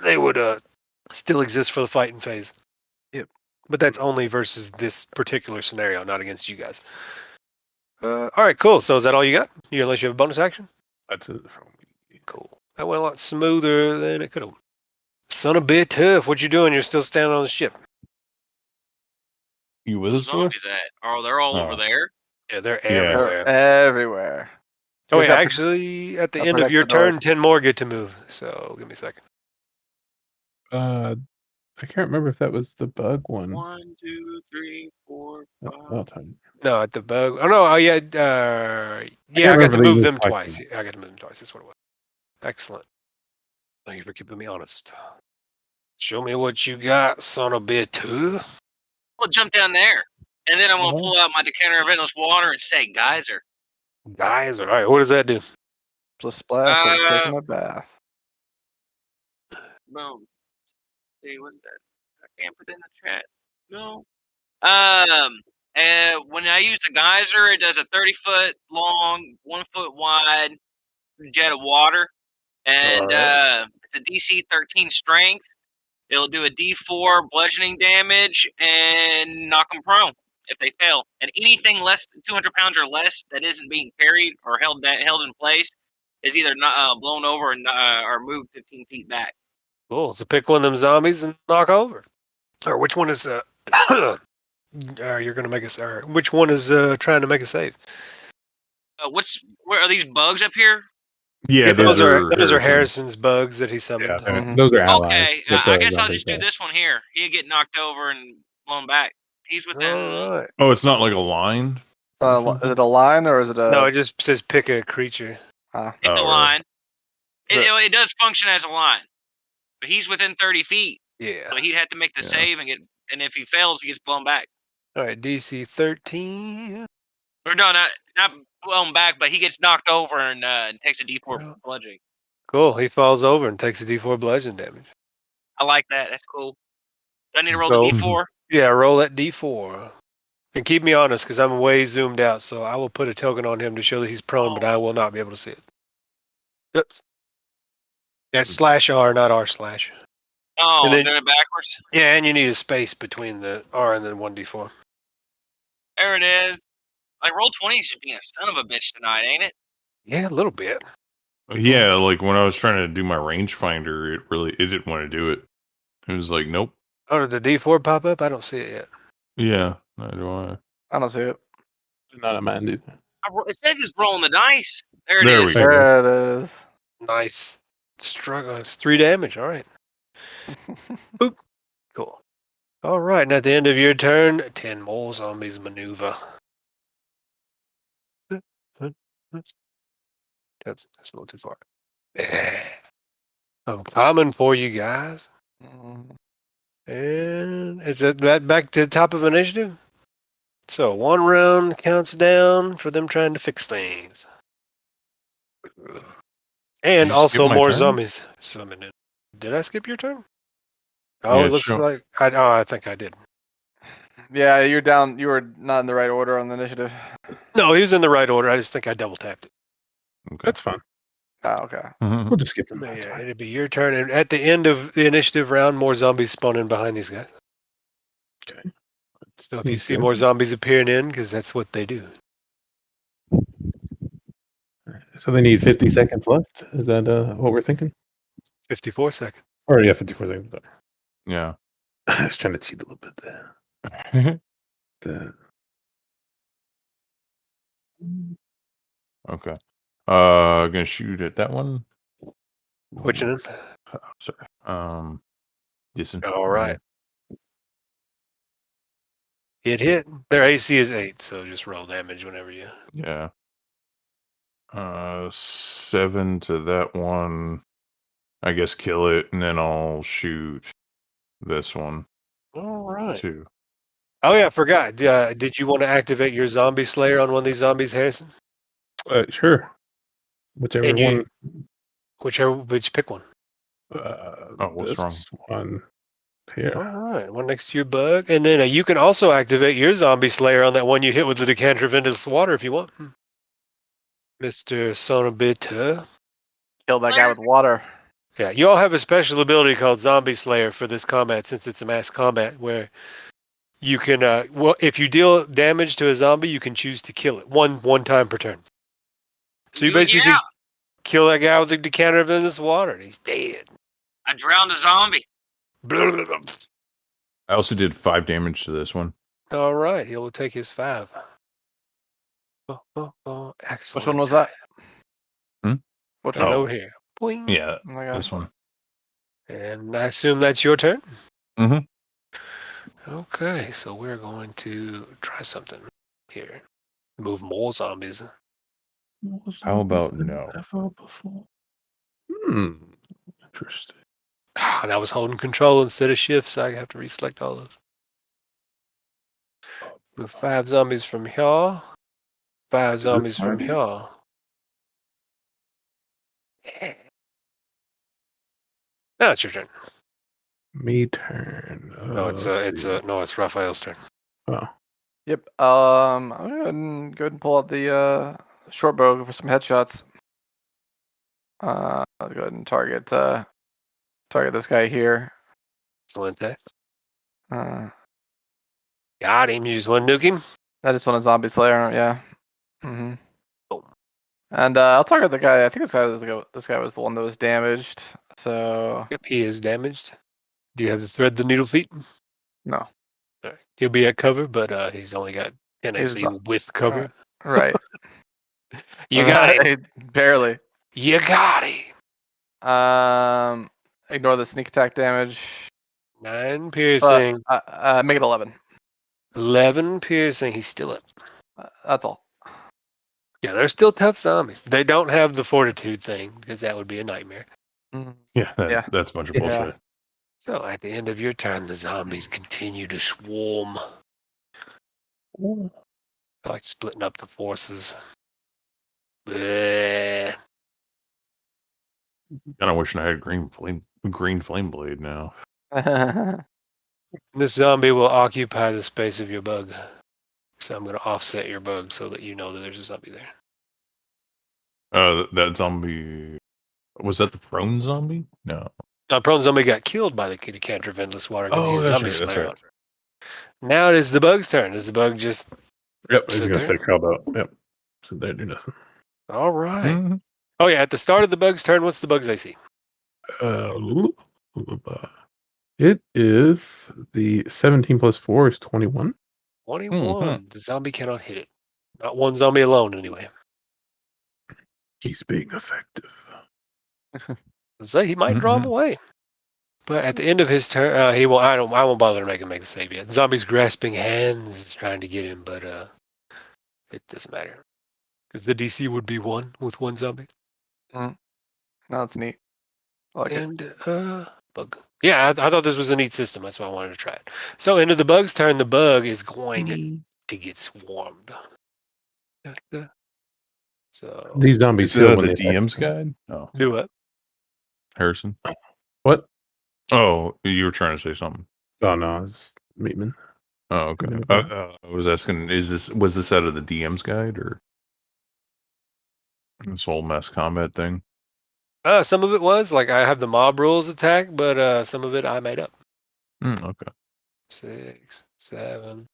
they would still exist for the fighting phase. Yep. But that's only versus this particular scenario, not against you guys. All right, cool. So is that all you got? Unless you have a bonus action? That's it from me. Cool. That went a lot smoother than it could have. Son of a bit tough. What you doing? You're still standing on the ship. You with Those us, boy? zombies at? Oh, they're all over there. Yeah, they're Yeah. everywhere. They're everywhere. Oh, Here's yeah, that- actually, at the that end of your protect the doors. turn, 10 more get to move. So give me a second. I can't remember if that was the bug one. 1, 2, 3, 4, 5. I'll tell you. No, at the bug. Oh, no. Oh, yeah. Yeah, I got remember to they move moved them twice. twice. I got to move them twice. That's what it was. Excellent. Thank you for keeping me honest. Show me what you got, son of a bitch. I'll jump down there. And then I'm going to pull out my decanter of endless water and say, geyser. Guys, all right. What does that do? Plus splash, like taking a bath. Boom. See, what's that? I can't put it in the chat. No. When I use the geyser, it does a 30-foot long, 1 foot wide jet of water, and it's a DC 13 strength. It'll do a D4 bludgeoning damage and knock them prone if they fail. And anything less than 200 pounds or less that isn't being carried or held in place is either not, blown over or moved 15 feet back. Cool. So pick one of them zombies and knock over. Or which one is you're gonna make a or which one is trying to make a save? Where are these bugs up here? Yeah, those are Harrison's. Harrison's bugs that he summoned. Yeah, those are allies. Okay, with I the guess I'll zombies just do there. this one here. He'll get knocked over and blown back. He's within. All right. Oh, it's not like a line? Is it a line or is it a? No, it just says pick a creature. It's Oh, a really? line. It does function as a line, but he's within 30 feet, Yeah. so he'd have to make the save and if he fails, he gets blown back. All right, DC 13. Or no, not blown back, but he gets knocked over and takes a D4 bludgeoning. Cool. He falls over and takes a D4 bludgeon damage. I like that. That's cool. Do I need to roll So- the D4? Yeah, roll that D4. And keep me honest, because I'm way zoomed out, so I will put a token on him to show that he's prone, but I will not be able to see it. Oops. That's /R, not R/. Oh, And I'm then- doing it backwards. Yeah, and you need a space between the R and then 1D4. There it is. Like Roll20 is just being a son of a bitch tonight, ain't it? Yeah, a little bit. Yeah, like when I was trying to do my rangefinder, it didn't want to do it. It was like, nope. Oh, did the D4 pop up? I don't see it yet. Yeah, neither do I. I don't see it. Not a man, dude. It says it's rolling the dice. There it There is. we go. There it is. Nice. Struggle. It's 3 damage. All right. Boop. Cool. All right. And at the end of your turn, 10 more zombies maneuver. That's a little too far. I'm coming for you guys. And is it back to the top of initiative? So 1 round counts down for them trying to fix things. And you also skip my more turn? zombies summoned in. Did I skip your turn? Oh, Yeah, it looks sure. like I think I did. Yeah, you're down. You were not in the right order on the initiative. No, he was in the right order. I just think I double tapped it. Okay. That's fine. Oh, okay. We'll just skip them. But That's yeah, fine. it'd be your turn. And at the end of the initiative round, more zombies spawn in behind these guys. Okay. So if you see more zombies appearing in, because that's what they do. So they need 50 seconds left. Is that what we're thinking? 54 seconds. Or yeah, 54 seconds. Yeah. I was trying to cheat a little bit there. Okay. Gonna shoot at that one. Which one? Oh, sorry. This one. All right. Hit. Their AC is 8, so just roll damage whenever you. Yeah. 7 to that one. I guess kill it, and then I'll shoot this one All right. too. Oh yeah, I forgot. Did you want to activate your zombie slayer on one of these zombies, Harrison? Sure. Whichever And one. which pick one. What's wrong? One here. All right, one next to your bug, and then you can also activate your zombie slayer on that one you hit with the decanter of endless water if you want, Mr. Sonobita. Kill that guy with water. Yeah, you all have a special ability called Zombie Slayer for this combat, since it's a mass combat, where you can, if you deal damage to a zombie, you can choose to kill it one time per turn. So you basically kill that guy with the decanter of endless water, and he's dead. I drowned a zombie. I also did 5 damage to this one. All right, he will take his 5. Excellent. Which one was that? Hmm? Which Right one? over here. Boing. Yeah, Oh my God. this one. And I assume that's your turn? Mhm. Okay, so we're going to try something here. Move more zombies. How about no? Interesting. And I was holding control instead of shift, so I have to reselect all those. Move 5 zombies from here. 5 zombies from here. Now it's your turn. Me turn. No, it's Raphael's turn. Oh. Yep. I'm gonna go ahead and pull out the short bow for some headshots. I'll go ahead and target this guy here. Excellent attack. Uh, Got him. You just want to nuke him? I just want a zombie slayer. Yeah. Mm-hmm. Boom. And I'll target the guy. I think this guy was the one that was damaged. So Yep, he is damaged. Do you have the thread the needle feet? no. All right. He'll be at cover, but he's only got 10 He's AC not- with cover. Right. You got him. Barely. You got him. Ignore the sneak attack damage. 9 piercing. Make it 11. 11 piercing. He's still up. That's all. Yeah, they're still tough zombies. They don't have the fortitude thing because that would be a nightmare. Yeah, Yeah. that's a bunch of Yeah. bullshit. So at the end of your turn, the zombies continue to swarm. I like splitting up the forces. Bleh. Kind of wishing I had green flame blade now. This zombie will occupy the space of your bug. So I'm going to offset your bug so that you know that there's a zombie there. That zombie, was that the prone zombie? No. Prone zombie got killed by the decanter of endless water because Oh, he's that's zombie right, that's slayer. right. Now it is the bug's turn. Does the bug just... Yep, I was Sit gonna there? say how about sit there, do nothing. All right. Mhm. Oh yeah, at the start of the bug's turn, what's the bug's AC? It is the 17 plus 4 is 21. 21. The zombie cannot hit it. Not one zombie alone, anyway. He's being effective. So he might draw him away. But at the end of his turn, he will. I won't bother to make him make the save yet. Zombie's grasping hands is trying to get him, but it doesn't matter because the DC would be 1 with 1 zombie. No, that's neat. I like it. And bug. Yeah, I thought this was a neat system. That's why I wanted to try it. So into the bug's turn, the bug is going to get swarmed. So These zombies Is heal that when the they attack. DM's guide? Oh, do it. Harrison. What? Oh, you were trying to say something. Oh no, it's Meatman. Oh, okay. Mhm. I was asking, was this out of the DM's guide or this whole mass combat thing? Some of it was like I have the mob rules attack, but some of it I made up. Okay. 6, 7,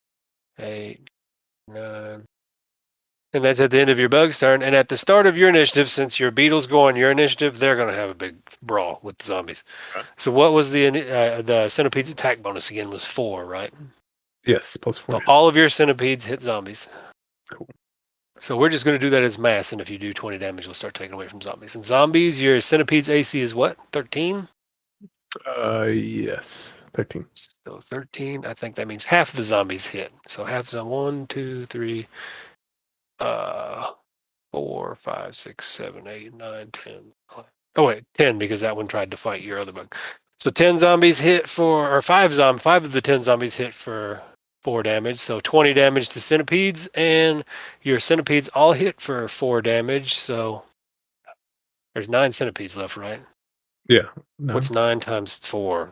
8, 9. And that's at the end of your bug's turn. And at the start of your initiative, since your beetles go on your initiative, they're going to have a big brawl with the zombies. Okay. So what was the centipede's attack bonus again? Was 4, right? Yes, plus 4. So all of your centipedes hit zombies. Cool. So we're just going to do that as mass, and if you do 20 damage, you'll start taking away from zombies. And zombies, your centipede's AC is what? 13? Yes, 13. So 13, I think that means half the zombies hit. So half the 1, 2, 3, 4, 5, 6, 7, 8, 9, 10. Oh wait, 10 because that one tried to fight your other bug. So 10 zombies hit for, or 5 of the 10 zombies hit for 4 damage. So 20 damage to centipedes, and your centipedes all hit for 4 damage. So there's 9 centipedes left, right? Yeah. No. What's 9 times 4?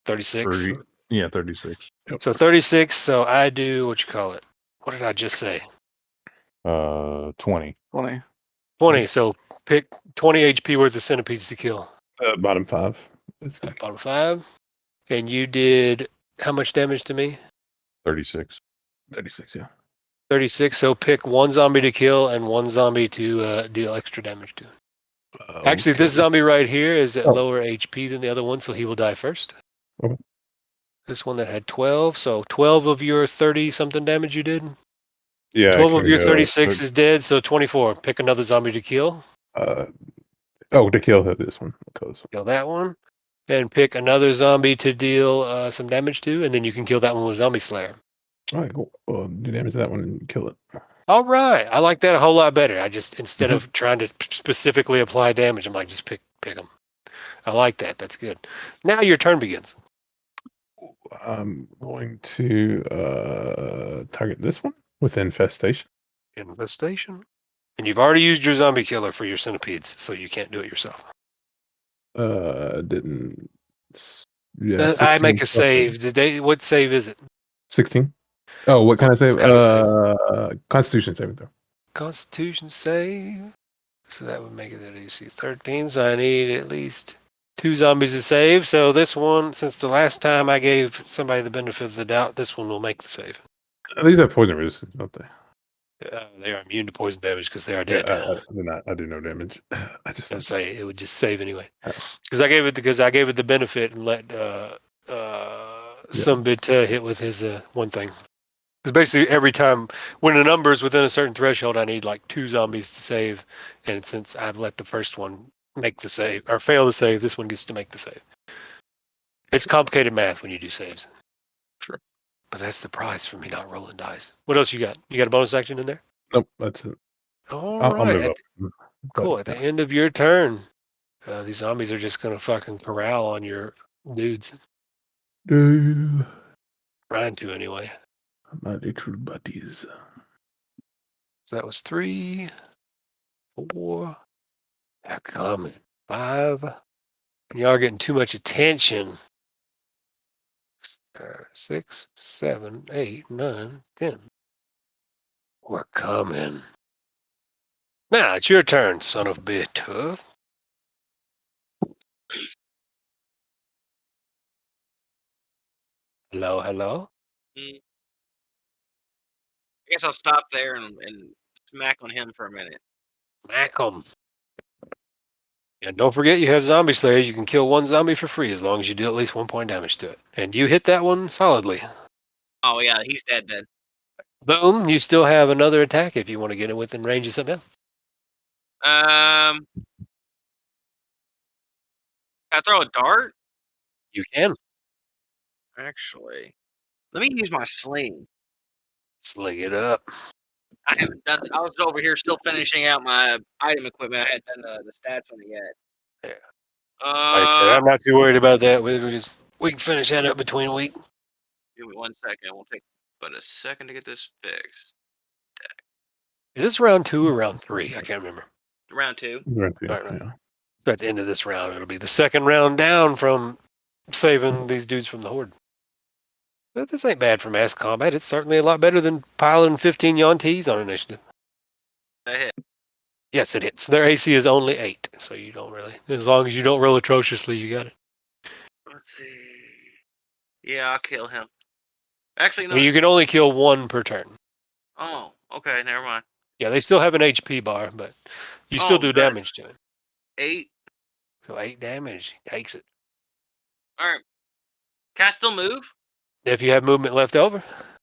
36? 36. So 36, so I do, what you call it? What did I just say? 20. 20. 20, so pick 20 HP worth of centipedes to kill. Bottom 5. That's good. Bottom 5. And you did how much damage to me? 36. 36, yeah. 36, so pick 1 zombie to kill and 1 zombie to deal extra damage to. Actually, this zombie right here is at lower HP than the other one, so he will die first. Okay. This one that had 12, so 12 of your 30-something damage you did? Yeah. 12 of your actually, 36 is dead, so 24. Pick another zombie to kill. to kill this one. Because Kill that one. And pick another zombie to deal some damage to, and then you can kill that one with Zombie Slayer. all right, cool. Well, do damage to that one and kill it. All right. I like that a whole lot better. I just, instead of trying to specifically apply damage, I'm like, just pick them. I like that. That's good. Now your turn begins. I'm going to target this one with infestation. Infestation. And you've already used your zombie killer for your centipedes, so you can't do it yourself. Didn't. Yeah, I 16 make a plus save. What save is it? 16. Oh, what kind of save? Kind of save. Constitution saving throw. Constitution save. So that would make it at AC 13. So I need at least 2 zombies to save. So this one, since the last time I gave somebody the benefit of the doubt, this one will make the save. These have poison resistance, don't they? They are immune to poison damage because they are dead. I do no damage. I just say it would just save anyway. Because I gave it the benefit and let some bit hit with his one thing. Because basically every time when a number is within a certain threshold, I need like 2 zombies to save, and since I've let the first one make the save or fail to save, this one gets to make the save. It's complicated math when you do saves. Sure. But that's the prize for me not rolling dice. What else you got? You got a bonus action in there? Nope, that's it. All right. Move up. Cool. At the end of your turn, these zombies are just going to fucking corral on your dudes. Trying to, anyway. My little buddies. So that was 3, 4. They're coming. 5. You are getting too much attention. 6, 7, 8, 9, 10. We're coming. Now it's your turn, son of a bitch. Tough. Hello, hello. I guess I'll stop there and smack on him for a minute. Smack 'em. And don't forget you have zombie slayers. You can kill 1 zombie for free as long as you do at least 1 point damage to it. And you hit that one solidly. Oh yeah, he's dead. Boom. You still have another attack if you want to get it within range of something else. Can I throw a dart? You can. Actually, let me use my sling. Sling it up. I haven't done. I was over here still finishing out my item equipment. I hadn't done the stats on it yet. Yeah. Like I said, I'm not too worried about that. We can finish that up between a week. Give me 1 second. It won't take but a second to get this fixed. Is this round 2 or round 3? I can't remember. Round 2. Right. So at the end of this round, it'll be the second round down from saving these dudes from the horde. But this ain't bad for mass combat. It's certainly a lot better than piling 15 Yontees on initiative. That hit. Yes, it hits. Their AC is only 8, so you don't really. As long as you don't roll atrociously, you got it. Let's see. Yeah, I'll kill him. Actually, no. You can only kill 1 per turn. Oh, okay. Never mind. Yeah, they still have an HP bar, but you still do damage to it. 8. So 8 damage takes it. All right. Can I still move? If you have movement left over.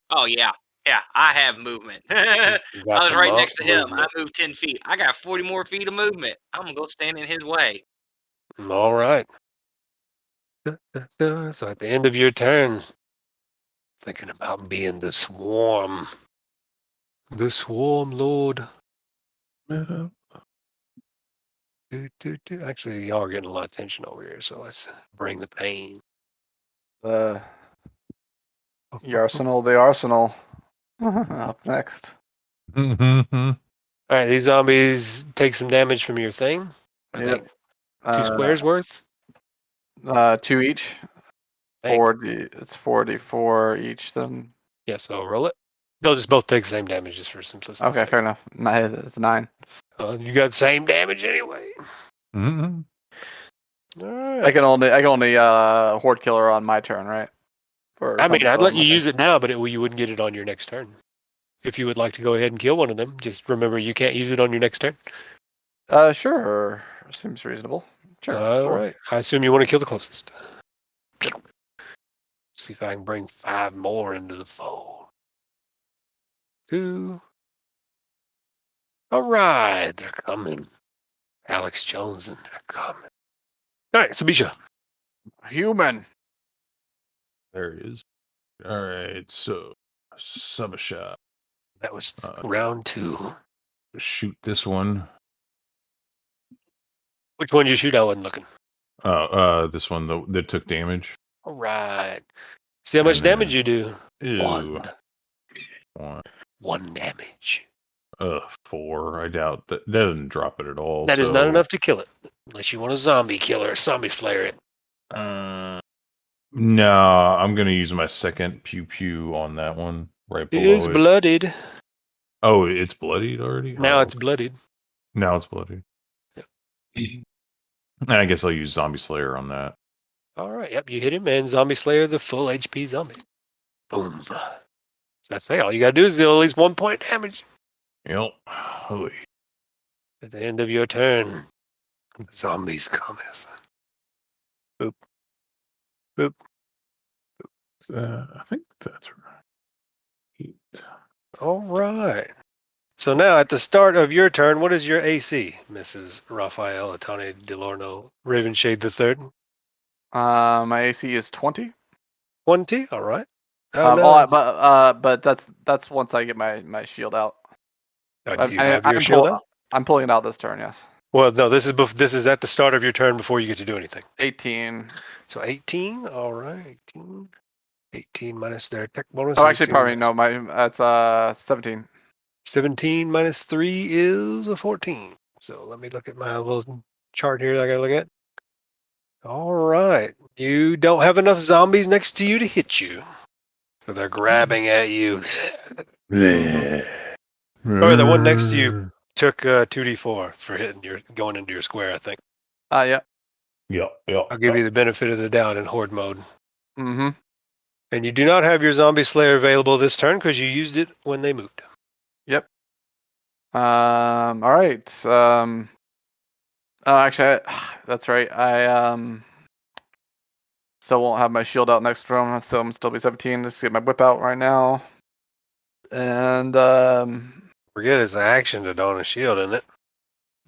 Oh, yeah. Yeah, I have movement. I was right next to him. I moved 10 feet. I got 40 more feet of movement. I'm going to go stand in his way. All right. So at the end of your turn, thinking about being the swarm. The swarm lord. Actually, y'all are getting a lot of tension over here, so let's bring the pain. The arsenal. Up next. All right, these zombies take some damage from your thing. I think 2 squares worth. 2 each. 40. It's 44 each. Then. Yeah, so roll it. They'll just both take the same damage just for simplicity. Okay, fair enough. It's 9. You got the same damage anyway. Mm-hmm. All right. I can only horde killer on my turn, right? I'd let you use it now, but you wouldn't get it on your next turn. If you would like to go ahead and kill one of them, just remember you can't use it on your next turn. Sure. Seems reasonable. Sure. All right. I assume you want to kill the closest. See if I can bring 5 more into the fold. 2. All right, they're coming. Alex Jones and they're coming. All right, Sabisha. Human. There he is. All right, so Sabisha. That was round 2. Shoot this one. Which one did you shoot? I wasn't looking. This one that took damage. All right. See how much damage you do. 1. 1 damage. 4. I doubt that doesn't drop it at all. That is not enough to kill it. Unless you want a zombie killer, zombie flare it. No, I'm gonna use my second pew pew on that one right It below is it. bloodied. Oh, it's bloodied already. Now Oh, it's bloodied. now it's bloodied. I guess I'll use Zombie Slayer on that. All right. Yep. You hit him, and Zombie Slayer, the full HP zombie. Boom. So I say all you gotta do is deal at least 1 point damage Yep. Holy. at the end of your turn. The zombies cometh. Boop. Boop. I think that's right. All right. So now at the start of your turn, what is your AC, Mrs. Rafael, Atani, DeLorno, Ravenshade the Third? My AC is 20. 20. All right. Oh, no. But that's once I get my shield out. Do you have your shield out? I'm pulling it out this turn. Yes. Well, no. This is at the start of your turn before you get to do anything. 18. So 18. All right. 18. 18 minus their tech bonus. Oh, actually, probably no. That's 17. 17 minus 3 is a 14. So let me look at my little chart here that I gotta look at. All right. You don't have enough zombies next to you to hit you. So they're grabbing at you. Oh, the one next to you took 2d4 for going into your square, I think. Yeah. Yep. I'll give you the benefit of the doubt in horde mode. Mm-hmm. And you do not have your zombie slayer available this turn because you used it when they moved. Yep. All right. Oh, actually, that's right. I still won't have my shield out next round, so I'm still be 17. Just get my whip out right now. And Forget it's an action to don a shield, isn't it?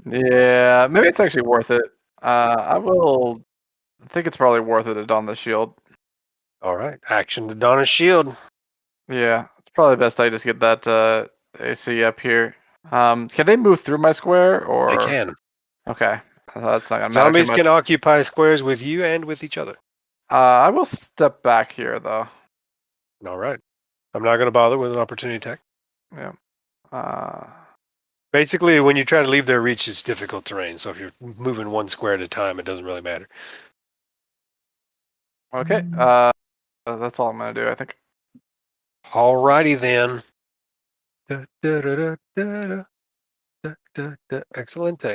yeah, maybe it's actually worth it. I think it's probably worth it to don the shield. All right. Action to don a shield. Yeah, it's probably best I just get that AC up here. Can they move through my square or? They can. Okay, that's not gonna matter. Zombies can occupy squares with you and with each other. I will step back here though. All right. I'm not going to bother with an opportunity attack. Yeah. Basically, when you try to leave their reach, it's difficult terrain. So if you're moving one square at a time, it doesn't really matter. Okay. That's all I'm gonna do, I think. Alrighty then. Excellent.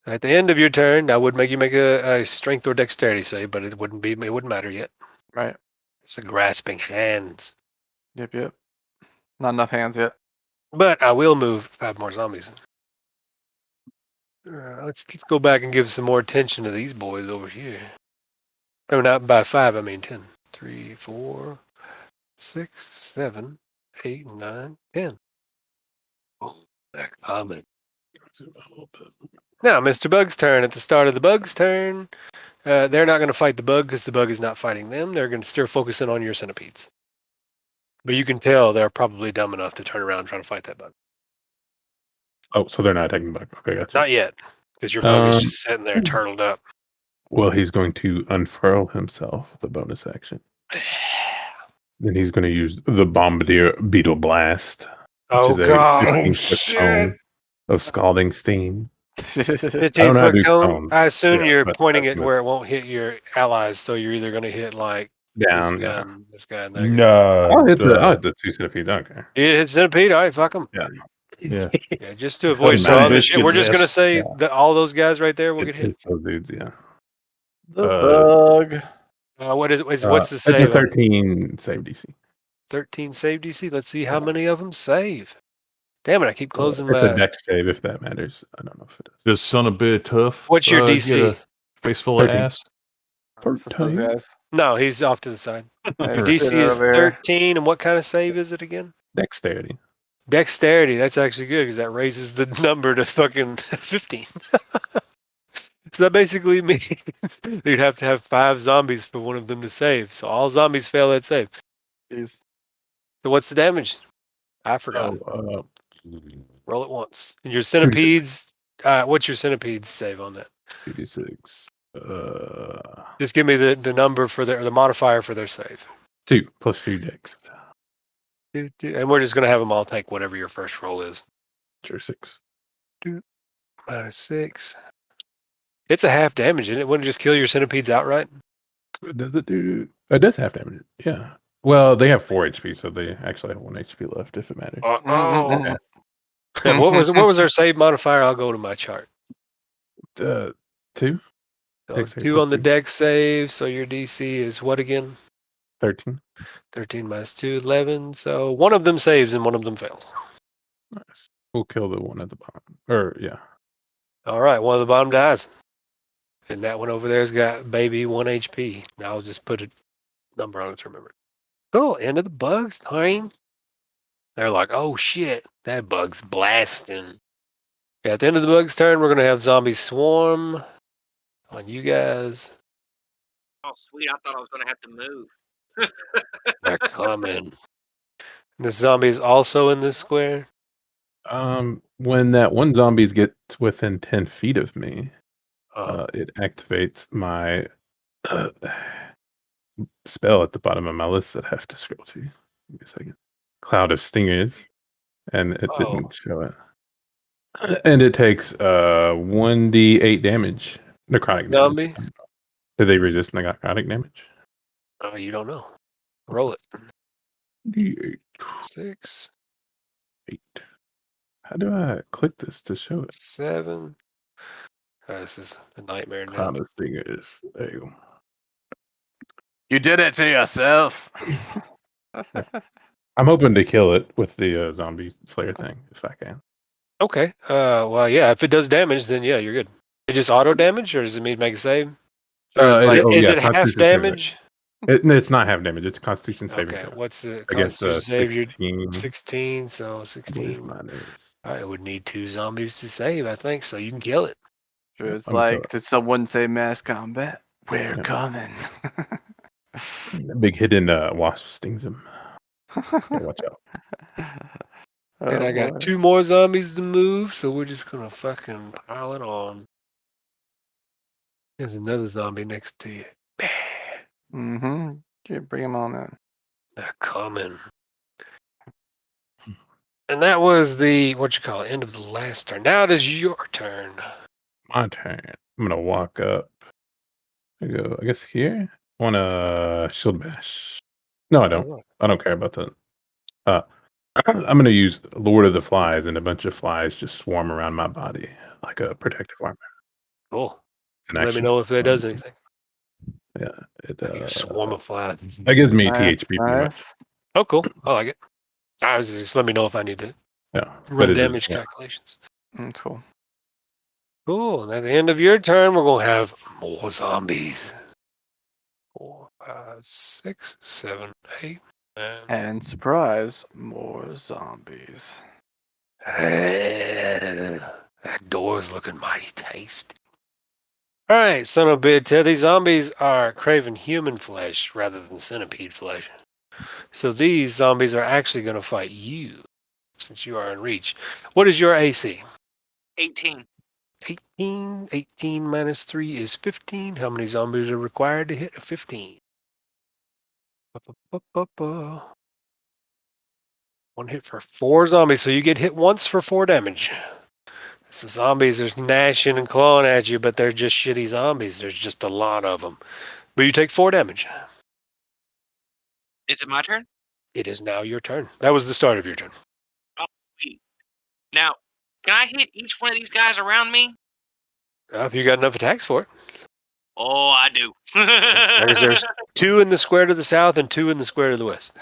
At the end of your turn, I would make you make a strength or dexterity save, but it wouldn't matter yet. Right. It's a grasping hands. Yep. Not enough hands yet. But I will move 5 more zombies. Let's go back and give some more attention to these boys over here. Oh, not by 5, I mean 10. 3, 4, 6, 7, 8, 9, 10. Oh, they're coming. Now, Mr. Bug's turn. At the start of the Bug's turn, they're not going to fight the Bug because the Bug is not fighting them. They're going to still focus in on your centipedes. But you can tell they're probably dumb enough to turn around and try to fight that Bug. Oh, so they're not attacking the bug. Okay, gotcha. Not yet, because your Bug is just sitting there turtled up. Well, he's going to unfurl himself with a bonus action. Then he's going to use the Bombardier Beetle Blast. Oh, which is God. A 15-foot cone of scalding steam. 15-foot cone? I assume you're but pointing it where it won't hit your allies, so you're either going to hit, like, down. this guy, and that guy. No. I'll hit the 2 centipedes. Okay. You hit centipede? All right, fuck them. Yeah. Yeah, just to avoid Son of drawing a the bitch shit. We're gets just going to ass. say that all those guys right there will get hit. It's those dudes, yeah. The bug. What's the It's save? a 13 save DC. 13 save DC. Let's see how many of them save. Damn it, I keep closing It's my... a dex save if that matters. I don't know if it does. This son of a bit tough. What's your Get DC? a face full of 13. ass. Those guys. No, he's off to the side. Your Nice. DC Get is over here. 13, and what kind of save is it again? Dexterity. Dexterity. That's actually good because that raises the number to fucking 15. So that basically means you'd have to have 5 zombies for one of them to save. So all zombies fail that save. Jeez. So what's the damage? I forgot. Roll it once. And your centipedes, what's your centipedes save on that? 2d6. Just give me the number for the modifier for their save. 2 plus 2 dex. And we're just going to have them all take whatever your first roll is. Sure, 6. Minus 6. It's a half damage, isn't it? Wouldn't it just kill your centipedes outright? Does it do? It does have damage. Yeah. Well, they have 4 HP, so they actually have 1 HP left if it matters. Oh. And what was our save modifier? I'll go to my chart. 2. So Dex save 2 on the +2. dex save, so your DC is what again? 13. 13 minus 2, 11. So one of them saves and one of them fails. Nice. We'll kill the one at the bottom. Or yeah. All right, one of the bottom dies. And that one over there's got baby 1 HP. Now I'll just put a number on it to remember. Cool, end of the bugs time. They're like, oh shit, that bug's blasting. Yeah, at the end of the bug's turn, we're going to have zombies swarm on you guys. Oh, sweet. I thought I was going to have to move. They're coming. The zombie is also in this square. When that one zombies get within 10 feet of me, Uh, it activates my spell at the bottom of my list that I have to scroll to. Give me a second. Cloud of Stingers, and it didn't show it. And it takes 1d8 damage. Necrotic zombie? damage. Do they resist necrotic damage? Oh, you don't know. Roll it. D8. 6, 8. How do I click this to show it? 7. This is a nightmare now. Cloud of Stingers. There you go. You did it to yourself. I'm hoping to kill it with the zombie slayer thing if I can. Okay. Well, yeah. If it does damage, then yeah, you're good. It just auto damage, or does it mean make a save? Is it half Constitution damage? It's not half damage. It's Constitution saving Okay. throw. What's the Against Constitution save? 16. 16. So I believe 16. mine is. I would need 2 zombies to save, I think, so you can kill it. Sure, it's I'm gonna like, did someone say mass combat? We're Yeah. coming. That big hidden wasp stings him. Yeah, watch out. And I got boy. 2 more zombies to move, so we're just gonna fucking pile it on. There's another zombie next to you. Mm-hmm. Okay, bring him on in. They're coming. And that was the, end of the last turn. Now it is your turn. My turn. I'm gonna walk up. I go, I guess here. Want to shield bash? No, I don't. I don't care about that. I'm gonna use Lord of the Flies, and a bunch of flies just swarm around my body like a protective armor. Cool. It's an Let me action. know if that does anything. Yeah, it You swarm of flies. that gives me Nice, THP pretty much. nice. Oh, cool. I like it. I was just let me know if I need to Yeah, run but it just- damage yeah. calculations. That's cool. Cool. And at the end of your turn, we're gonna have more zombies. 4, 5, 6, 7, 8, 9. And surprise, more zombies. That door's looking mighty tasty. All right, son of a bitch. These zombies are craving human flesh rather than centipede flesh. So these zombies are actually going to fight you, since you are in reach. What is your AC? 18. 18. 18 minus 3 is 15. How many zombies are required to hit a 15? One hit for 4 zombies, so you get hit once for 4 damage. So zombies are gnashing and clawing at you, but they're just shitty zombies. There's just a lot of them. But you take 4 damage. Is it my turn? It is now your turn. That was the start of your turn. Sweet. Now, can I hit each one of these guys around me? If you got enough attacks for it. Oh, I do. Because there's 2 in the square to the south and 2 in the square to the west.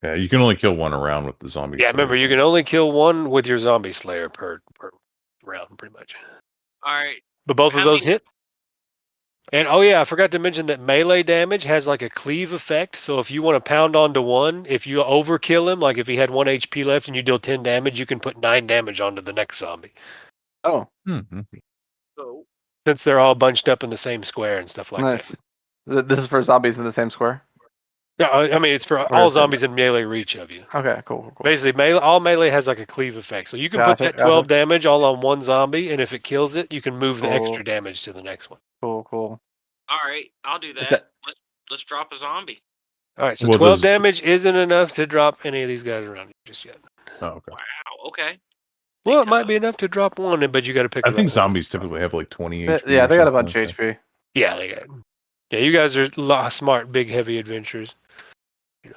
Yeah, you can only kill one around with the zombie. Yeah, remember, you can only kill 1 with your zombie slayer per round, pretty much. All right. But both of How those many- hit. And oh yeah, I forgot to mention that melee damage has like a cleave effect. So if you want to pound onto one, if you overkill him, like if he had 1 HP left and you deal 10 damage, you can put 9 damage onto the next zombie. Oh, Mm-hmm. So, Since they're all bunched up in the same square and stuff like nice. that. This is for zombies in the same square? Yeah, I mean it's for all zombies in melee reach of you. Okay, cool. Basically, all melee has like a cleave effect. So you can put Gotcha, that 12 damage all on one zombie, and if it kills it, you can move the Cool. extra damage to the next one. Cool. all right, I'll do that. that- Let's drop a zombie. All right, so Well, 12 does- damage isn't enough to drop any of these guys around you just yet. Oh, okay. Wow. Okay. Well, it might be enough to drop one, but you got to pick. I the think right one. zombies typically have like 20 HP. Yeah, or they got a something bunch like of that. HP. Yeah, they got. Yeah, you guys are smart, big, heavy adventurers.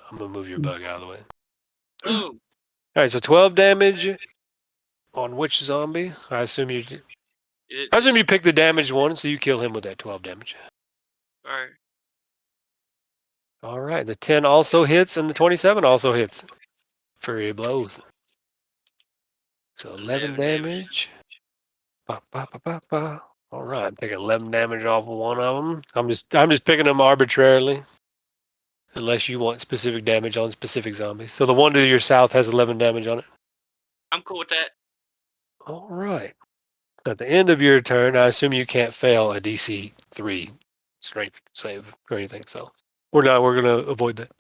I'm gonna move your bug out of the way. Boom. All right, so 12 damage on which zombie? I assume you pick the damaged one, so you kill him with that 12 damage. All right. All right, the 10 also hits, and the 27 also hits. Fury blows. So 11 damage. Ba, ba, ba, ba, ba. All right, I'm taking 11 damage off of one of them. I'm just picking them arbitrarily, unless you want specific damage on specific zombies. So the one to your south has 11 damage on it. I'm cool with that. All right. At the end of your turn, I assume you can't fail a DC 3 strength save or anything. So we're gonna avoid that.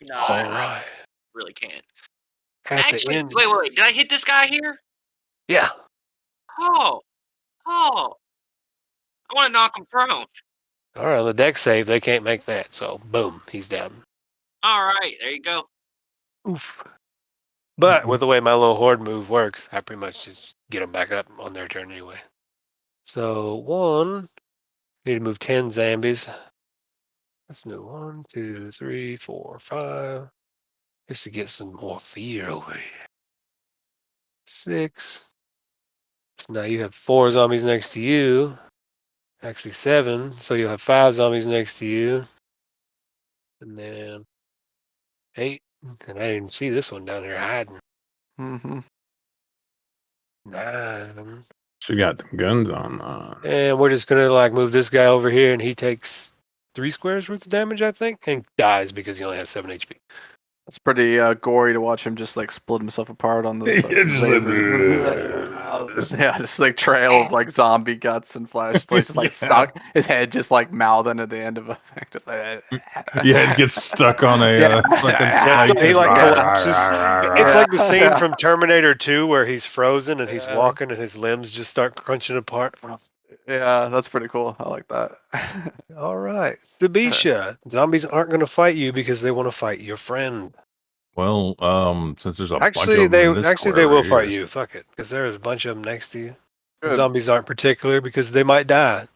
No, All I right. really can't. At Actually, the end, wait. Did I hit this guy here? yeah. Oh. I want to knock him prone. All right, on the deck save, they can't make that. So boom, he's down. All right, there you go. Oof. But with the way my little horde move works, I pretty much just get them back up on their turn anyway. So need to move 10 zombies. Let's move 1, 2, 3, 4, 5. Just to get some more fear over here. 6. So now you have 4 zombies next to you. Actually 7. So you'll have 5 zombies next to you. And then 8. And I didn't even see this one down here hiding. Mm-hmm. 9. She got them guns on. And we're just gonna move this guy over here, and he takes 3 squares worth of damage, I think, and dies because he only has 7 HP. It's pretty gory to watch him just split himself apart on those. Yeah, fucking just lasers. Yeah, just trail of zombie guts and flesh. Just Yeah. stuck. His head just mouthing at the end of a thing. Just Yeah, it gets stuck on a fucking snake. He Just collapses. It's like the scene from Terminator 2 where he's frozen and he's walking and his limbs just start crunching apart. Yeah, that's pretty cool. I like that. All right, Sabisha. Zombies aren't going to fight you because they want to fight your friend. Well, since there's a Actually, bunch of them in this they square will right fight here. you. Fuck it, because there's a bunch of them next to you. Good. Zombies aren't particular because they might die.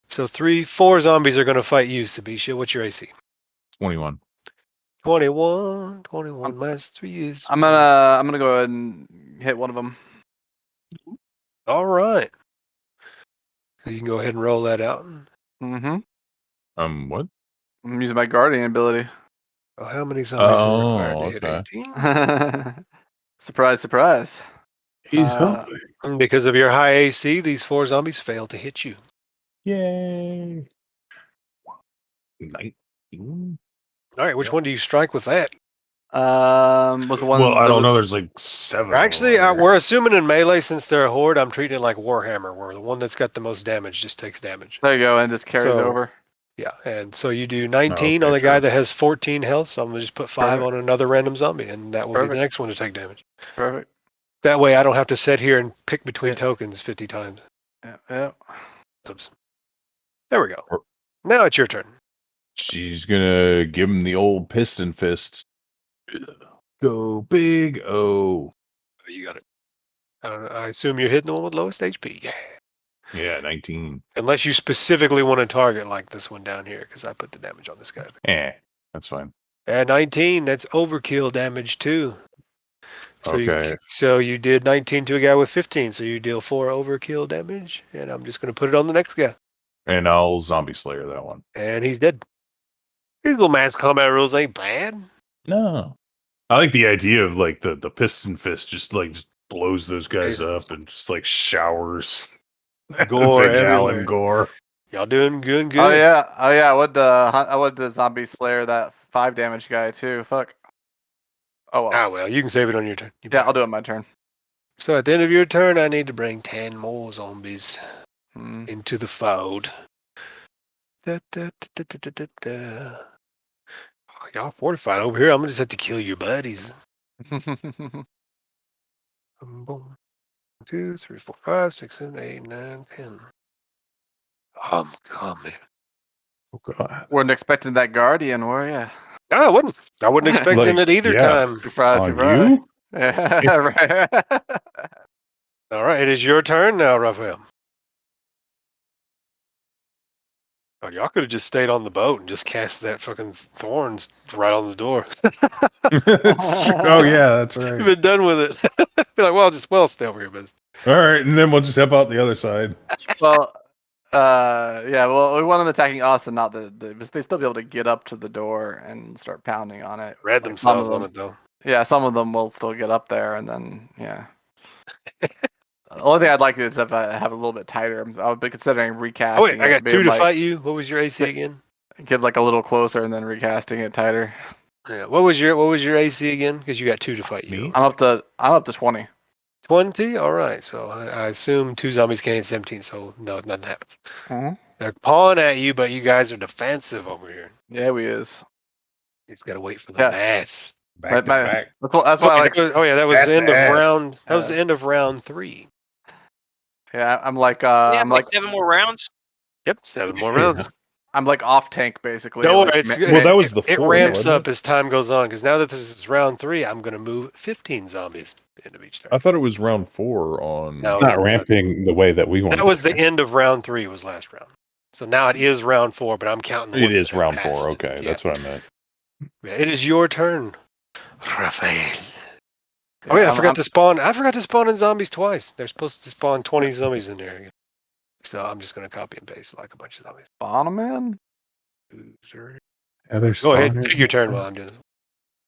So 4 zombies are going to fight you, Sabisha. What's your AC? 21. 21 minus 3 is... I'm gonna go ahead and hit one of them. All right. So you can go ahead and roll that out. Mm-hmm. What? I'm using my guardian ability. Oh, how many zombies are required to okay. hit 18? Surprise, surprise. He's helping. And because of your high AC, these 4 zombies fail to hit you. Yay. 19? All right, which one do you strike with that? Was the one? Well, I that don't was- know. There's 7. Actually, we're assuming in melee, since they're a horde, I'm treating it like Warhammer, where the one that's got the most damage just takes damage. There you go, and just carries So- over. Yeah, and so you do 19 okay, on the guy sure. that has 14 health, so I'm going to just put 5 Perfect. on another random zombie, and that will be Perfect. the next one to take damage. Perfect. That way I don't have to sit here and pick between tokens 50 times. Yeah. Oops. There we go. Or- Now it's your turn. She's gonna give him the old piston fist. Go big O. Oh, you got it. I assume you're hitting the one with lowest HP. Yeah. Yeah, 19. Unless you specifically want to target like this one down here, because I put the damage on this guy. That's fine. At 19, that's overkill damage too. So Okay. you did 19 to a guy with 15, so you deal 4 overkill damage, and I'm just going to put it on the next guy. And I'll zombie slayer that one. And he's dead. These little mass combat rules ain't bad. No. I like the idea of the piston fist just blows those guys Amazing. up and just showers Gore Big everywhere. Alan gore. Y'all doing good? Oh yeah. I would zombie slayer that 5 damage guy too. Fuck. Oh well. Well, you can save it on your turn. Yeah, I'll do it on my turn. So at the end of your turn, I need to bring 10 more zombies Hmm. into the fold. Da, da, da, da, da, da, da. Oh, y'all fortified over here. I'm going to just have to kill your buddies. Boom. 1, 2, 3, 4, 5, 6, 7, 8, 9, 10. I'm coming. Oh god. Wasn't expecting that guardian, were ya? No, I wouldn't. I wasn't expecting it either yeah. time. Surprise, On surprise. you? Yeah, right. All right, it is your turn now, Rafael. Oh, y'all could have just stayed on the boat and just cast that fucking thorns right on the door. Oh yeah, that's You've right. been done with it. Be like, well, stay over here, but All right, and then we'll just help out the other side. Well, yeah. Well, we want them attacking us and not they still be able to get up to the door and start pounding on it. read Like, some of themselves on them- it though. Yeah, some of them will still get up there, and then yeah. The only thing I'd like is if I have a little bit tighter. I would be considering Oh recasting. wait, I it, got being 2 to like, fight you. What was your AC again? Get like a little closer and then recasting it tighter. Yeah. What was your AC again? Because you got 2 to fight you. Me? I'm up to 20. 20. All right. So I assume 2 zombies can hit 17. So no, nothing happens. Mm-hmm. They're pawing at you, but you guys are defensive over here. Yeah, we is. You just gotta wait for the Yeah. mass. Back to back. That's why I like. That was Ass the end to of ass. round. That was the end of round 3. Yeah, I'm like. We have I'm like like. 7 more rounds. Yep, 7 more Yeah. rounds. I'm like off tank basically. No, like, it's Well, that was the it fourth, ramps wasn't up as time goes on. Because now that this is round 3, I'm gonna move 15 zombies at the end of each turn. I thought it was round 4 on. No. It's not ramping the way that we want. That was the end of round 3. Was last round. So now it is round 4, but I'm counting. The It ones is that have round 4. passed. Okay, Yeah. that's what I meant. Yeah, it is your turn, Rafael. Oh yeah, I forgot to spawn in zombies twice. They're supposed to spawn 20 zombies in there. So I'm just gonna copy and paste like a bunch of zombies. Spawn 'em in? Yeah, they're Go ahead, spawning. take your turn while I'm doing this.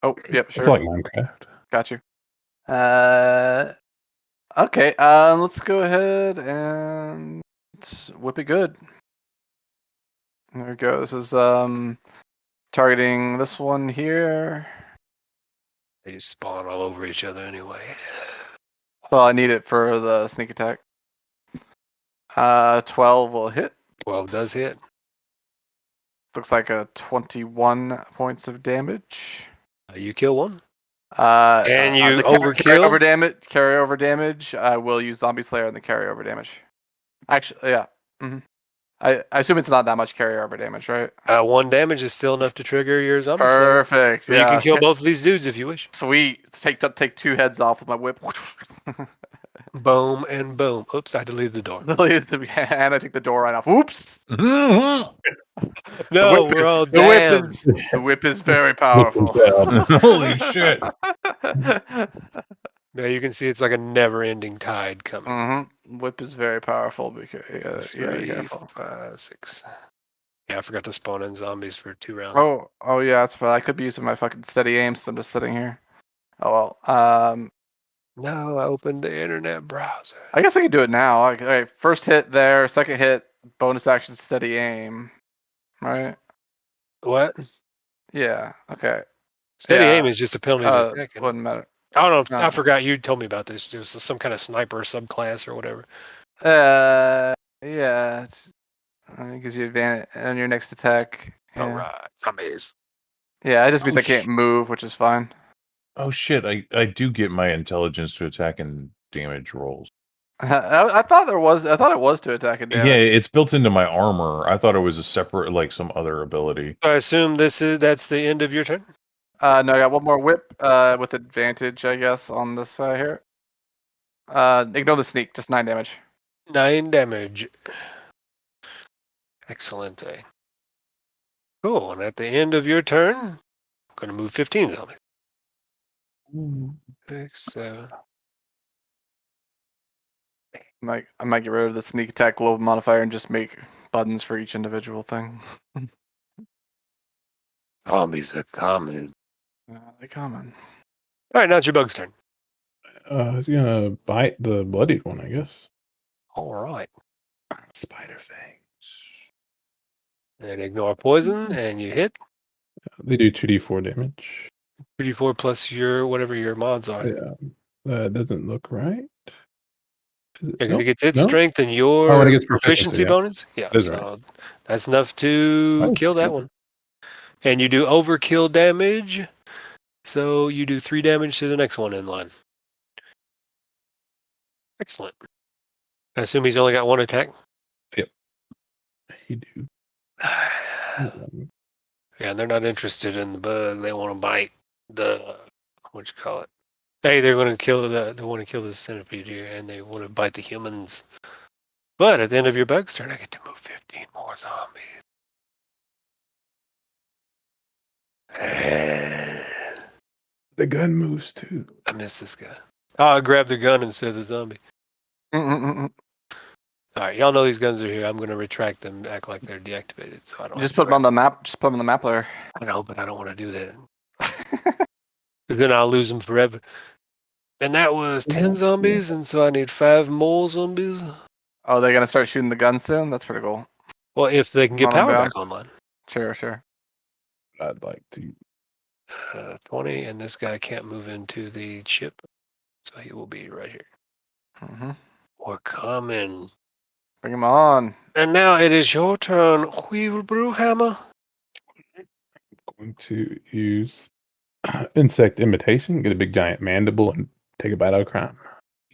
Oh, yep, sure. It's like Minecraft. Got you. Okay. Let's go ahead and whip it good. There we go. This is targeting this one here. They just spawn all over each other anyway. Well, I need it for the sneak attack. 12 will hit. 12 does hit. Looks like a 21 points of damage. You kill one. And you overkill? Carryover damage. I will use Zombie Slayer on the carryover damage. Actually, yeah. Mm-hmm. I assume it's not that much carryover damage, right? 1 damage is still enough to trigger your zombie. Slayer. Perfect. So yeah. you can kill both of these dudes if you wish. Sweet. Take 2 heads off with my whip. Boom and boom. Oops, I deleted the door. And I take the door right off. Oops. No, whip- we're all The whip is very powerful. Holy shit! Now you can see it's like a never-ending tide coming. Mm-hmm. Whip is very powerful because you gotta be 3, careful. 5, 6. Yeah, I forgot to spawn in zombies for 2 rounds. Oh yeah, that's fine. I could be using my fucking steady aim, so I'm just sitting here. Oh well. No, I opened the internet browser. I guess I can do it now. All right, first hit there, second hit, bonus action, steady aim. Right? What? Yeah. Okay. Steady Yeah. aim is just a penalty to attack. Wouldn't matter. I don't know. No. I forgot you told me about this. There was some kind of sniper subclass or whatever. Yeah. It gives you advantage on your next attack. Yeah. All right, zombies. Yeah, it just means Oh, I can't move, which is fine. Oh shit! I do get my intelligence to attack and damage rolls. I thought it was to attack and damage. Yeah, it's built into my armor. I thought it was a separate, like some other ability. I assume that's the end of your turn. No, I got one more whip with advantage, I guess, on this here. Ignore the sneak, just 9 damage. 9 damage. Excellent. Cool. And at the end of your turn, I'm going to move 15 zombies. 6, 7. I might get rid of the sneak attack global modifier and just make buttons for each individual thing. Zombies are coming. They coming. All right, now it's your bug's turn. He's gonna bite the bloodied one, I guess. All right. Spider fangs. And ignore poison, and you hit. They do 2d4 damage. 3d4 plus whatever your mods are. Yeah, that doesn't look right. Because it gets its No? strength and your Oh, and it gets proficiency proficiency, yeah. bonus. Yeah, That's so that's enough to Oh, kill that shit. one. And you do overkill damage, so you do 3 damage to the next one in line. Excellent. I assume he's only got 1 attack. You do. Yeah, they're not interested in the bug. They want to bite the what you call it. Hey, they're going to kill they want to kill the centipede here, and they want to bite the humans. But at the end of your bug's turn, I get to move 15 more zombies. I The gun moves too. miss this guy. Oh, I grabbed the gun instead of the zombie. All right, y'all know these guns are here. I'm going to retract them, act like they're deactivated, so I don't. Just put them on the map. Just put them on the map layer. I know, but I don't want to do that. 'Cause then I'll lose them forever. And that was 10 zombies, and so I need 5 more zombies. Oh, they're gonna start shooting the guns soon. That's pretty cool. Well, if they can get Come on, power I'm back online. Sure. I'd like to. 20, and this guy can't move into the ship, so he will be right here. Mm-hmm. We're coming. Bring them on. And now it is your turn, Weevil Brewhammer. Going to use insect imitation, get a big giant mandible, and take a bite out of crime.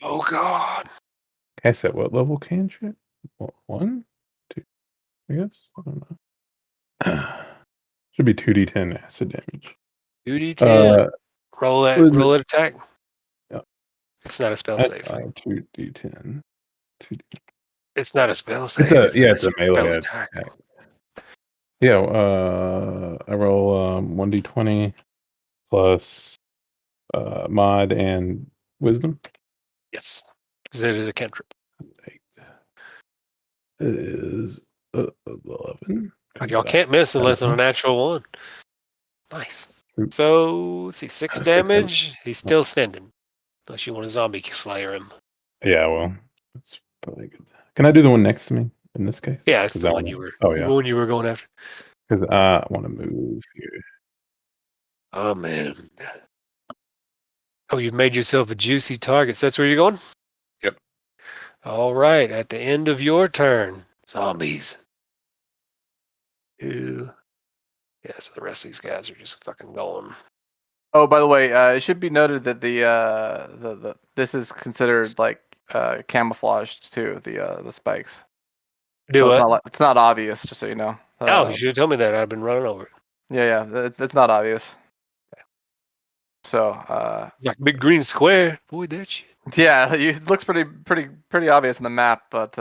Oh, God. Cast at what level cantrip? 1? 2? I guess? I don't know. Should be 2d10 acid damage. 2d10. Roll it attack. Yep. It's not a spell save. 2d10. 2d10. It's not a spell save. It's a melee attack. Yeah, I roll 1d20 plus mod and wisdom. Yes, because it is a cantrip. 8. It is 11. Y'all can't miss unless on a natural 1. Nice. So, let's see, 6 damage. He's still standing. Unless you want a zombie slayer him. Yeah, well, that's probably good. Can I do the one next to me in this case? Yeah, it's the one you were. Oh yeah, the one you were going after. because I want to move here. Oh man. Oh, you've made yourself a juicy target. So that's where you're going? Yep. All right. At the end of your turn, zombies. 2. Yeah, so the rest of these guys are just fucking going. Oh, by the way, it should be noted that the this is considered like camouflaged too. The spikes. Do what? It's not obvious, just so you know. Oh, you should have told me that. I've been running over it. Yeah, it's not obvious. So, Like big green square. Boy, that shit. yeah, it looks pretty obvious in the map, but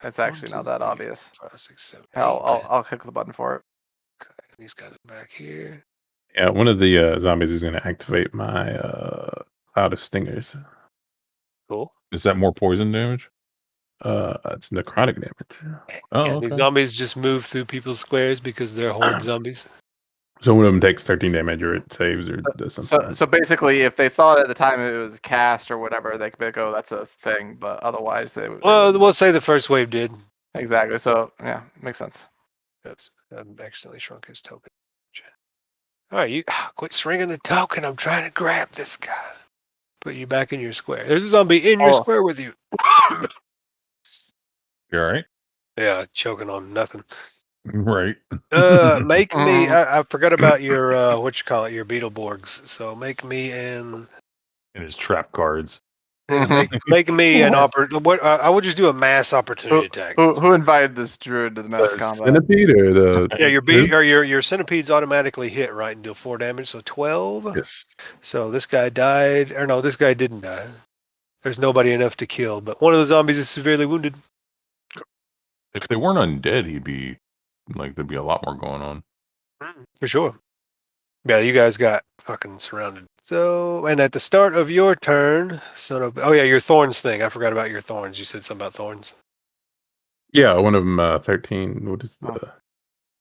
it's actually 1, not 2, that 3, obvious. 4, 5, 6, 7, 8. I'll click the button for it. Okay, these guys are back here. Yeah, one of the zombies is going to activate my cloud of stingers. Cool. Is that more poison damage? It's necrotic damage. Oh, Yeah, okay. these zombies just move through people's squares because they're horde zombies. So one of them takes 13 damage, or it saves, or does something. So basically, if they saw it at the time it was cast or whatever, they could be like, "Oh, that's a thing," but otherwise, they would. Well, we'll say the first wave did. Exactly. So yeah, makes sense. That's I accidentally shrunk his token. All right, you quit shrinking the token. I'm trying to grab this guy. Put you back in your square. There's a zombie in your square with you. You all right? Yeah, choking on nothing. Right. Make me. I forgot about your your Beetleborgs. So make me an. And his trap cards. Make me an What I would just do a mass opportunity attack. Who invited this druid to the mass combat? Centipede or the your centipedes automatically hit right and deal 4 damage. So 12. Yes. So this guy died, or no, this guy didn't die. There's nobody enough to kill, but one of the zombies is severely wounded. If they weren't undead, he'd be like there'd be a lot more going on. For sure. Yeah, you guys got fucking surrounded. So, and at the start of your turn, your thorns thing. I forgot about your thorns. You said something about thorns. Yeah, one of them 13. What is the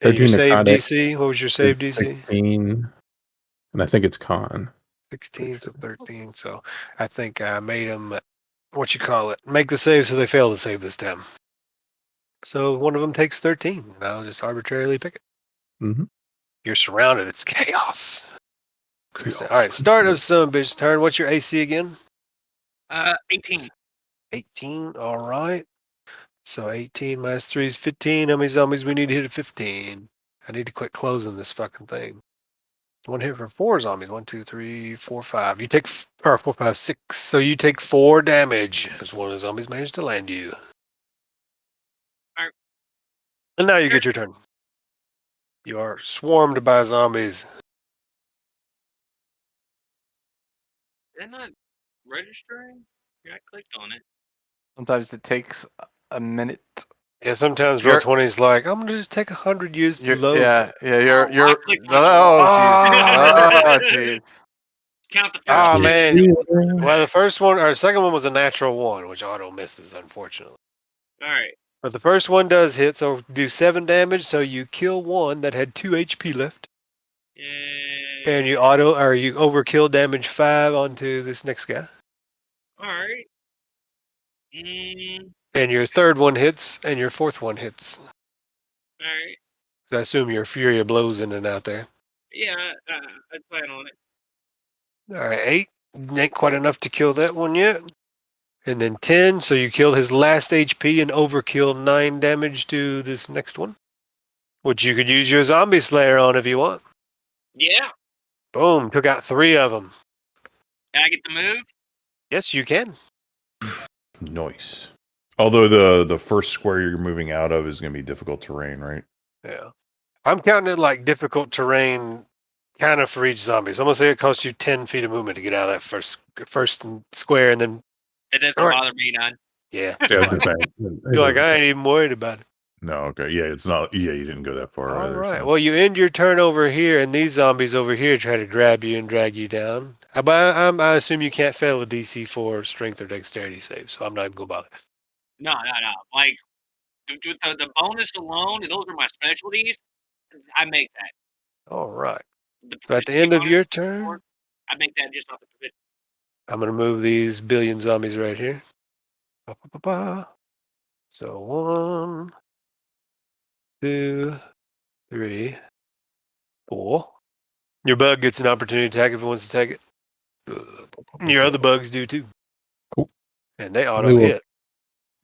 And your 13 save necrotic, DC? What was your save DC? 16, and I think it's con. 16, so 13. So I think I made them, make the save so they fail to save this time. So one of them takes 13, and I'll just arbitrarily pick it. Mm-hmm. You're surrounded. It's chaos. All right, start of some bitch turn. What's your AC again? 18. 18. All right. So 18 minus 3 is 15. How many zombies we need to hit at 15? I need to quit closing this fucking thing. One hit for 4 zombies. 1, 2, 3, 4, 5. You take 4, 5, 6. So you take 4 damage as one of the zombies managed to land you. All right. And now you get your turn. You are swarmed by zombies. They're not registering? Yeah, I clicked on it. Sometimes it takes a minute. Yeah, sometimes Roll20 is like, I'm gonna just take 100 years to load. You're. I clicked on Oh jeez. Oh. Oh jeez. Count the first Oh two. man. Well, the first one or second one was a natural one, which auto misses, unfortunately. All right. But the first one does hit, so do 7 damage. So you kill one that had 2 HP left, and you overkill damage 5 onto this next guy. All right. Mm, And your third one hits, and your fourth one hits. all right. So I assume your Fury blows in and out there. Yeah, I plan on it. All right, 8 ain't quite enough to kill that one yet. And then 10, so you kill his last HP and overkill 9 damage to this next one, which you could use your Zombie Slayer on if you want. Yeah. Boom, took out 3 of them. Can I get the move? Yes, you can. Nice. Although the first square you're moving out of is going to be difficult terrain, right? Yeah. I'm counting it like difficult terrain kind of for each zombie. So I'm going to say it costs you 10 feet of movement to get out of that first square, and then, It doesn't All right. bother me none. yeah. Yeah, I was gonna say, You're like, I ain't even worried about it. No, okay. Yeah, it's not. Yeah, you didn't go that far. All either, right. so. Well, you end your turn over here, and these zombies over here try to grab you and drag you down. But I assume you can't fail a DC 4 strength or dexterity save, so I'm not even going to bother. No. Like, the bonus alone, those are my specialties. I make that. All right. The So at the end of bonus, your turn, I make that just off the provision. I'm going to move these billion zombies right here. So 1, 2, 3, 4. Your bug gets an opportunity attack if it wants to take it. Your other bugs do too. Cool. And they They auto will- hit.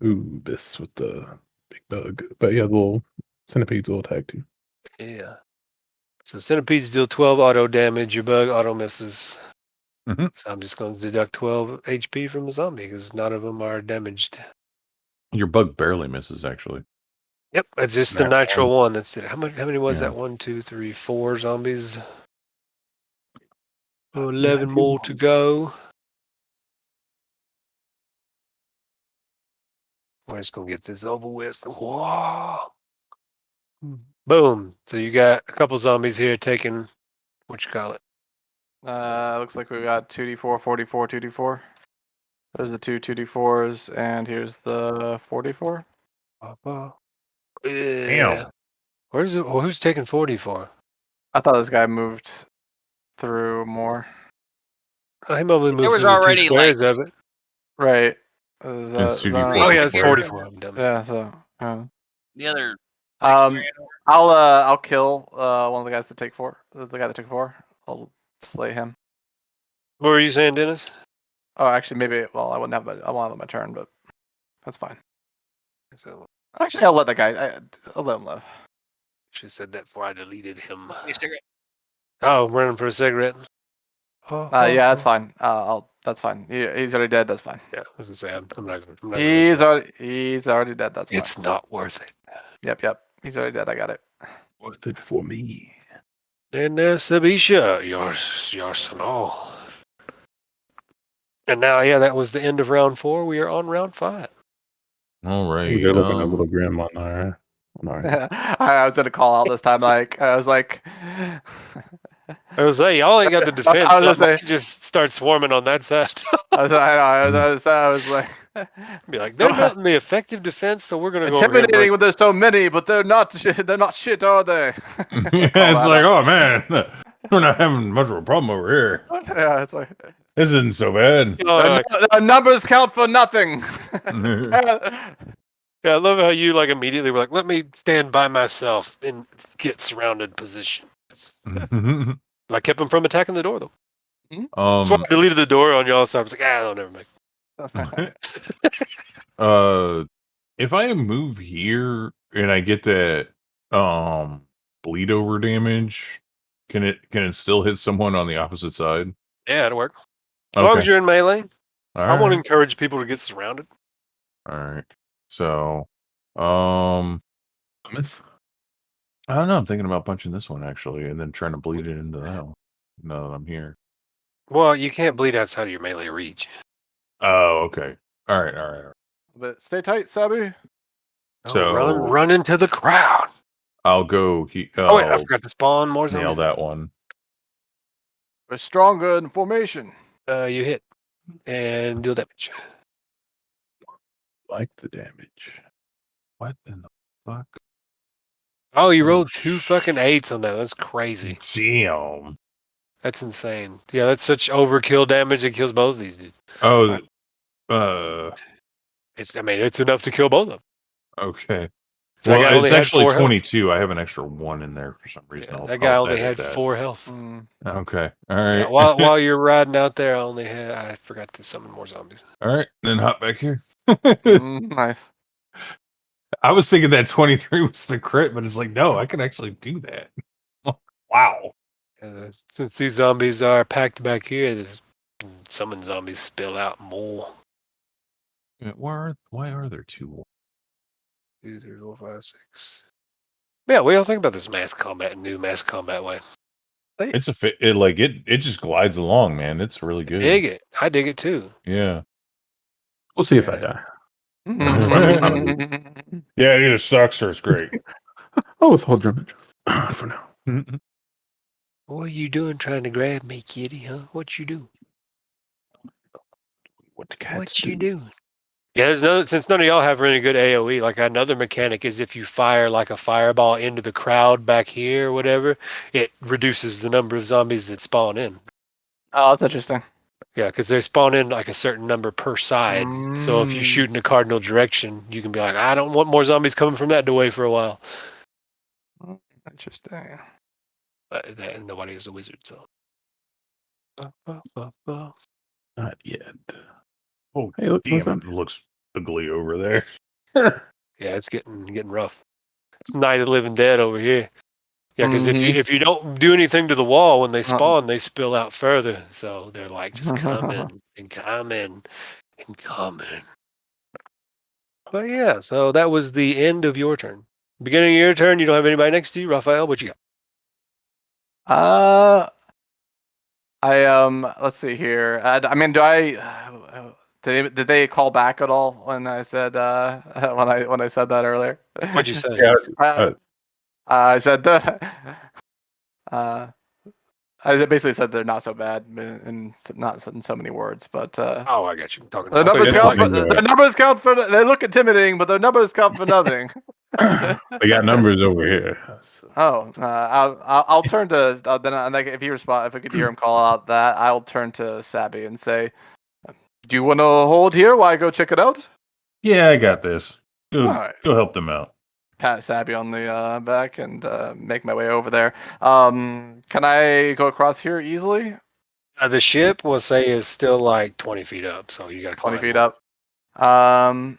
Ooh, this with the big bug. But yeah, the little centipedes will attack too. Yeah. So centipedes deal 12 auto damage. Your bug auto misses. Mhm. So I'm just going to deduct 12 HP from the zombie because none of them are damaged. Your bug barely misses, actually. Yep, that's just the Natural nitro one. That's it. How many was Yeah. that? 1, 2, 3, 4 zombies. 11 more to go. We're just gonna get this over with. Whoa. Boom. So you got a couple zombies here taking what you call it. Looks like we got 2d4, 44, 2d4. There's the 2d4s, and here's the 44. Yeah. Where's it? Who's taking 44? I thought this guy moved through more. He probably There moves was through the 2 already, squares of it. Right. It's 2d4. Oh yeah, it's square. 44. I'm dumb. Yeah, so. The other. I'll kill one of the guys that take 4. The guy that took 4. I'll slay him. What were you saying, Dennis? Oh, actually, maybe. Well, I won't have my turn, but that's fine. So Actually, I'll let that guy. I'll let him live. should have said that before I deleted him. Hey, cigarette. Oh, I'm running for a cigarette. Yeah, that's fine. That's fine. He's already dead. That's fine. Yeah, I was gonna say I'm not gonna He's already dead. That's fine. It's not worth it. Yep. He's already dead. I got it. Worth it for me. And Sabisha, your Sonal. And now, yeah, that was the end of round 4. We are on round 5. All right. They're looking a little grim on our. I was gonna call out this time. I was like. I was like, y'all ain't got the defense. I was So gonna I might just start swarming on that side. I was like. Be like, they're not in the effective defense, so we're gonna go over here and Intimidating break when there's so many, but they're not. They're not shit, are they? It's like, oh man, we're not having much of a problem over here. Yeah, it's like This isn't so bad. Oh, the numbers count for nothing. yeah, I love how you like immediately were like, let me stand by myself in get surrounded position. I kept him from attacking the door though. So I deleted the door on y'all's side. I was like, I'll never make. If I move here and I get that bleed over damage, can it still hit someone on the opposite side? Yeah, it'll work. As long as you're in melee. All I want to right. encourage people to get surrounded. All right. So, Miss. I don't know. I'm thinking about punching this one actually, and then trying to bleed it into that one. Now that I'm here. Well, you can't bleed outside of your melee reach. Oh, okay. All right. But stay tight, Sabi. So run into the crowd. I'll go. Oh wait, I forgot to spawn more Nail zombies. that one. We're stronger in formation. You hit and deal damage. Like the damage. What in the fuck? Oh, you rolled 2 fucking 8s on that. That's crazy. Damn. That's insane. Yeah, that's such overkill damage. It kills both of these dudes. Oh, It's enough to kill both of them. okay. So that guy Well, only it's had actually 4 health. 22. I have an extra 1 in there for some reason. Yeah, I'll- that guy I'll only edit had that. 4 health. Okay. All right. Yeah, while you're riding out there, I forgot to summon more zombies. All right. Then hop back here. Nice. I was thinking that 23 was the crit, but it's like, no, I can actually do that. Wow. Since these zombies are packed back here, there's summon zombies spill out more. Yeah, why are there 2? 2, 3, 4, 5, 6. Yeah, what do y'all think about this new mass combat way? It's it just glides along, man. It's really good. Dig it. I dig it too. Yeah. We'll see if I die. Yeah, it either sucks or it's great. Oh, withhold damage for now. What are you doing trying to grab me, kitty, huh? What you do? What the cats What you doing? Yeah, since none of y'all have any good AoE, like another mechanic is if you fire like a fireball into the crowd back here or whatever, it reduces the number of zombies that spawn in. Oh, that's interesting. Yeah, because they spawn in like a certain number per side. So if you shoot in a cardinal direction, you can be like, I don't want more zombies coming from that way for a while. Interesting. But nobody is a wizard, so. Not yet. Oh, Hey, look, what's damn, that? it looks ugly over there. Yeah, it's getting rough. It's Night of the Living Dead over here. Yeah, because if you don't do anything to the wall when they spawn, they spill out further. So they're like just coming and coming and coming. But yeah, so that was the end of your turn. Beginning of your turn, you don't have anybody next to you, Rafael. What you got? Let's see here. I mean, did they call back at all when I said when I said that earlier? What'd you say? Yeah, I said I basically said they're not so bad, and not in so many words, but Oh, I got you. Talking the about numbers count for they look intimidating, but their numbers count for nothing. they got numbers over here. So. Oh, I'll turn to then like if I could hear him call out that, I'll turn to Sabby and say, "Do you want to hold here while I go check it out?" Yeah, I got this. Go, Alright. go help them out. Pat Sabby on the back and make my way over there. Can I go across here easily? the ship, we'll say, is still like 20 feet up, so you got to climb 20 feet up.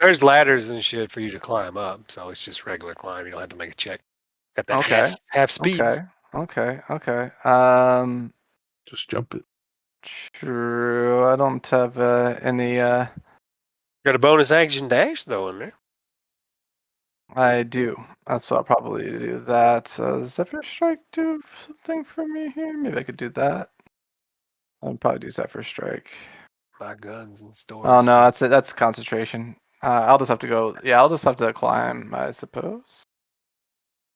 There's ladders and shit for you to climb up, so it's just regular climb. You don't have to make a check. Got that Okay. half speed. Okay. Just jump it. True. I don't have any. Got a bonus action dash though in there. I do. That's what I'll probably do. That Zephyr Strike do something for me here? Maybe I could do that. I'd probably do Zephyr Strike. My guns and stores. Oh no, that's it. That's concentration. I'll just have to go. Yeah, I'll just have to climb, I suppose.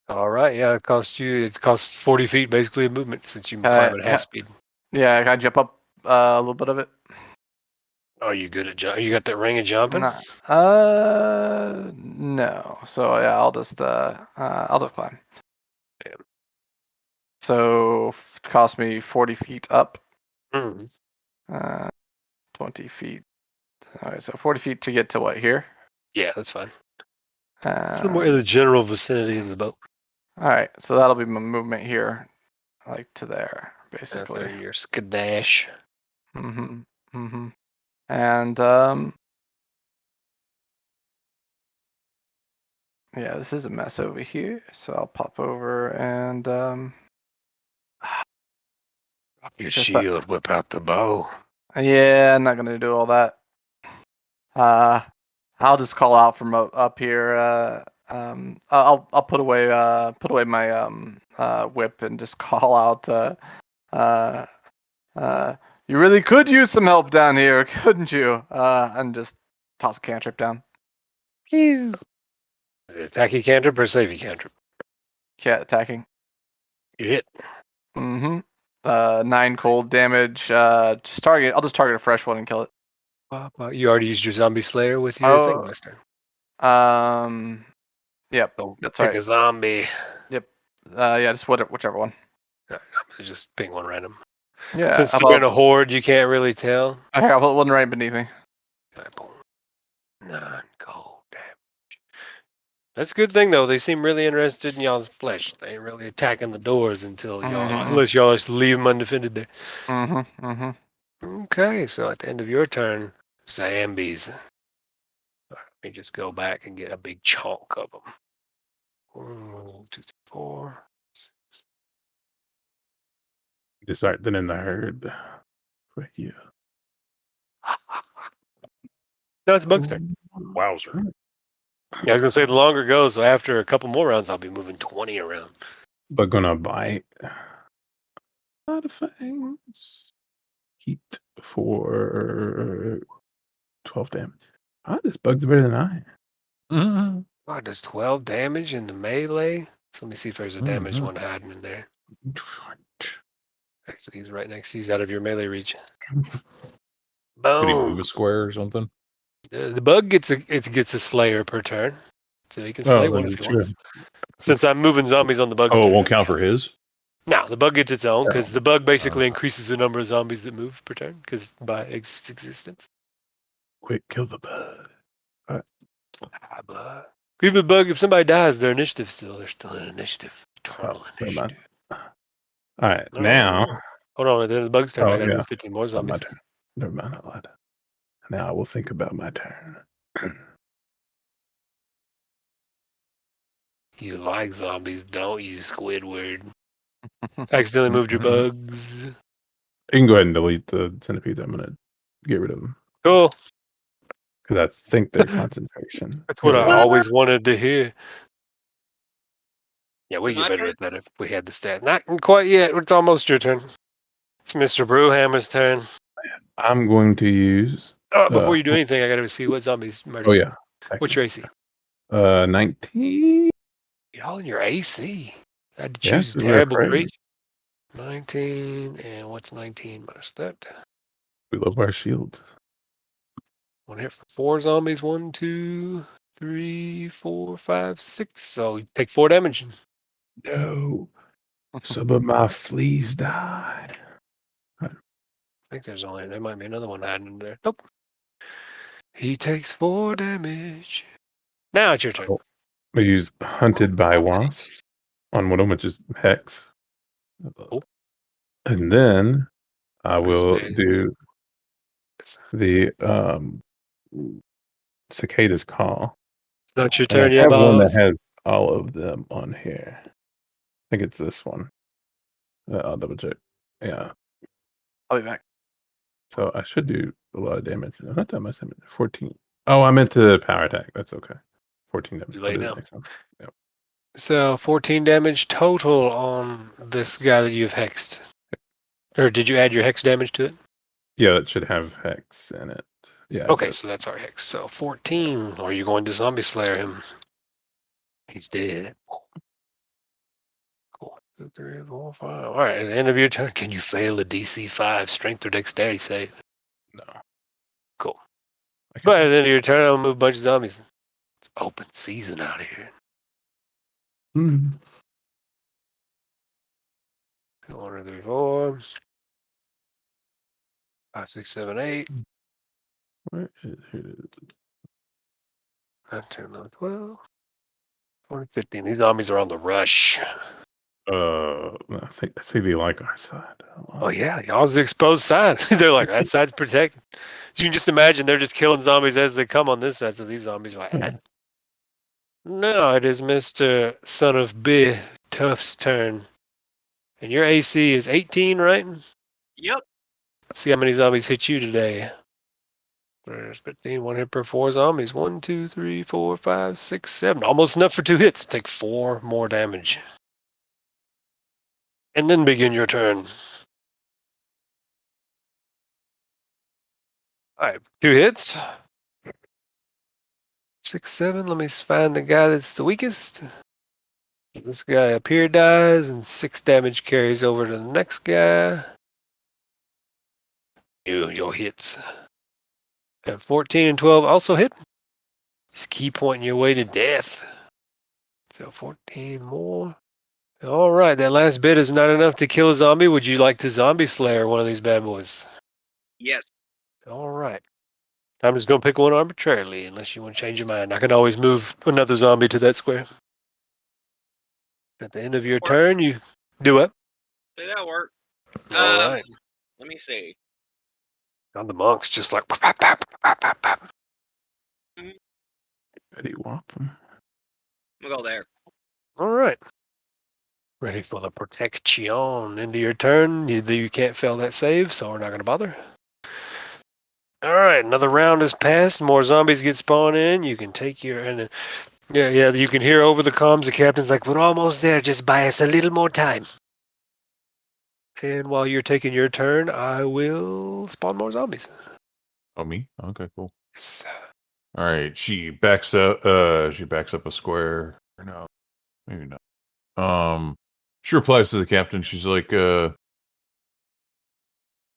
All right, yeah, it costs 40 feet basically of movement since you climb at half speed. Yeah, can I jump up a little bit of it? Are you good at jump? You got that ring of jumping? No. So yeah, I'll just climb. Damn. So cost me 40 feet up. 20 feet. All right, so 40 feet to get to what here? Yeah, that's fine. Somewhere in the general vicinity of the boat. All right, so that'll be my movement here, like to there, basically. After your skadash. And yeah, this is a mess over here, so I'll pop over and Drop your shield, whip out the bow. yeah, I'm not gonna do all that. I'll just call out from up here. I'll put away my whip and just call out. You really could use some help down here, couldn't you? And just toss a cantrip down. Phew. Is it attacky cantrip or savey cantrip? Cat attacking. You hit. Mm-hmm. 9 cold damage. I'll just target a fresh one and kill it. You already used your zombie slayer with your thing last turn. Yep. So That's pick right. a zombie. Yep. Just whichever one. I'm gonna just pick one random. Yeah. Since they're in a horde, you can't really tell. Okay, I'll put one right beneath me. 9 cold damage. That's a good thing though. They seem really interested in y'all's flesh. They ain't really attacking the doors until y'all, unless y'all just leave them undefended there. Mm-hmm. Mm-hmm. Okay, so at the end of your turn, zombies. Let me just go back and get a big chunk of them. 1, 2, 3, 4. Just start then in the herd. For you. No, it's Bug's turn. Wowzer. Yeah, I was gonna say the longer it goes, so after a couple more rounds, I'll be moving 20 around. But gonna bite. Lot of fangs. Heat for 12 damage. This bug's better than I am. Oh, does 12 damage in the melee? So let me see if there's a damaged one hiding in there. Actually, he's right next to you. He's out of your melee reach. Could he move Boom. a square or something? The bug gets a slayer per turn, so he can slay one if he wants. Since I'm moving zombies on the bug's Oh, turn, it won't count for his? No, the bug gets its own because the bug basically increases the number of zombies that move per turn because by its existence. Quick, kill the bug. Even the bug, if somebody dies, their initiative still. They're still in initiative. Eternal Never mind. initiative. All right, now. Hold on, at the end of the bug's turn, Oh, I gotta yeah. move 15 more My zombies. turn. Never mind, I lied. Now I will think about my turn. You like zombies, don't you, Squidward? Accidentally moved your bugs. You can go ahead and delete the centipedes. I'm gonna get rid of them Cool. because I think they're concentration. That's what I always wanted to hear. Yeah, we get My better turn? at that if we had the stat. Not quite yet. It's almost your turn. It's Mr. Brewhammer's turn. I'm going to use. Before you do anything, I gotta see what zombies murdered. Oh yeah. What's your AC? 19. Y'all in your AC. I had to Yeah, choose a we're terrible afraid. creature. 19, and what's 19 minus that? We love our shield. One hit for 4 zombies. 1, 2, 3, 4, 5, 6. So you take 4 damage. No. Some of my fleas died. I think there might be another one hiding in there. Nope. He takes 4 damage. Now it's your turn. We use Hunted by Wasps on one of them, which is Hex. Oh. And then I will Say- do the Cicada's Call. It's not your And I turn yet, have one boss. that has all of them on here. I think it's this one. I'll double check. Yeah. I'll be back. So I should do a lot of damage. Not that much damage. 14. Oh, I meant to power attack. That's okay. 14 damage. You lay I'll do it down. next time. Yep. So 14 damage total on this guy that you've hexed. Or did you add your hex damage to it? Yeah, it should have Hex in it. Yeah. Okay, so that's our hex. So 14. Or are you going to zombie slayer him? He's dead. Cool. 2, 3, 4, 5. All right, at the end of your turn, can you fail a DC 5 strength or dexterity save? No. Cool. Okay. But at the end of your turn, I'll move a bunch of zombies. It's open season out here. 1, 2, 3, 4. 5, 6, 7, 8. Where is it? 9, 10, 11, 12. 14, 15. These zombies are on the rush. I think they like our side. Oh yeah, y'all's the exposed side. They're like, that side's protected. So you can just imagine they're just killing zombies as they come on this side. So these zombies are like, no, it is Mr. Son of B Tuff's turn. And your AC is 18, right? Yep. Let's see how many zombies hit you today. There's 15, 1 hit per 4 zombies. 1, 2, 3, 4, 5, 6, 7. Almost enough for 2 hits. Take 4 more damage. And then begin your turn. All right, 2 hits. 6, 7. Let me find the guy that's the weakest. This guy up here dies, and 6 damage carries over to the next guy. Your hits. And 14 and 12 also hit. Just keep pointing your way to death. So 14 more. All right, that last bit is not enough to kill a zombie. Would you like to zombie slayer one of these bad boys? Yes. All right. I'm just going to pick one arbitrarily, unless you want to change your mind. I can always move another zombie to that square. At the end of your turn, you do it. See, that'll work. All right. Let me see. On the monks, just like. Pop, pop, pop, pop, pop. Betty Wampum. We'll go there. All right. Ready for the protection. Into your turn. You can't fail that save, so we're not going to bother. All right, another round has passed. More zombies get spawned in. You can take your... Yeah, you can hear over the comms the captain's like, we're almost there. Just buy us a little more time. And while you're taking your turn, I will spawn more zombies. Oh, me? Okay, cool. Yes. All right, she backs up a square. Or no, maybe not. She replies to the captain. She's like, oh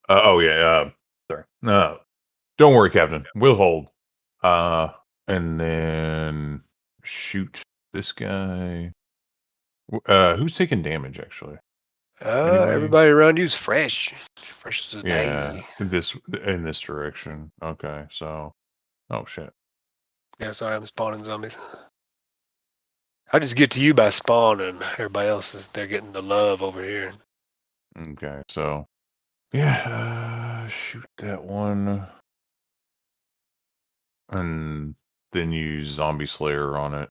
yeah, sorry. No, don't worry, Captain. We'll hold. And then shoot this guy. Who's taking damage actually? Anybody? Everybody around you's fresh. Fresh as a daisy. In this direction. Okay, so oh shit. Yeah, sorry, I'm spawning zombies. I just get to you by spawning. Everybody else they're getting the love over here. Okay, so yeah, shoot that one. And then use Zombie Slayer on it.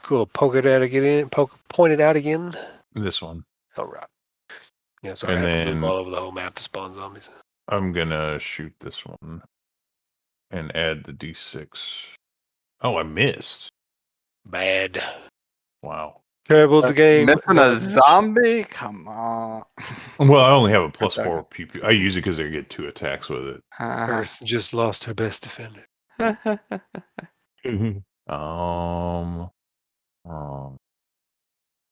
Cool. Point it out again. This one. All right. Yeah, sorry, And I have to move then- all over the whole map to spawn zombies. I'm gonna shoot this one and add the D6. Oh, I missed. Bad. Wow. Terrible at the game. Missing a zombie? Come on. Well, I only have a plus Okay. 4 PP. I use it because I get 2 attacks with it. Earth just lost her best defender. Um,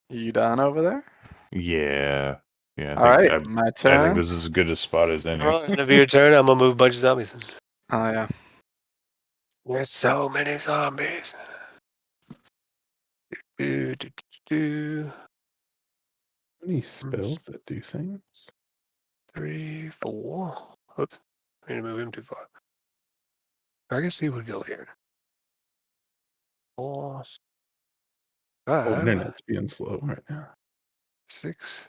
You done over there? yeah. Yeah. All right, my I turn. think this is as good a spot as any. All right, end of your turn, I'm going to move a bunch of zombies. Oh, yeah. There's so many zombies. Any spells that do things? 3, 4. Oops. I need to move him too far. I guess he would go here. 4, Oh, 5, internet's being slow right now. 6,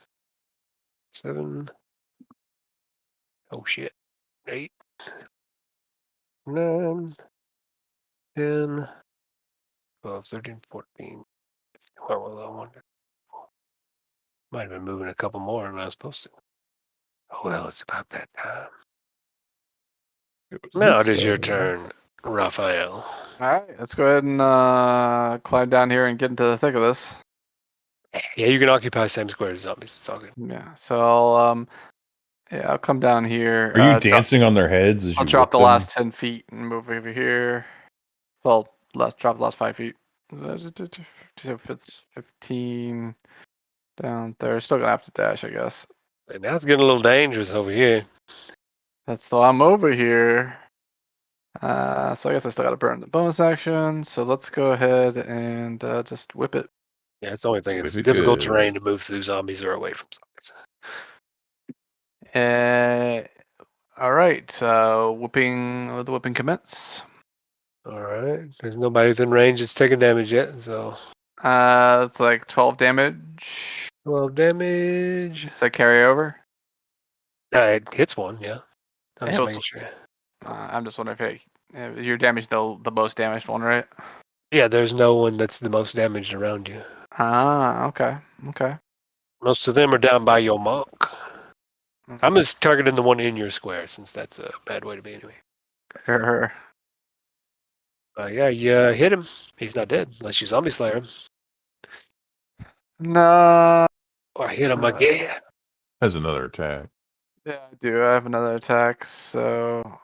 7. Oh shit. 8, 9, 10, 12, 13, 14. Where was I wonder? Might have been moving a couple more than I was supposed to. Oh well, it's about that time. Now it is your turn, Rafael. All right, let's go ahead and climb down here and get into the thick of this. Yeah, you can occupy same square as zombies. It's all good. Yeah, so I'll come down here. Are you dancing on their heads? As I'll you drop whip the them? last 10 feet and move over here. Well, drop the last 5 feet. So if it's 15 down there, still gonna have to dash, I guess. And now it's getting a little dangerous over here. So I'm over here. So I guess I still gotta burn the bonus action. So let's go ahead and just whip it. Yeah, it's the only thing. It's Whip it difficult good. terrain to move through zombies or away from zombies. All right. Let the whipping commence. All right. There's nobody within range that's taking damage yet, so It's like 12 damage. 12 damage. Does that carry over? It hits one, yeah. I'm just So making sure. I'm just wondering if you're damaged the most damaged one, right? Yeah, there's no one that's the most damaged around you. Ah, okay. Most of them are down by your monk. I'm just targeting the one in your square, since that's a bad way to be anyway. Sure. Yeah, you hit him. He's not dead, unless you zombie slayer him. No. Or hit him again. Has another attack. Yeah, I do. I have another attack, so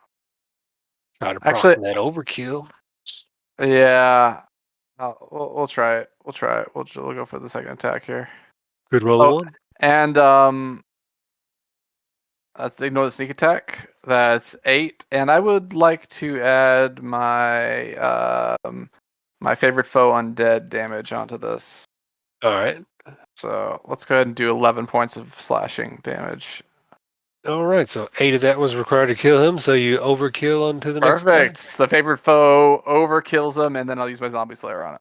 Try to Actually- proc that overkill. Yeah. We'll try it. We'll try it. We'll go for the second attack here. Good roll Oh, one. and let's ignore the sneak attack. That's 8, and I would like to add my my favorite foe undead damage onto this. All right. So let's go ahead and do 11 points of slashing damage. All right. So 8 of that was required to kill him. So you overkill onto the next guy. Perfect. The favorite foe overkills him, and then I'll use my zombie slayer on it.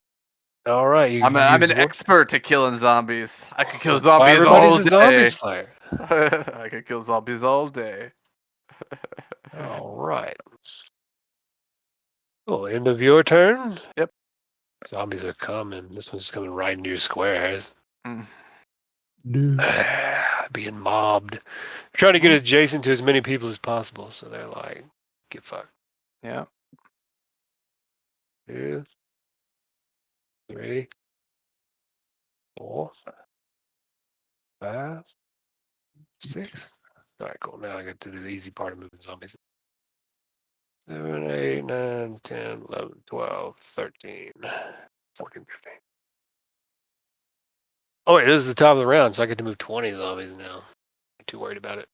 All right. You I'm use an one- expert at killing zombies. I could kill Why zombies everybody's all a zombie day. slayer. I could kill zombies all day. All right. Oh, end of your turn. Yep. Zombies are coming. This one's coming right into your squares. Mm. Dude. Being mobbed. Trying to get adjacent to as many people as possible. So they're like, get fucked. Yeah. 2, 3, 4, 5, 6. All right, cool. Now I got to do the easy part of moving zombies. 7, 8, 9, 10, 11, 12, 13, 14, 15. Oh, wait, this is the top of the round, so I get to move 20 zombies now. Not too worried about it.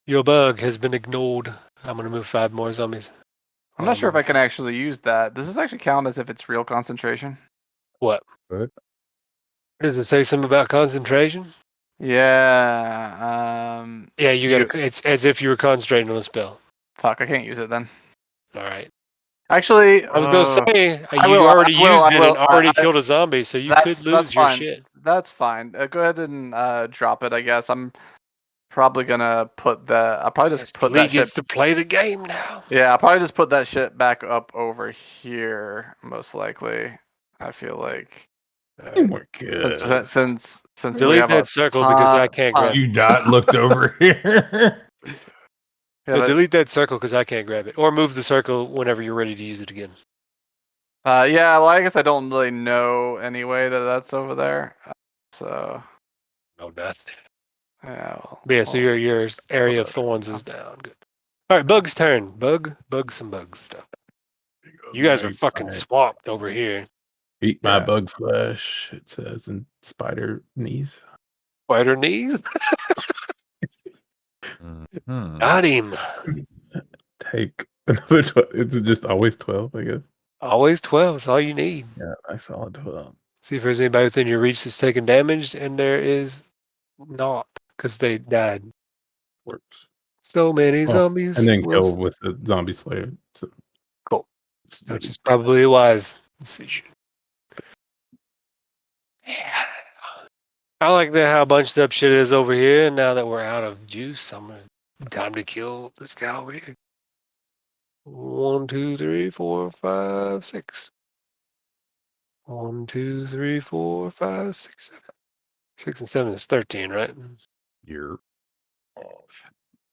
Your bug has been ignored. I'm going to move 5 more zombies. I'm not sure if I can actually use that. Does this actually count as if it's real concentration? What? What? Does it say something about concentration? Yeah. Yeah, you got to. It's as if you were concentrating on a spell. Fuck, I can't use it then. All right. Actually, I was going to say, I you will, already I will, used I it will. and already killed a zombie, so you could lose your fine. shit. That's fine. Go ahead and drop it, I guess. I'm probably gonna put that. I'll probably just put Lee that gets shit. to play the game now. Yeah, I'll probably just put that shit back up over here, most likely. I feel like We're good. since we Delete have that circle because I can't grab it. You dot looked over here. Delete that circle because I can't grab it. Or move the circle whenever you're ready to use it again. yeah, well, I guess I don't really know anyway that that's over there. So No, nothing. yeah. Well, But yeah, so your area of it. thorns is down. Good. All right, Bug's turn. Bug some bug stuff. You guys are fucking swamped over here. Eat my Yeah. bug flesh, it says in spider knees. Spider knees? Mhm. Got him. Take another 12. It's just always 12, I guess. Always 12 is all you need. Yeah, I saw 12. See if there's anybody within your reach that's taking damage, and there is not, because they died. Works. So many zombies. And then was- kill with the zombie slayer. So, Cool. Which is probably a wise decision. Yeah. I like how bunched up shit is over here. And now that we're out of juice, time to kill this guy over here. 1, 2, 3, 4, 5, 6. 1, 2, 3, 4, 5, 6, 7. 6 and 7 is 13, right? You're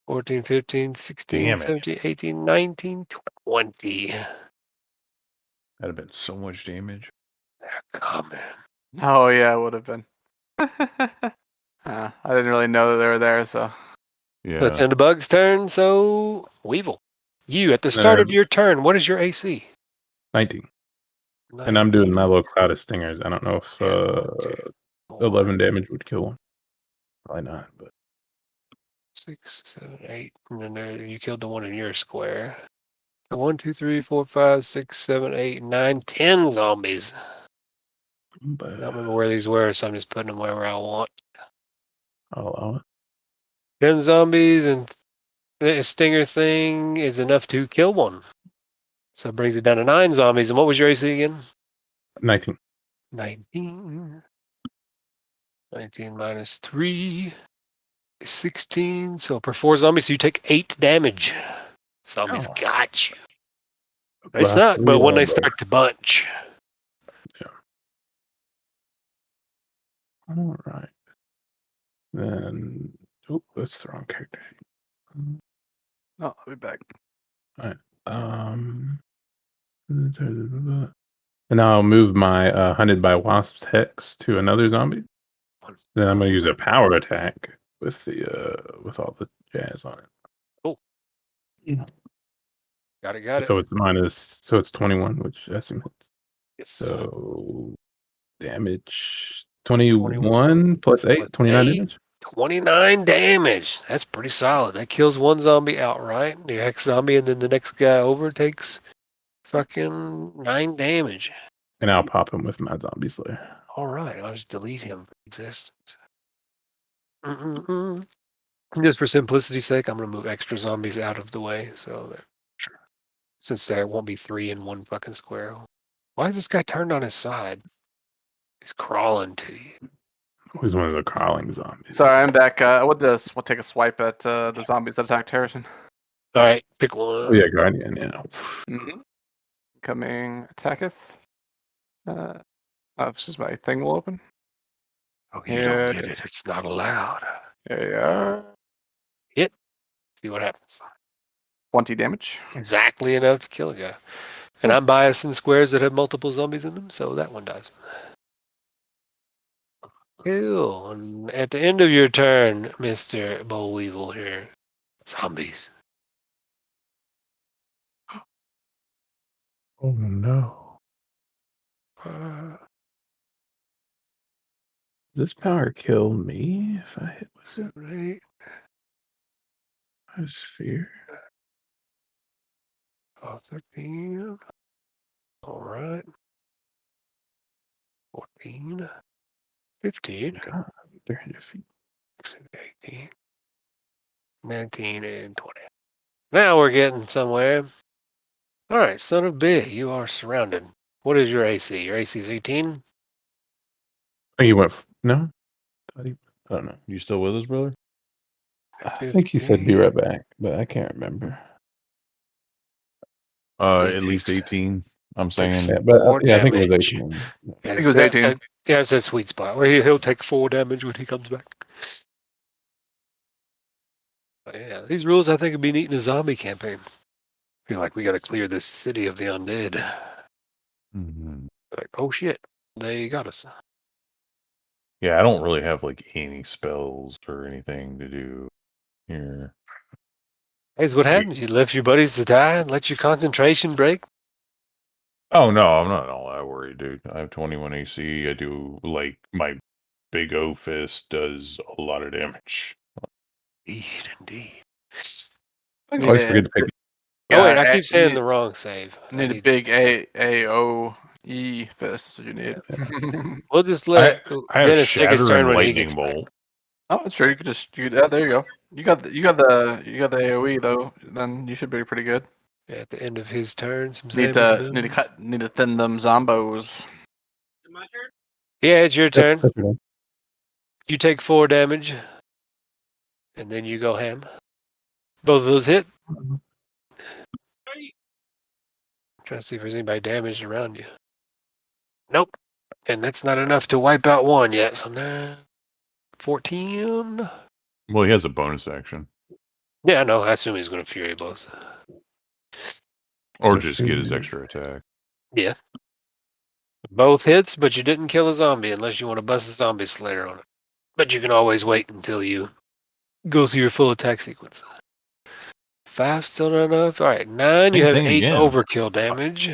14, 15, 16, Damn it. 17, 18, 19, 20. that'd have been so much damage. They're coming. Oh yeah, it would have been. I didn't really know that they were there, so. Yeah. Let's end the Bug's turn. So, Weevil, you at the start of your turn, what is your AC? 19. And I'm doing my little cloud of stingers. I don't know if 11 damage would kill one. Probably not, but 6, 7, 8. And then you killed the one in your square. So 1, 2, 3, 4, 5, 6, 7, 8, 9, 10 zombies. I don't remember where these were, so I'm just putting them wherever I want. I'll allow it. 10 zombies, and the stinger thing is enough to kill one. So it brings it down to 9 zombies. And what was your AC again? 19. 19. 19 minus 3 is 16. So per 4 zombies, so you take 8 damage. Zombies got you. It's not, but when they start to bunch. All right. Then, that's the wrong character. Oh, I'll be back. And now I'll move my hunted by wasps hex to another zombie. Then I'm going to use a power attack with the with all the jazz on it. Cool. Yeah. Got it. So it's minus. So it's 21, which estimates. Yes. So damage It's 21 plus 8, plus 29 8. damage. 29 damage. That's pretty solid. That kills one zombie outright. The next zombie, and then the next guy over takes fucking 9 damage. And I'll pop him with my zombie slayer. All right, I'll just delete him from existence. Just for simplicity's sake, I'm going to move extra zombies out of the way so that since there won't be 3 in one fucking square. Why is this guy turned on his side? He's crawling to you. He's one of the crawling zombies. Sorry, I'm back. We'll take a swipe at the zombies that attacked Harrison. All right, pick one. Oh yeah, Guardian. Yeah. Mm-hmm. Coming attacketh. This is my thing will open. Oh, you don't get it. It's not allowed. There you are. Hit. See what happens. 20 damage. Exactly enough to kill a guy. And I'm biased in squares that have multiple zombies in them, so that one dies. Cool. And at the end of your turn, Mr. Bollweevil here, zombies. Oh no. Uh, Does this power kill me if I hit with it? right. I sphere. 13. All right. 14. 15. God, 300 feet. 18. 19 and 20. Now we're getting somewhere. All right, son of B, you are surrounded. What is your AC? Your AC is 18? Oh, you went. No? I don't know. You still with us, brother? I think you said be right back, but I can't remember. At least 18. I'm saying. Yeah, but More I think it was damage. 18. Yeah, I think it was 18. Yeah, it's that sweet spot where he'll take 4 damage when he comes back. But yeah, these rules I think would be neat in a zombie campaign. Feel like we got to clear this city of the undead. Mm-hmm. Like, oh shit, they got us. Yeah, I don't really have like any spells or anything to do here. Hey, what happens? You left your buddies to die and let your concentration break? Oh no, I'm not all that worried, dude. I have 21 AC. I do like my big O fist does a lot of damage. Indeed. I I always forget to pick. Oh wait, I keep saying the wrong save. You need a big A-O-E fist. That's what you need. We'll just let I have Dennis take his Shatter turn and when he Lightning gets back. Bolt. Oh, that's true. There you go. You got the AOE though. Then you should be pretty good. At the end of his turn, some Need to thin them zombos. Is it my turn? Yeah, it's your turn. That's okay. You take 4 damage, and then you go ham. Both of those hit. Trying to see if there's anybody damaged around you. Nope. And that's not enough to wipe out one yet. So now 14. Well, he has a bonus action. Yeah, no, I assume he's going to Fury Blows. Or just get his extra attack. Yeah. Both hits, but you didn't kill a zombie unless you want to bust a zombie slayer on it. But you can always wait until you go through your full attack sequence. 5 still not enough. All right, 9. You have Same 8 thing again. overkill damage.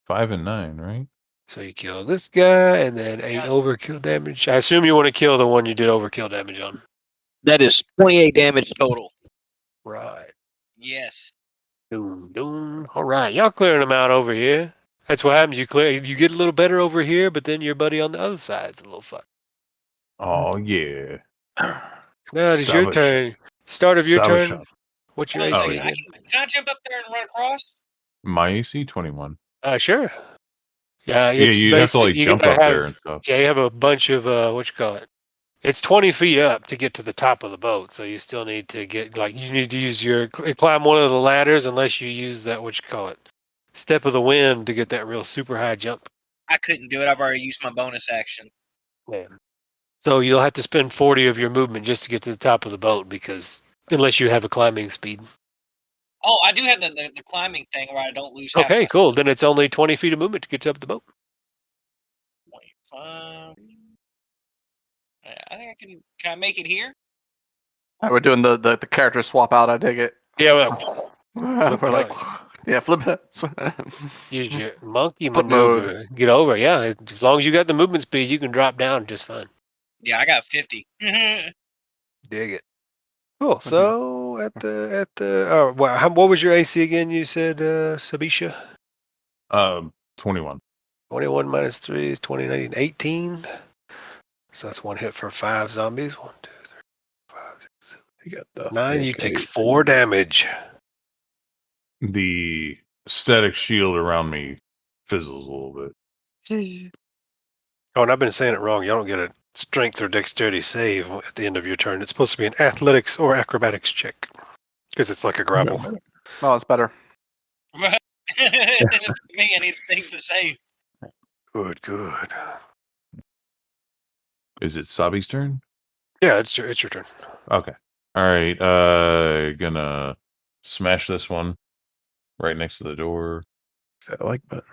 5 and 9, right? So you kill this guy, and then 8 overkill damage. I assume you want to kill the one you did overkill damage on. That is 28 damage total. Right. Yes. Doom, doom. All right, y'all clearing them out over here. That's what happens. You get a little better over here, but then your buddy on the other side's a little fucked. Oh, yeah. Now it is your Sabisha. turn. Start of your Sabisha. turn. What's your Oh, AC? yeah. again? Can I jump up there and run across? My AC 21. Sure. Yeah, Yeah, it's you have to like you jump gotta up have- there and stuff. Yeah, you have a bunch of what you call it. It's 20 feet up to get to the top of the boat, so you still need to you need to use climb one of the ladders unless you use that what you call it, step of the wind to get that real super high jump. I couldn't do it. I've already used my bonus action. Yeah. So you'll have to spend 40 of your movement just to get to the top of the boat because unless you have a climbing speed. Oh, I do have the climbing thing where I don't lose half Okay, my cool. Then it's only 20 feet of movement to get to up the boat. 25. I think I can. Can I make it here? We're doing the character swap out. I dig it. Yeah, well, We're like, Yeah, flip it. Use your monkey Flip mode. maneuver. Get over. Yeah, as long as you got the movement speed, you can drop down just fine. Yeah, I got 50. Dig it. Cool. So at the what was your AC again? You said Sabisha. 21. 21 minus 3 is 20, 19, 18. So that's one hit for 5 zombies. 1, 2, 3, 4, 5, 6, 7, You got the 9. You take case. 4 damage. The static shield around me fizzles a little bit. Oh, and I've been saying it wrong. You don't get a strength or dexterity save at the end of your turn. It's supposed to be an athletics or acrobatics check because it's like a grapple. Oh, it's better. Man, he's things to say. Good, good. Is it Sabi's turn? Yeah, it's your turn. Okay. All right. Gonna smash this one right next to the door. Is that a like button?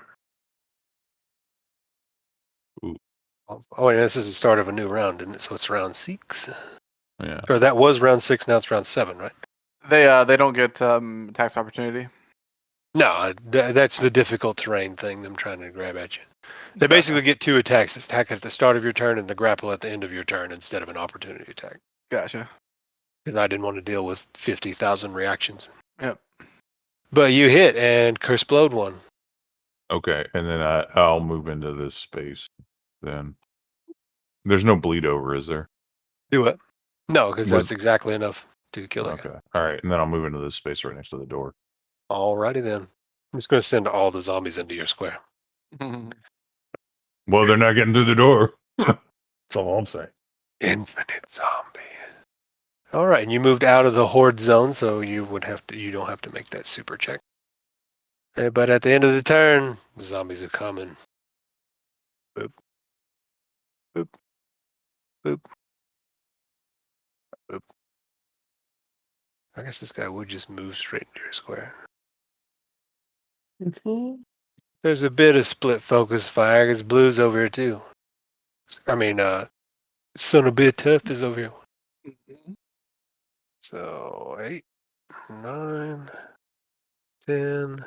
Oh, and this is the start of a new round, isn't it? So it's round 6. Yeah. Or that was round 6. Now it's round 7, right? They don't get tax opportunity. No, that's the difficult terrain thing. Them trying to grab at you. They basically get 2 attacks: attack at the start of your turn and the grapple at the end of your turn instead of an opportunity attack. Gotcha. Because I didn't want to deal with 50,000 reactions. Yep. But you hit and curse blowed one. Okay, and then I'll move into this space. Then there's no bleed over, is there? Do it. No, because What? that's exactly enough to kill it. Okay. All right, and then I'll move into this space right next to the door. Alrighty then. I'm just going to send all the zombies into your square. Well, they're not getting through the door. That's all I'm saying. Infinite zombie. All right, and you moved out of the horde zone, so you don't have to make that super check. But at the end of the turn, the zombies are coming. Boop. Boop. Boop. Boop. I guess this guy would just move straight into your square. There's a bit of split focus fire because Blue's over here too. I mean, Son of Bit Tough is over here. So 8, 9, 10,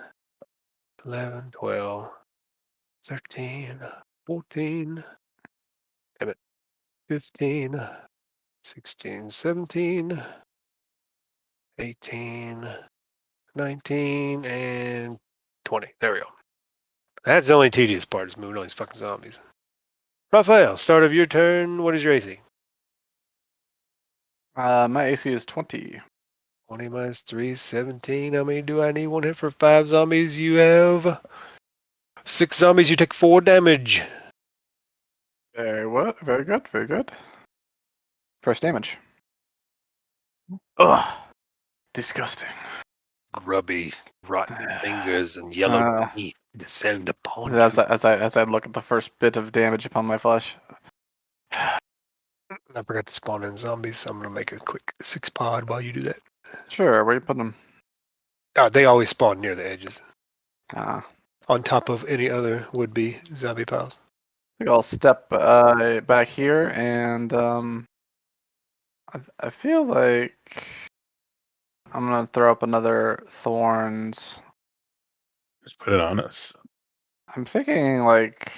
11, 12, 13, 14, 15, 16, 17, 18, 19, and 20. There we go. That's the only tedious part, is moving all these fucking zombies. Rafael, start of your turn. What is your AC? My AC is 20. 20 minus 3, 17. How many do I need? 1 hit for 5 zombies. You have 6 zombies. You take 4 damage. Very what? Very good. Very good. First damage. Ugh. Disgusting. Grubby, rotten fingers and yellow meat descend upon you. As I look at the first bit of damage upon my flesh. I forgot to spawn in zombies, so I'm going to make a quick 6 pod while you do that. Sure, where you putting them? They always spawn near the edges, I on top of any other would-be zombie piles. think I'll step back here, and I feel like I'm gonna throw up another thorns. Just put it on us. I'm thinking like,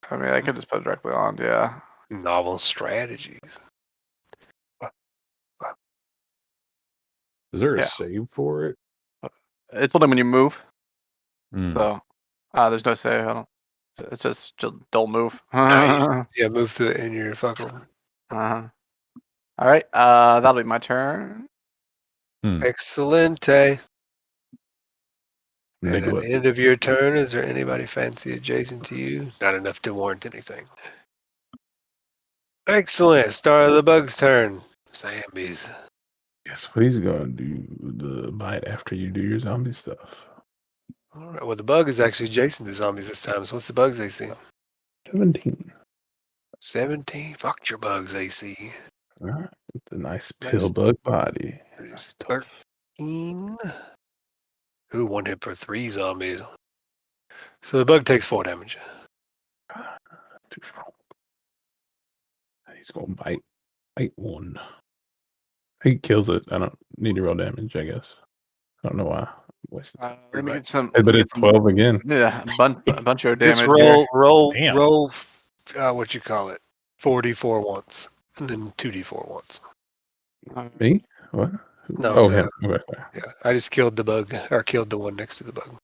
I mean, I could just put it directly on. Yeah. Novel strategies. Is there a Yeah. save for it? It's only when you move. Hmm. So, there's no save. I don't. It's just don't move. Yeah, move through it in your fucking. All right. That'll be my turn. Excellent. And at Nicholas. the end of your turn, is there anybody fancy adjacent to you? Not enough to warrant anything. Excellent. Start of the bug's turn. Zombies. Guess what he's gonna do the bite after you do your zombie stuff. All right. Well, the bug is actually adjacent to zombies this time. So what's the bug's AC? 17. 17. Fuck your bug's AC. All right. It's a nice Nice. pill bug body. It's Nice tough. 13. Ooh, 1 hit for 3 zombies. So the bug takes 4 damage. Too strong. He's gonna bite one. He kills it. I don't need to roll damage, I guess. I don't know why. Let me get some. But let me it's get some 12 again. yeah, a bunch of Just damage here. Damn. roll. What you call it? 4d4 once, and then 2d4 once. Me? What? No, Oh, the him. Okay. yeah. I just killed the bug, or killed the one next to the bug.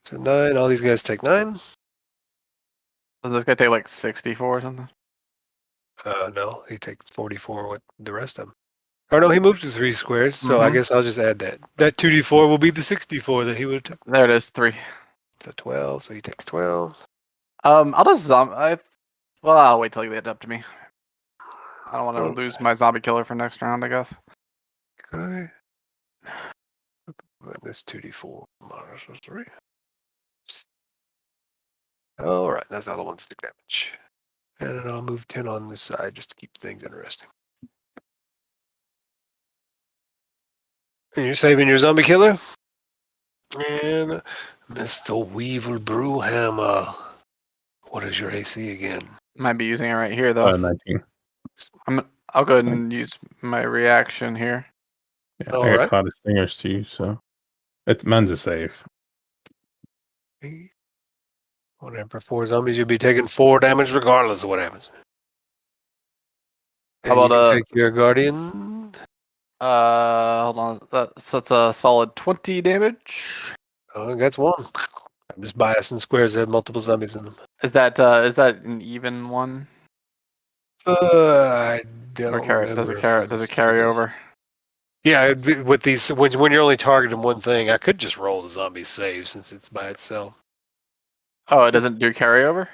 So 9. All these guys take 9. Does this guy take like 64 or something? No, he takes 44 with the rest of them. Or no, he moved to 3 squares, so I Mhm. guess I'll just add that. That 2d4 will be the 64 that he would have took. There it is, 3. So 12, so he takes 12. I'll just well, I'll wait till you get up to me. I don't want to lose my zombie killer for next round, I guess. Okay. This 2d4 minus 3. All right, that's the other one's the damage. And then I'll move 10 on this side just to keep things interesting. And you're saving your zombie killer? And Mr. Weevil Brewhammer. What is your AC again? Might be using it right here though. 19. I'll go ahead and use my reaction here. Yeah, All I got right. Cloud of Stingers too, so mine's a save. Whatever, 4 zombies, you'll be taking 4 damage regardless of what happens. How And you about, can take your guardian. Hold on. So it's a solid 20 damage. Oh, that's 1. I'm just biasing squares that have multiple zombies in them. Is that an even one? I don't Or remember. does it if carry over? Yeah, with these, when you're only targeting one thing, I could just roll the zombie save since it's by itself. Oh, it doesn't do carryover?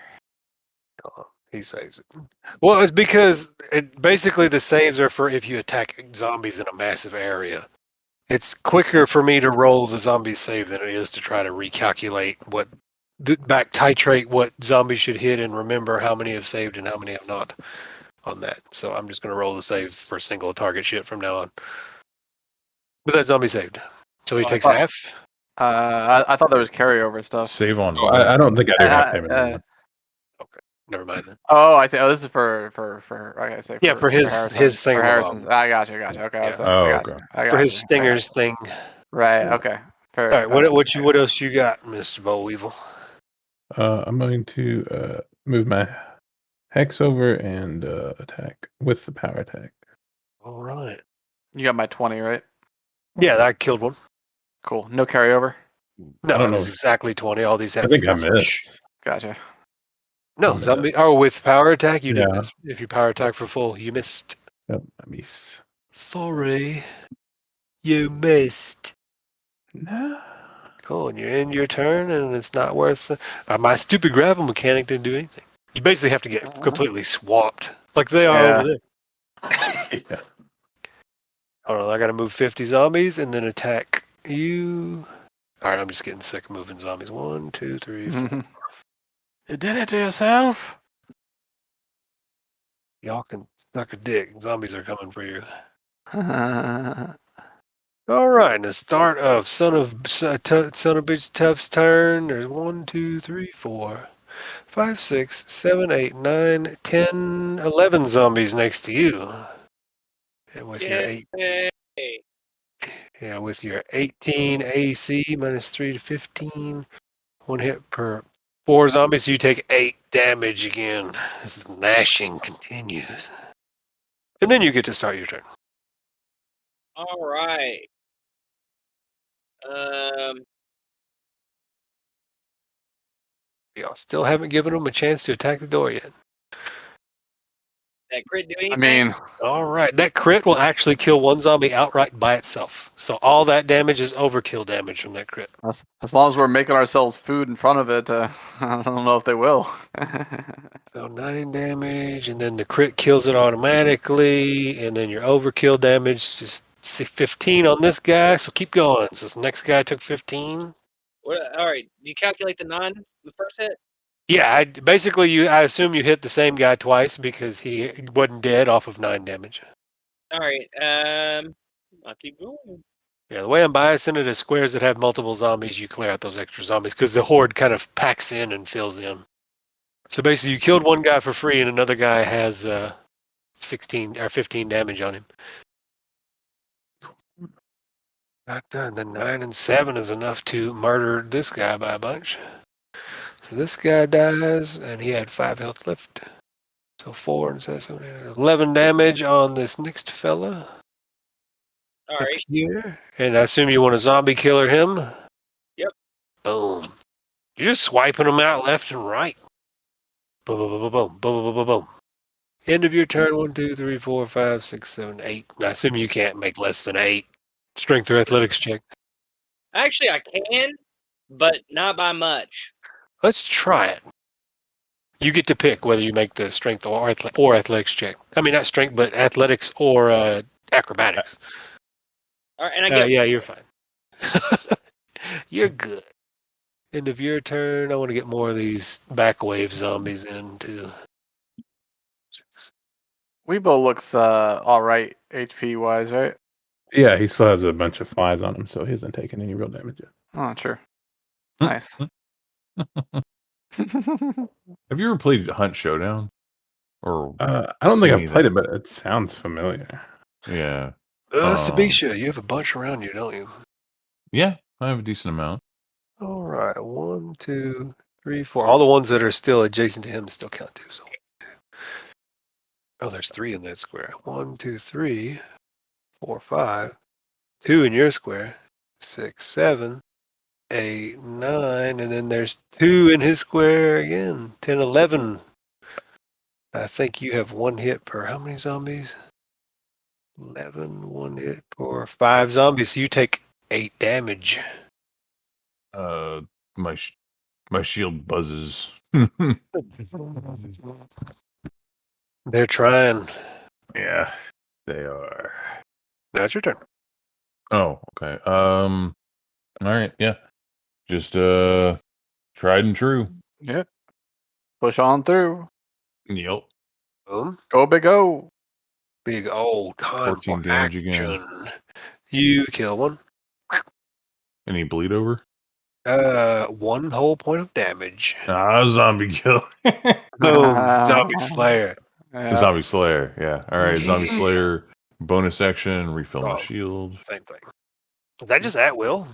Oh, he saves it. Well, it's because basically the saves are for if you attack zombies in a massive area. It's quicker for me to roll the zombie save than it is to try to recalculate back titrate what zombies should hit and remember how many have saved and how many have not on that. So I'm just going to roll the save for single target shit from now on. But that zombie saved. So he takes half. I thought there was carryover stuff. Save on. Oh, I don't think I do have payment. Okay, never mind then. Oh, I see. Oh, this is for I gotta say. Yeah, for his thing. For Harrison's. I got you. Okay. Yeah. I got For his you. stingers thing. Right. Okay. All right. What else you got, Mr. Boll Weevil? I'm going to move my hex over and attack with the power attack. All right. You got my 20, right? Yeah, that killed one. Cool. No carryover. No, I don't it was know. exactly 20. All these have. I think I fresh. missed. Gotcha. No, zombie. Oh, with power attack, you did Yeah. miss. If you power attack for full, you missed. Yep, I missed. Sorry, you missed. No. Cool, and you're in your turn, and it's not worth. My stupid gravel mechanic didn't do anything. You basically have to get completely swamped, like they are over there. Yeah. Hold on, I got to move 50 zombies and then attack you. All right, I'm just getting sick of moving zombies. 1, 2, 3, 4. You did it to yourself. Y'all can suck a dick. Zombies are coming for you. All right, the start of son of bitch tough's turn. There's 1, 2, 3, 4, 5, 6, 7, 8, 9, 10, 11 zombies next to you. And with your 18 AC minus 3 to 15, 1 hit per 4 zombies, so you take 8 damage again as the gnashing continues. And then you get to start your turn. All right. Y'all still haven't given them a chance to attack the door yet. That crit do anything? I mean, All right, that crit will actually kill one zombie outright by itself. So all that damage is overkill damage from that crit. as long as we're making ourselves food in front of it, I don't know if they will. So 9 damage, and then the crit kills it automatically, and then your overkill damage just 15 on this guy. So keep going. So this next guy took 15. All right. Do you calculate the first hit? Yeah, I assume you hit the same guy twice because he wasn't dead off of 9 damage. All right. I'll keep going. Yeah, the way I'm biasing it is squares that have multiple zombies, you clear out those extra zombies because the horde kind of packs in and fills in. So basically, you killed one guy for free and another guy has 16 or 15 damage on him. Not done. The 9 and 7 is enough to murder this guy by a bunch. So this guy dies, and he had 5 health left. So 4 and 7, 11 damage on this next fella. All Up right. here. And I assume you want a zombie killer him? Yep. Boom. You're just swiping them out left and right. Boom, boom, boom, boom, boom, boom, boom, boom. End of your turn. 1, 2, 3, 4, 5, 6, 7, 8. I assume you can't make less than 8. Strength or athletics check. Actually, I can, but not by much. Let's try it. You get to pick whether you make the strength or athletics check. I mean, not strength, but athletics or acrobatics. All right, and I get Yeah, you're fine. You're good. End of your turn. I want to get more of these back wave zombies in too. Weebo looks all right HP wise, right? Yeah, he still has a bunch of flies on him, so he hasn't taken any real damage yet. Oh, sure. Nice. Have you ever played Hunt Showdown? Or I don't think seen I've played that? it, but it sounds familiar. Yeah. Sabisha, you have a bunch around you, don't you? Yeah, I have a decent amount. All right, 1, 2, 3, 4. All the ones that are still adjacent to him still count too. So, oh, there's 3 in that square. 1, 2, 3, 4, 5. 2 in your square. 6, 7, 8, 9, and then there's 2 in his square again. 10, 11. I think you have 1 hit per how many zombies? 11, 1 hit per 5 zombies. So you take 8 damage. My shield buzzes. They're trying. Yeah, they are. Now it's your turn. Oh, okay. All right, yeah. Just tried and true. Yep. Push on through. Yep. Boom. Go big O. Big old time 14 for damage action. again. You kill one. Any bleed over? 1 whole point of damage. Zombie kill. Boom. Zombie Slayer. Yeah. Zombie Slayer, yeah. Alright, Zombie Slayer, bonus action, refill my Oh. shield. Same thing. Is that just at will?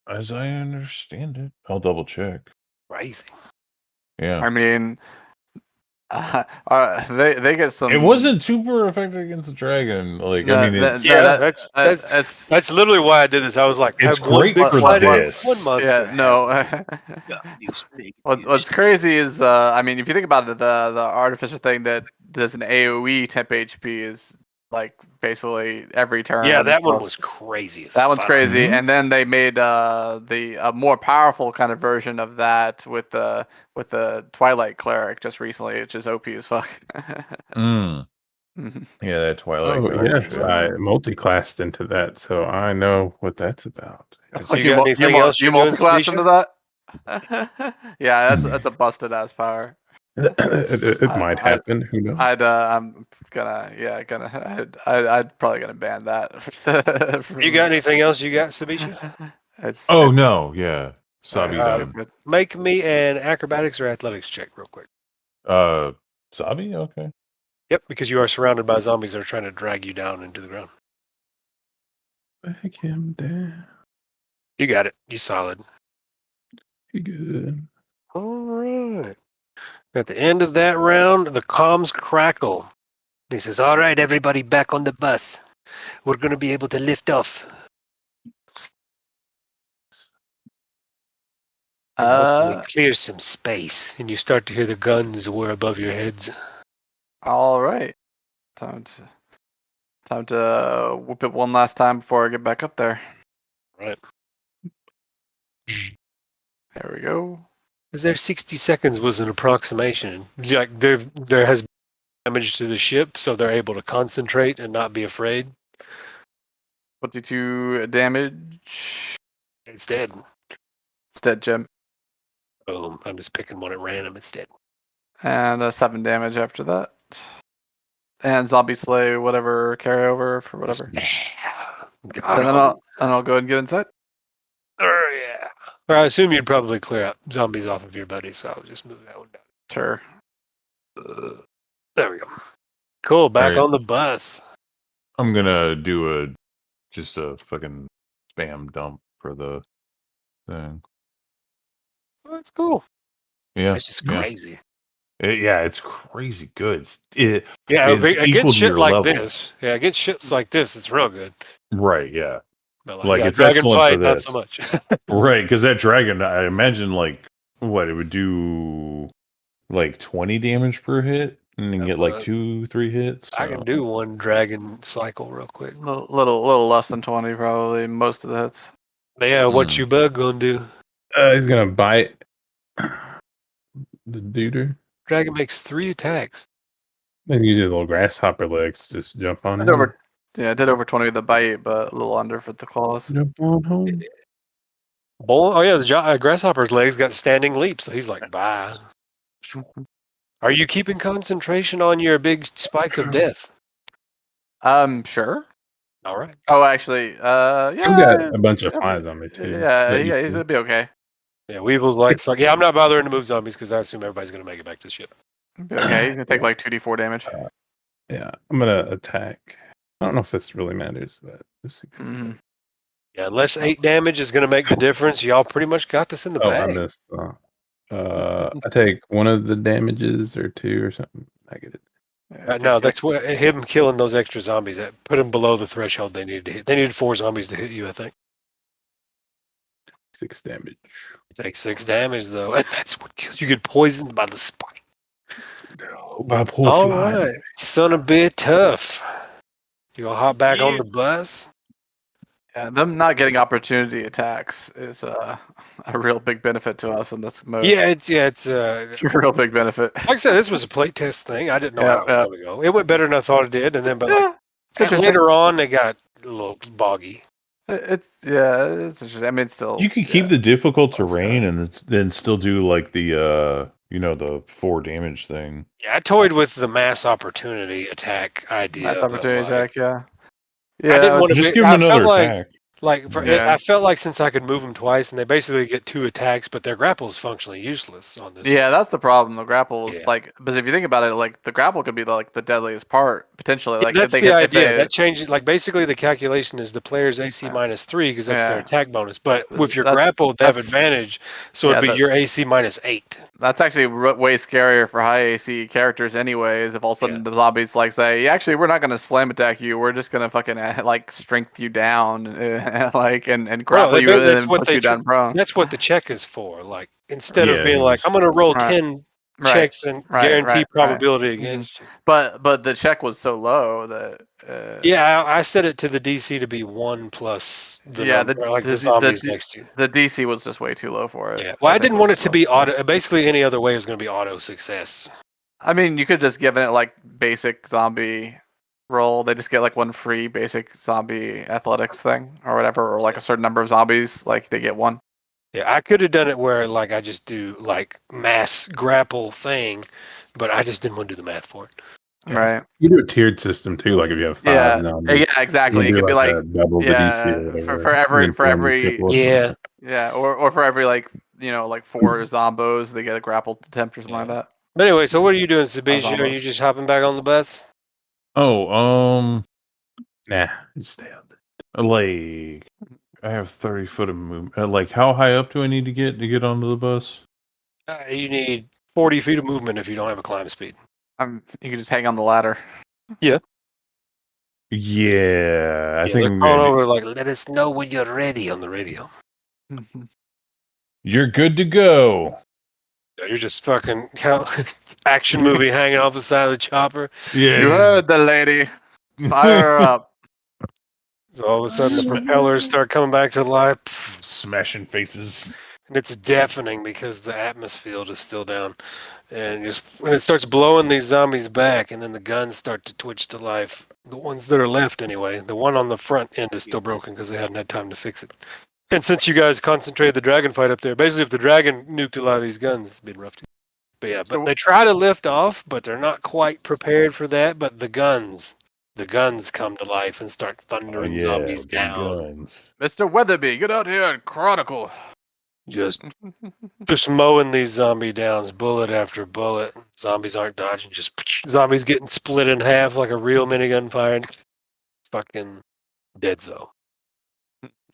As I understand it. I'll double check. Crazy. Yeah. I mean, they get some. It wasn't super effective against the dragon. Like, No, I mean, it's, That's literally why I did this. I was like, It's have one great big for fight this. against one monster. Yeah, no. What's crazy is, I mean, if you think about it, the Artificer thing that does an AOE temp HP is like basically every turn. Yeah, that one was crazy. That one's crazy, Mhm. and then they made a more powerful kind of version of that with the Twilight Cleric just recently, which is OP as fuck. Mm. Mhm. Yeah, that Twilight. Oh, Cleric yes, shit. I multi-classed into that, so I know what that's about. So you got anything else you you're doing, multi-class into Sabisha? that? Yeah, that's a busted ass power. It might happen. Who knows? I'm I'd probably gonna ban that. You got anything else you got, Sabisha? Oh, no, yeah. Sabi Alright, done. Make me an acrobatics or athletics check real quick. Sabi? Okay. Yep, because you are surrounded by zombies that are trying to drag you down into the ground. Back him down. You got it. You solid. You good? All right. At the end of that round, the comms crackle. He says, all right, everybody back on the bus. We're going to be able to lift off. And hopefully clear some space. And you start to hear the guns whir above your heads. All right, time to whoop it one last time before I get back up there. Right. There we go. Because their 60 seconds was an approximation. Like there has been damage to the ship, so they're able to concentrate and not be afraid. 22 damage. It's dead. It's dead, Jim. Boom. I'm just picking one at random. It's dead. And 7 damage after that. And zombie slay, whatever carryover for whatever. God, And then I'll go ahead and get inside. oh, yeah. Or I assume you'd probably clear up zombies off of your buddy, so I'll just move that one down. Sure. There we go. Cool. Back All right. on the bus. I'm gonna do a just a fucking spam dump for the thing. Well, that's cool. Yeah, That's just yeah. crazy. Yeah, it's crazy good. Yeah, It's equal against to shit your like level. this. Yeah, against shits like this, it's real good. Right, yeah. But Like, yeah, it's dragon excellent fight, for not this. so much. Right, because that dragon, I imagine, like, what, it would do, like, 20 damage per hit? And then get, like, 2-3 hits? I can do one dragon cycle real quick. Little less than 20 probably, most of the hits. But yeah, what you bug gonna do? He's gonna bite the duder. Dragon makes 3 attacks. Then use his little grasshopper legs, just jump on I him. did over 20 with the bite, but a little under for the claws. Jump on home. Oh yeah, the grasshopper's legs got standing leap, so he's like, bye. Are you keeping concentration on your big spikes of death? Sure. All right. Oh, actually, yeah. I've got a bunch of flies on me too. Yeah, he's gonna be okay. Yeah, Weevil's like, fuck. Yeah, I'm not bothering to move zombies because I assume everybody's gonna make it back to the ship. He'll be okay. He's gonna take like 2d4 damage. Yeah, I'm gonna attack. I don't know if this really matters, but Yeah, unless 8 damage is gonna make the difference, y'all pretty much got this in the I bag. missed. I take one of the damages or 2 or something. I get it. No, that's what him killing those extra zombies that put him below the threshold they needed to hit. They needed 4 zombies to hit you, I think. 6 damage. You take 6 damage though, and that's what kills you. Get poisoned by the spike. By a poor All fly. right, son of a bit tough. You gonna hop back on the bus? Yeah, them not getting opportunity attacks is a real big benefit to us in this mode. Yeah, it's It's a real big benefit. like I said, this was a play test thing. I didn't know how it was going to go. It went better than I thought it did, and then later on, they got a little boggy. It's interesting. I mean, still. You can keep the difficult terrain and then still do like the the 4 damage thing. Yeah, I toyed with the mass opportunity attack idea. Mass opportunity attack, yeah. I didn't want to just give him another attack. I felt like since I could move them twice, and they basically get 2 attacks, but their grapple is functionally useless on this. Yeah, that's the problem. The grapple is because if you think about it, like the grapple could be the deadliest part potentially. Like that's the idea. That changes. Like basically, the calculation is the player's AC -3 because that's their attack bonus. But with your grapple, they have advantage, so it'd be your AC -8. That's actually way scarier for high AC characters, anyways. If all of a sudden the zombies say, "Actually, we're not going to slam attack you. We're just going to fucking strength you down." And grapple you and then push you down prone. That's what the check is for. Like instead of being like, I'm going to roll 10 checks and guarantee probability against you. But the check was so low that. I set it to the DC to be 1 plus the zombies next to you. The DC was just way too low for it. Yeah. Well, I didn't want it to be auto. Basically, any other way was going to be auto success. I mean, you could just give it basic zombie roll. They just get 1 free basic zombie athletics thing or whatever, or a certain number of zombies, they get 1. Yeah, I could have done it where I just do mass grapple thing, but I just didn't want to do the math for it. Yeah. Right. You do a tiered system too, if you have 5 numbers. Yeah, exactly. It could be double the DC or for every or for every 4 zombos, they get a grapple attempt or something like that. But anyway, so what are you doing, Sabisha? Are you just hopping back on the bus? Nah, just stay out there. I have 30 foot of movement. How high up do I need to get onto the bus? You need 40 feet of movement if you don't have a climb speed. You can just hang on the ladder. Yeah. Yeah, I think they're calling over let us know when you're ready on the radio. You're good to go. Yeah, you're just fucking action movie hanging off the side of the chopper. Yeah, you heard the lady. Fire her up. So all of a sudden the propellers start coming back to life. Smashing faces. And it's deafening because the atmosphere is still down. And just when it starts blowing these zombies back and then the guns start to twitch to life, the ones that are left anyway, the one on the front end is still broken because they haven't had time to fix it. And since you guys concentrated the dragon fight up there, basically if the dragon nuked a lot of these guns, it'd been rough too. But yeah, but they try to lift off, but they're not quite prepared for that. But the guns come to life and start thundering zombies down. Guns. Mr. Weatherby, get out here and chronicle. Just mowing these zombie downs, bullet after bullet. Zombies aren't dodging, just zombies getting split in half like a real minigun fired. Fucking dead zone.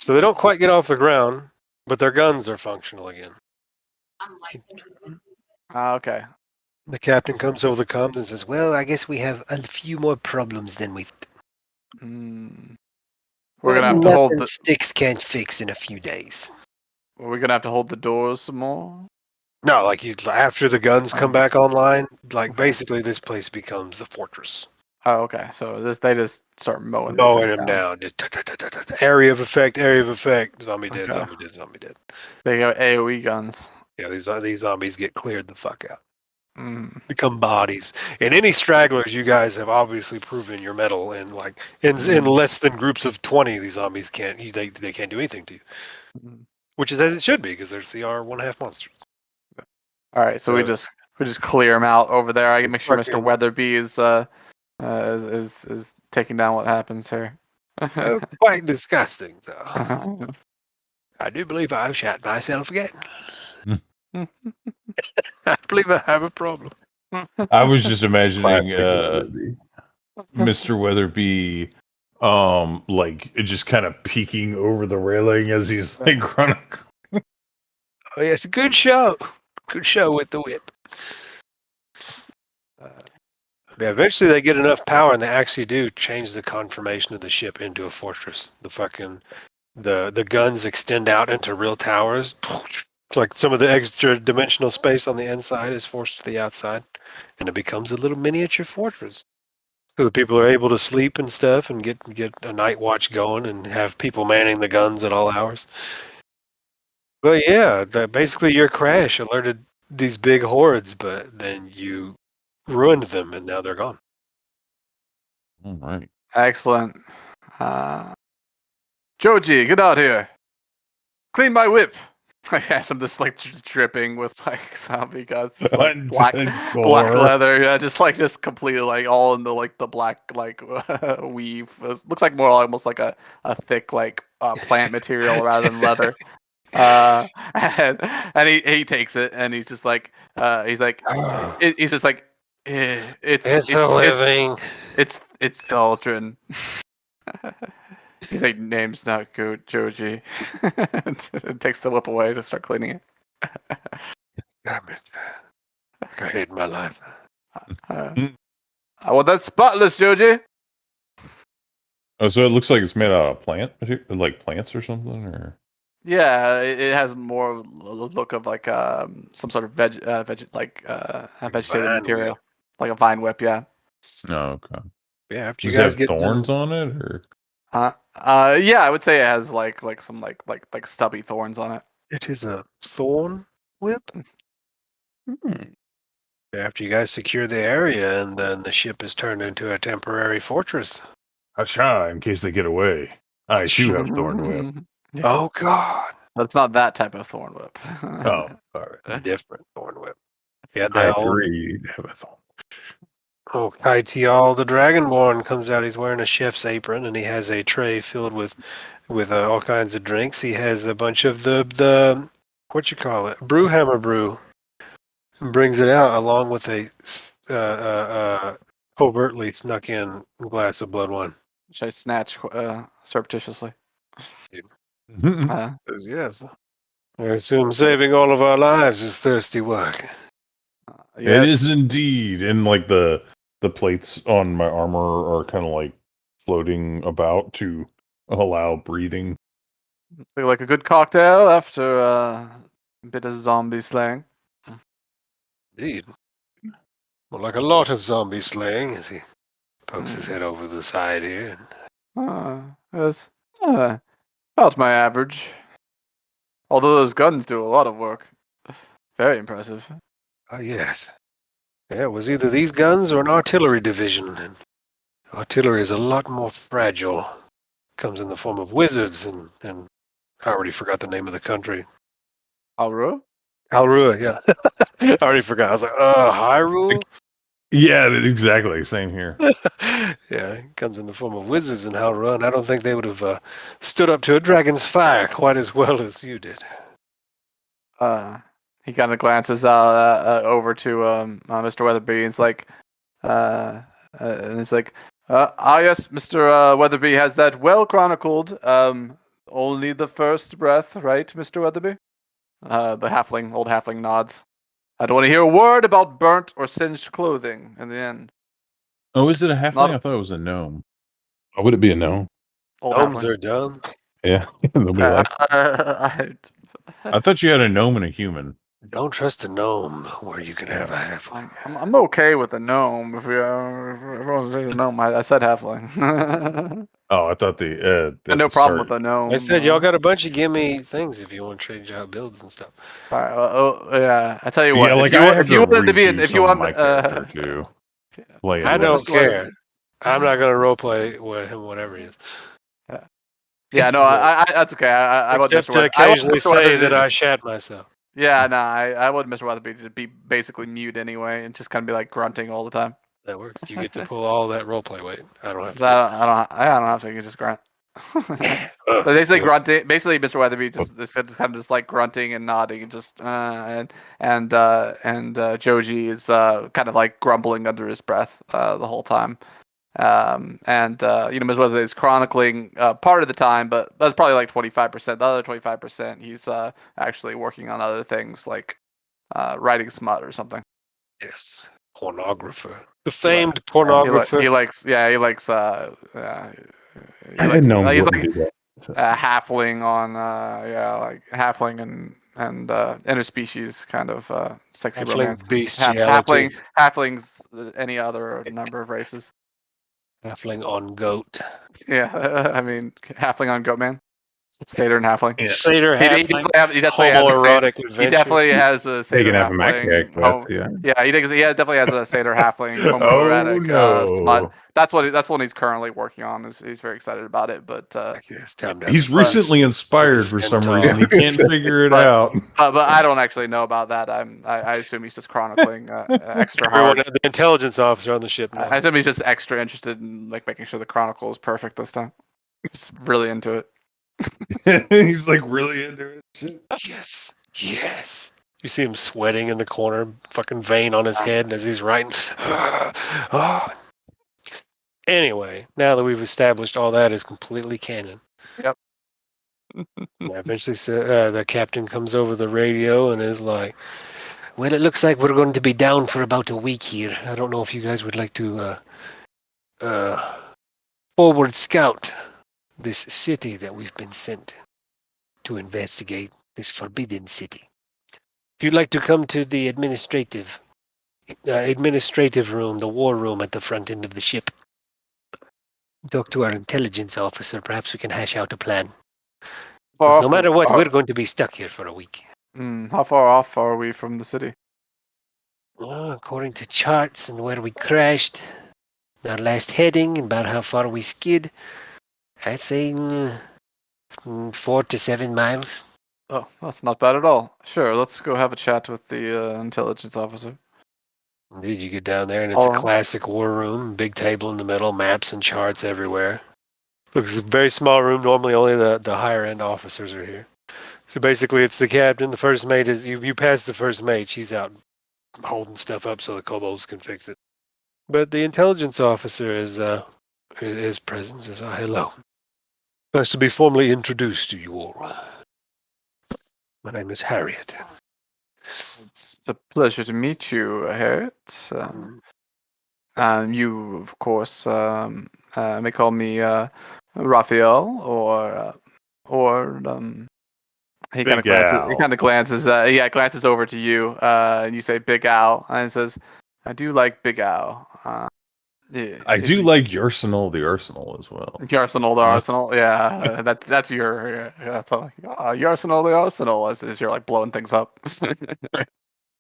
So they don't quite get off the ground, but their guns are functional again. Okay. The captain comes over the comms and says, "Well, I guess we have a few more problems than we. We're But gonna have to hold nothing the. sticks can't fix in a few days." We're gonna have to hold the doors some more. No, like after the guns come back online, like Okay. basically this place becomes a fortress. Oh, okay. So they just start mowing these Mowing things them down. Just area of effect, zombie dead, Okay. zombie dead, zombie dead. They got AOE guns. Yeah, these zombies get cleared the fuck out. Mm. Become bodies. And any stragglers, you guys have obviously proven your mettle. And like in less than groups of 20, these zombies they can't do anything to you. Mm. Which is as it should be, because they're CR 1.5 monsters. All right, so we just clear them out over there. I can make sure Mr. Fucking- Weatherby is taking down what happens here. Quite disgusting. So I do believe I've shot myself again. I believe I have a problem. I was just imagining Classic Mr. Weatherby like just kind of peeking over the railing as he's like running. Oh yes, good show. Good show with the whip. Yeah, eventually they get enough power and they actually do change the conformation of the ship into a fortress. The guns extend out into real towers. Like some of the extra dimensional space on the inside is forced to the outside, and it becomes a little miniature fortress. So the people are able to sleep and stuff, and get a night watch going, and have people manning the guns at all hours. But yeah, basically your crash alerted these big hordes, but then you ruined them, and now they're gone. All right. Excellent. Joji, get out here. Clean my whip. I has him just like dripping with like zombie guts, just like black leather. Yeah, just completely like all in the black weave. It looks like more almost like a thick like plant material rather than leather. And he takes it and he's just like he's just like it's a living. It's the Aldrin. He's like, name's not good, Joji. And takes the whip away to start cleaning it. Damn it. I hate my life. I want that spotless, Joji. Oh, so it looks like it's made out of like plants or something, or Yeah, it has more look of like some sort of vegetative material, like a vine whip. Yeah. no? Okay. Yeah, after Does you it guys have get thorns done, on it, or Yeah, I would say it has like some like stubby thorns on it. it is a thorn whip. After you guys secure the area, and then the ship is turned into a temporary fortress. Hacha, in case they get away. I too have thorn whip. Yeah. Oh God! That's not that type of thorn whip. Oh, all right. Different thorn whip. Yeah, I the old agree. Have a thought. Kaitial the Dragonborn comes out. He's wearing a chef's apron, and he has a tray filled with all kinds of drinks. He has a bunch of the what you call it, Brewhammer brew, and brings it out along with a covertly snuck in glass of blood wine. Which I snatch surreptitiously. Says, yes. I assume saving all of our lives is thirsty work. It is indeed, and like the plates on my armor are kind of like floating about to allow breathing. Feel like a good cocktail after a bit of zombie slaying. Indeed. Well, like a lot of zombie slaying, as he pokes his head over the side here. Yes. About my average. Although those guns do a lot of work. Very impressive. Oh, yes. Yeah, it was either these guns or an artillery division. And artillery is a lot more fragile. Comes in the form of wizards, and I already forgot the name of the country. Alru? Alrua, yeah. I already forgot. I was like, Hyrule? Yeah, exactly. Same here. Yeah, it comes in the form of wizards in Hyrule, and I don't think they would have stood up to a dragon's fire quite as well as you did. He kind of glances over to Mr. Weatherby, and it's like, yes, Mr. Weatherby has that well chronicled. only the first breath, right, Mr. Weatherby? The old halfling nods. I don't want to hear a word about burnt or singed clothing in the end. Oh, is it a halfling? Not- I thought it was a gnome. Why would it be a no? Old Gnomes halfling. are dumb. Yeah, nobody likes. I thought you had a gnome and a human. Don't trust a gnome where you can have a halfling. I'm okay with a gnome. If everyone's saying a gnome, I said halfling. Oh, I thought the No problem with a gnome. I said y'all got a bunch of gimme things if you want to trade out builds and stuff. All right, yeah, I tell you what. Yeah, like if you wanted to be, if you want, my character to play. I it don't with. care. I'm not gonna roleplay with him, whatever he is. Yeah, no, I that's okay. I would Except to occasionally say that I shat myself. Yeah, no, I would Mr. Weatherby to be basically mute anyway and just kind of be like grunting all the time. That works. You get to pull all that roleplay weight. I don't have to. I don't have to. You can just grunt. So basically grunting. Basically, Mr. Weatherby just kind of just like grunting and nodding and just Joji is kind of like grumbling under his breath the whole time. Ms. Weatherby is chronicling part of the time, but that's probably like 25%. The other 25%, he's actually working on other things like writing smut or something. Yes, pornographer, the famed pornographer. He likes. I had known he's wouldn't like do that. halfling on like halfling and interspecies kind of sexy Halfling romance. bestiality. Halflings, any other number of races. Halfling on goat. Yeah, I mean halfling on goat man. Satyr and halfling. Yeah. Satyr halfling. He definitely has homoerotic he adventures. definitely has a They satyr can have a halfling. macaque, yeah. Yeah, he definitely has a satyr halfling homoerotic smut. That's what he's currently working on. He's very excited about it, but It's time to He's have recently inspired for some reason. He can't figure it out. but I don't actually know about that. I assume he's just chronicling extra Everyone, hard. the intelligence officer on the ship. Now. I assume he's just extra interested in like making sure the chronicle is perfect this time. He's really into it. He's like really into it. Yes. You see him sweating in the corner, fucking vein on his head as he's writing. Anyway, now that we've established all that is completely canon. Yep. Eventually, the captain comes over the radio and is like, "Well, it looks like we're going to be down for about a week here. I don't know if you guys would like to forward scout this city that we've been sent to investigate, this forbidden city. If you'd like to come to the administrative room, the war room at the front end of the ship, talk to our intelligence officer, perhaps we can hash out a plan. No matter what, we're going to be stuck here for a week." How far off are we from the city? According to charts and where we crashed, our last heading, and about how far we skid, I'd say 4 to 7 miles. Oh, that's not bad at all. Sure, let's go have a chat with the intelligence officer. Indeed, you get down there, and it's a classic war room, big table in the middle, maps and charts everywhere. Looks a very small room. Normally, only the higher end officers are here. So basically, it's the captain. The first mate is you pass the first mate. She's out holding stuff up so the kobolds can fix it. But the intelligence officer is present. Says, "Hello. Nice to be formally introduced to you all. My name is Harriet." It's a pleasure to meet you, Harriet. You, of course, may call me Rafael, or he kind of glances. Glances over to you, and you say Big Al, and it says, "I do like Big Al." I do like Yarsenal the Arsenal as well. Yarsenal the Arsenal, yeah. That's your that's all. Yarsenal the Arsenal as you're like blowing things up.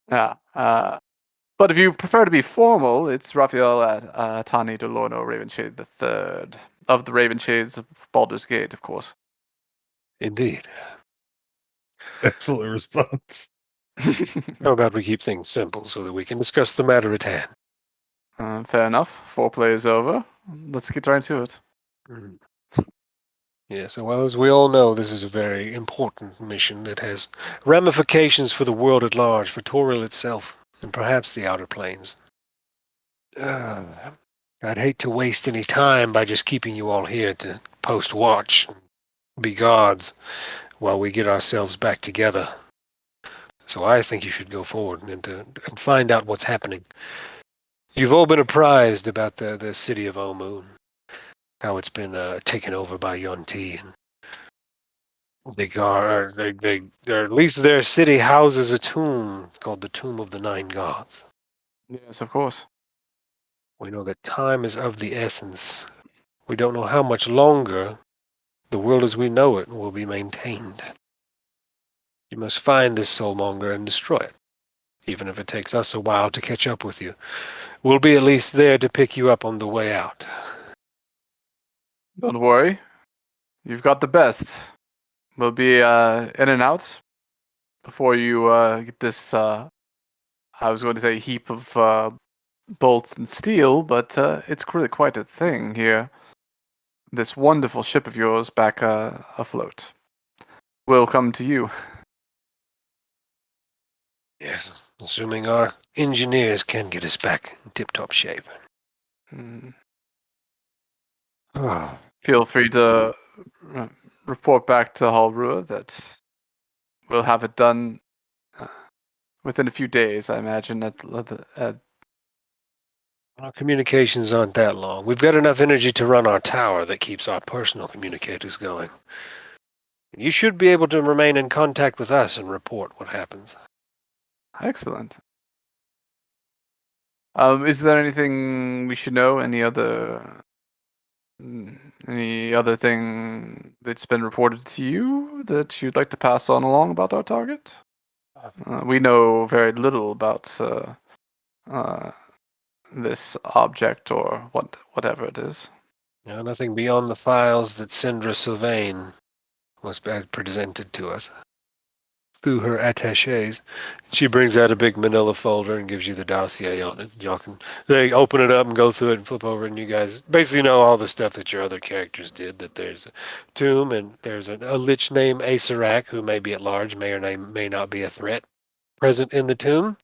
Yeah. But if you prefer to be formal, it's Rafael at Atani DeLorno Ravenshade III of the Ravenshades of Baldur's Gate, of course. Indeed. Excellent response. How about we keep things simple so that we can discuss the matter at hand? Fair enough. Foreplay is over. Let's get right into it. Yeah, so well, as we all know, this is a very important mission that has ramifications for the world at large, for Toril itself, and perhaps the Outer Planes. I'd hate to waste any time by just keeping you all here to post watch and be gods while we get ourselves back together. So I think you should go forward and find out what's happening. You've all been apprised about the city of Omu, how it's been taken over by Yonti, and or at least their city houses a tomb called the Tomb of the Nine Gods. Yes, of course. We know that time is of the essence. We don't know how much longer the world as we know it will be maintained. You must find this Soulmonger and destroy it, even if it takes us a while to catch up with you. We'll be at least there to pick you up on the way out. Don't worry. You've got the best. We'll be in and out before you get this, I was going to say heap of bolts and steel, but it's really quite a thing here. This wonderful ship of yours back afloat will come to you. Yes, assuming our engineers can get us back in tip-top shape. Mm. Oh. Feel free to report back to Halrua that we'll have it done within a few days, I imagine. Our communications aren't that long. We've got enough energy to run our tower that keeps our personal communicators going. You should be able to remain in contact with us and report what happens. Excellent. Is there anything we should know? Any other thing that's been reported to you that you'd like to pass on along about our target? We know very little about this object or whatever it is. No, nothing beyond the files that Sindra Sylvain was presented to us through her attachés. She brings out a big manila folder and gives you the dossier on it. They open it up and go through it and flip over, and you guys basically know all the stuff that your other characters did, that there's a tomb and there's a lich named Acerak who may be at large, may may not be a threat, present in the tomb.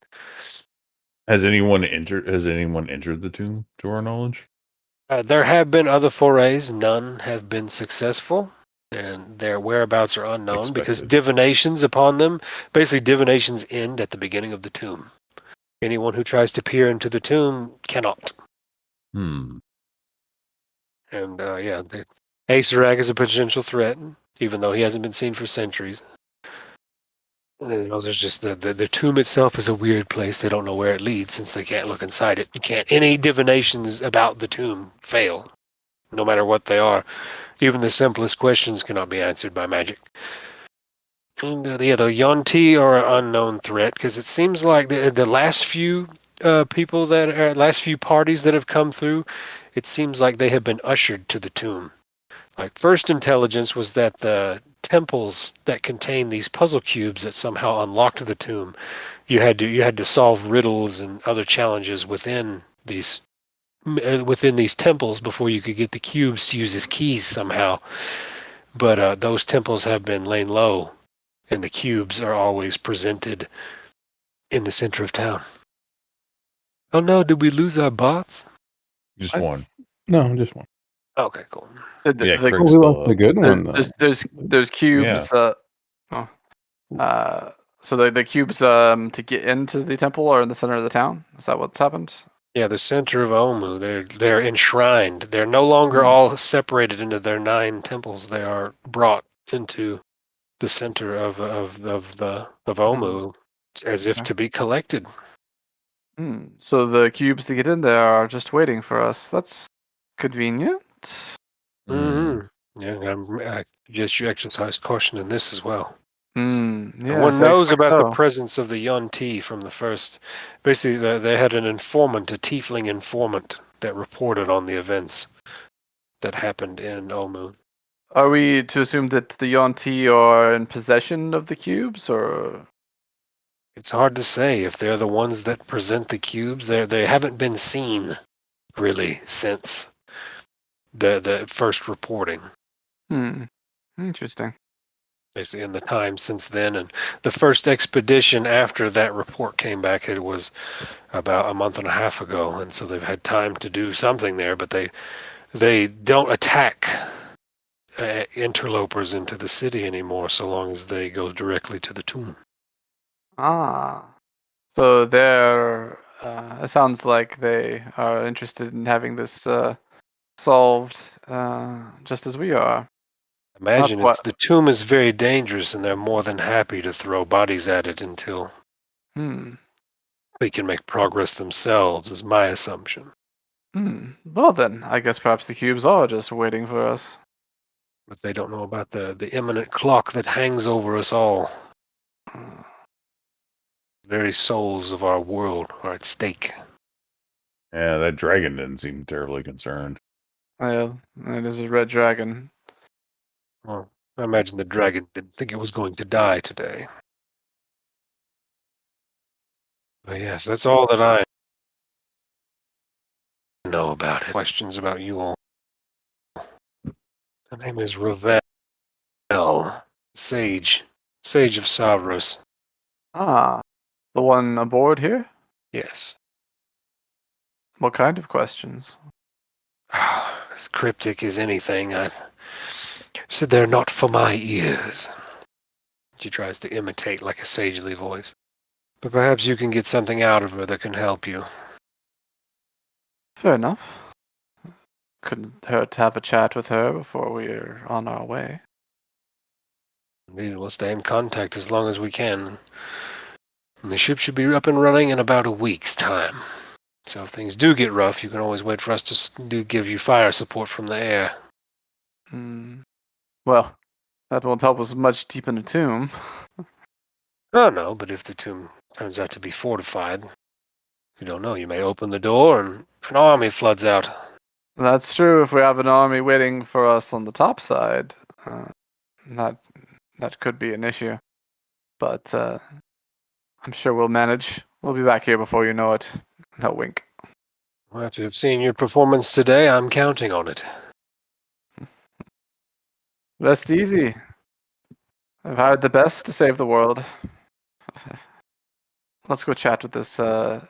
Has anyone entered the tomb, to our knowledge? There have been other forays. None have been successful, and their whereabouts are unknown because divinations upon them, basically divinations end at the beginning of the tomb. Anyone who tries to peer into the tomb cannot. Hmm. And Acerak is a potential threat, even though he hasn't been seen for centuries. There's just the tomb itself is a weird place. They don't know where it leads since they can't look inside it. Any divinations about the tomb fail, no matter what they are. Even the simplest questions cannot be answered by magic. And the Yonti are an unknown threat because it seems like the last few last few parties that have come through, it seems like they have been ushered to the tomb. Like, first intelligence was that the temples that contain these puzzle cubes that somehow unlocked the tomb, you had to solve riddles and other challenges within these temples before you could get the cubes to use as keys somehow. But those temples have been laid low, and the cubes are always presented in the center of town. Oh no, did we lose our bots? Just one. No, just one. Okay, cool. Yeah, We lost a good one, though. There's cubes. Yeah. So the cubes to get into the temple are in the center of the town. Is that what's happened? Yeah, the center of Omu. They're enshrined. They're no longer all separated into their 9 temples. They are brought into the center of Omu, as if to be collected. So the cubes to get in there are just waiting for us. That's convenient. Mm-hmm. Yeah, I guess you exercise caution in this as well. Yeah, One knows about the presence of the Yonti from the first. Basically, they had an informant, a tiefling informant, that reported on the events that happened in Omu. Are we to assume that the Yonti are in possession of the cubes, or? It's hard to say if they're the ones that present the cubes. They haven't been seen, really, since the first reporting. Interesting. Basically, in the time since then, and the first expedition after that report came back, it was about a month and a half ago, and so they've had time to do something there. But they don't attack interlopers into the city anymore, so long as they go directly to the tomb. Ah. So they're. It sounds like they are interested in having this solved, just as we are. Imagine what- the tomb is very dangerous, and they're more than happy to throw bodies at it until they can make progress themselves, is my assumption. Well then, I guess perhaps the cubes are just waiting for us. But they don't know about the imminent clock that hangs over us all. The very souls of our world are at stake. Yeah, that dragon didn't seem terribly concerned. Yeah, it is a red dragon. Well, I imagine the dragon didn't think it was going to die today. But yes, that's all that I know about it. Questions about you all. Her name is Rafael, Sage of Savros. Ah, the one aboard here? Yes. What kind of questions? As cryptic as anything. I said they're not for my ears. She tries to imitate like a sagely voice. But perhaps you can get something out of her that can help you. Fair enough. Couldn't hurt to have a chat with her before we're on our way. Indeed, we'll stay in contact as long as we can. And the ship should be up and running in about a week's time. So if things do get rough, you can always wait for us to give you fire support from the air. Well, that won't help us much deep in the tomb. Oh no, but if the tomb turns out to be fortified, you don't know. You may open the door and an army floods out. That's true. If we have an army waiting for us on the top side, that could be an issue. But I'm sure we'll manage. We'll be back here before you know it. No wink. Well, after you've seen your performance today, I'm counting on it. Rest easy. I've hired the best to save the world. Let's go chat with this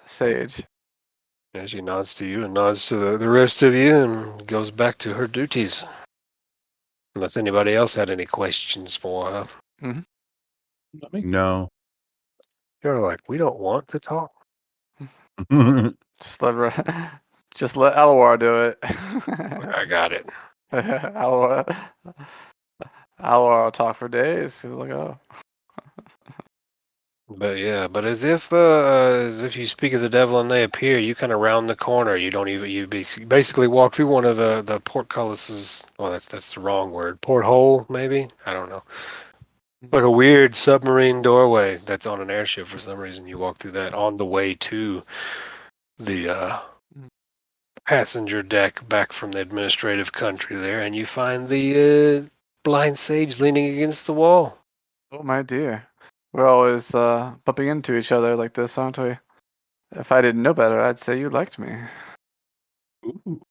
sage. As she nods to you and nods to the rest of you and goes back to her duties. Unless anybody else had any questions for her. No. You're like, we don't want to talk. Just let Alowaw do it. I got it. Alowaw will talk for days. Like, oh. But yeah, but as if you speak of the devil and they appear, you kind of round the corner. You don't even you basically walk through one of the portcullises. Well, that's the wrong word. Porthole, maybe. I don't know. Like a weird submarine doorway that's on an airship for some reason. You walk through that on the way to the passenger deck back from the administrative country there, and you find the blind sage leaning against the wall. Oh my dear. We're always bumping into each other like this, aren't we? If I didn't know better, I'd say you liked me. Ooh.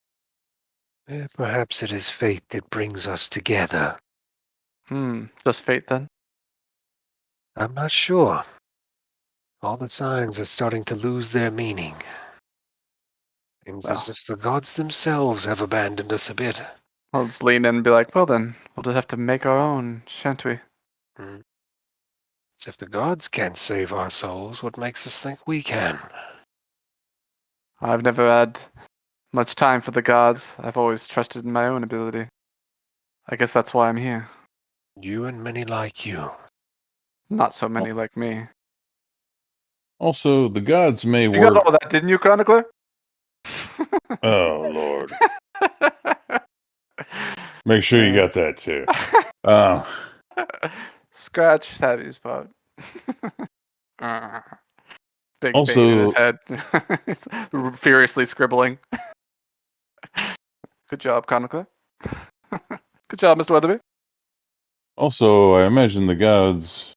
Yeah, perhaps it is fate that brings us together. Just fate then? I'm not sure. All the signs are starting to lose their meaning. Seems as if the gods themselves have abandoned us a bit. I'll just lean in and be like, well then, we'll just have to make our own, shan't we? As if the gods can't save our souls, what makes us think we can? I've never had much time for the gods. I've always trusted in my own ability. I guess that's why I'm here. You and many like you. Not so many like me. Also, the gods may You work. got all that, didn't you, Chronicler? Oh, Lord. Make sure you got that, too. Scratch Savvy's part. Big Also- vein in his head. He's furiously scribbling. Good job, Chronicler. Good job, Mr. Weatherby. Also, I imagine the gods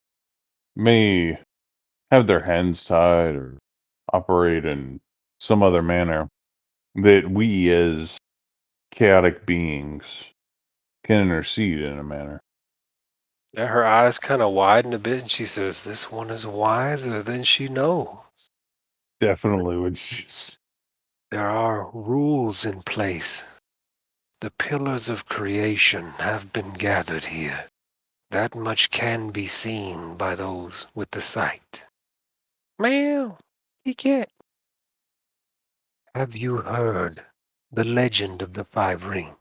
may have their hands tied or operate in some other manner that we as chaotic beings can intercede in a manner. Yeah, her eyes kind of widen a bit, and she says, "This one is wiser than she knows. Definitely would just... There are rules in place. The pillars of creation have been gathered here. That much can be seen by those with the sight. Meow. You can't. Have you heard the legend of the 5 rings?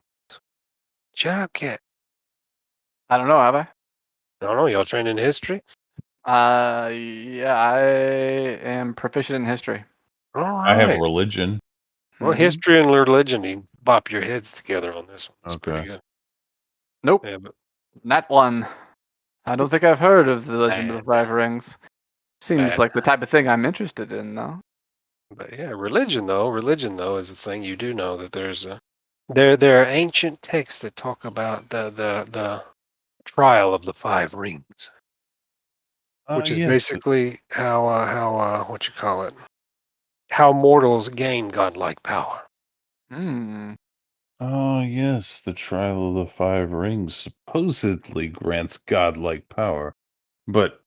Shut up, cat. I don't know, have I? I don't know. Y'all trained in history? Yeah, I am proficient in history. All I have right. religion. Well, Mhm. history and religion, you bop your heads together on this one. It's pretty Okay. good. Nope, Yeah, but not one. I don't think I've heard of the Legend of the Bad. 5 Rings. Seems Bad. like the type of thing I'm interested in, though. But yeah, religion though is a thing. You do know that there's a there are ancient texts that talk about the trial of the 5 rings, which is Yes. basically how what you call it, how mortals gain godlike power. Hmm. Oh, yes. The trial of the 5 rings supposedly grants godlike power. But,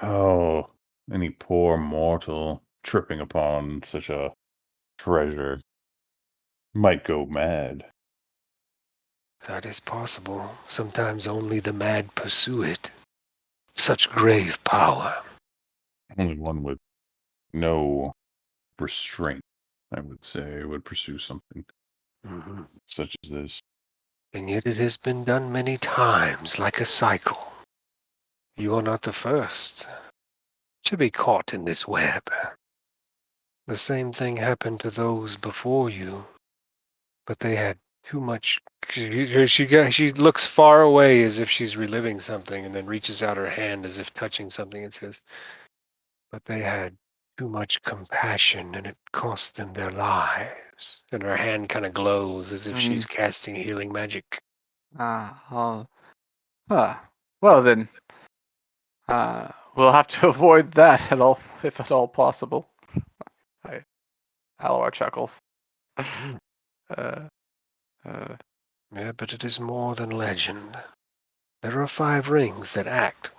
oh, any poor mortal tripping upon such a treasure might go mad. That is possible. Sometimes only the mad pursue it. Such grave power. Only one with no restraint, I would say, would pursue something Hmm. such as this. And yet it has been done many times, like a cycle. You are not the first to be caught in this web. The same thing happened to those before you, but they had too much. She looks far away as if she's reliving something, and then reaches out her hand as if touching something and says, "But they had too much compassion, and it cost them their lives." And her hand kind of glows as if she's casting healing magic. Well, well then, we'll have to avoid that at all, if at all possible. Alowaw chuckles. Mm. uh, Yeah, but it is more than legend. There are 5 rings that act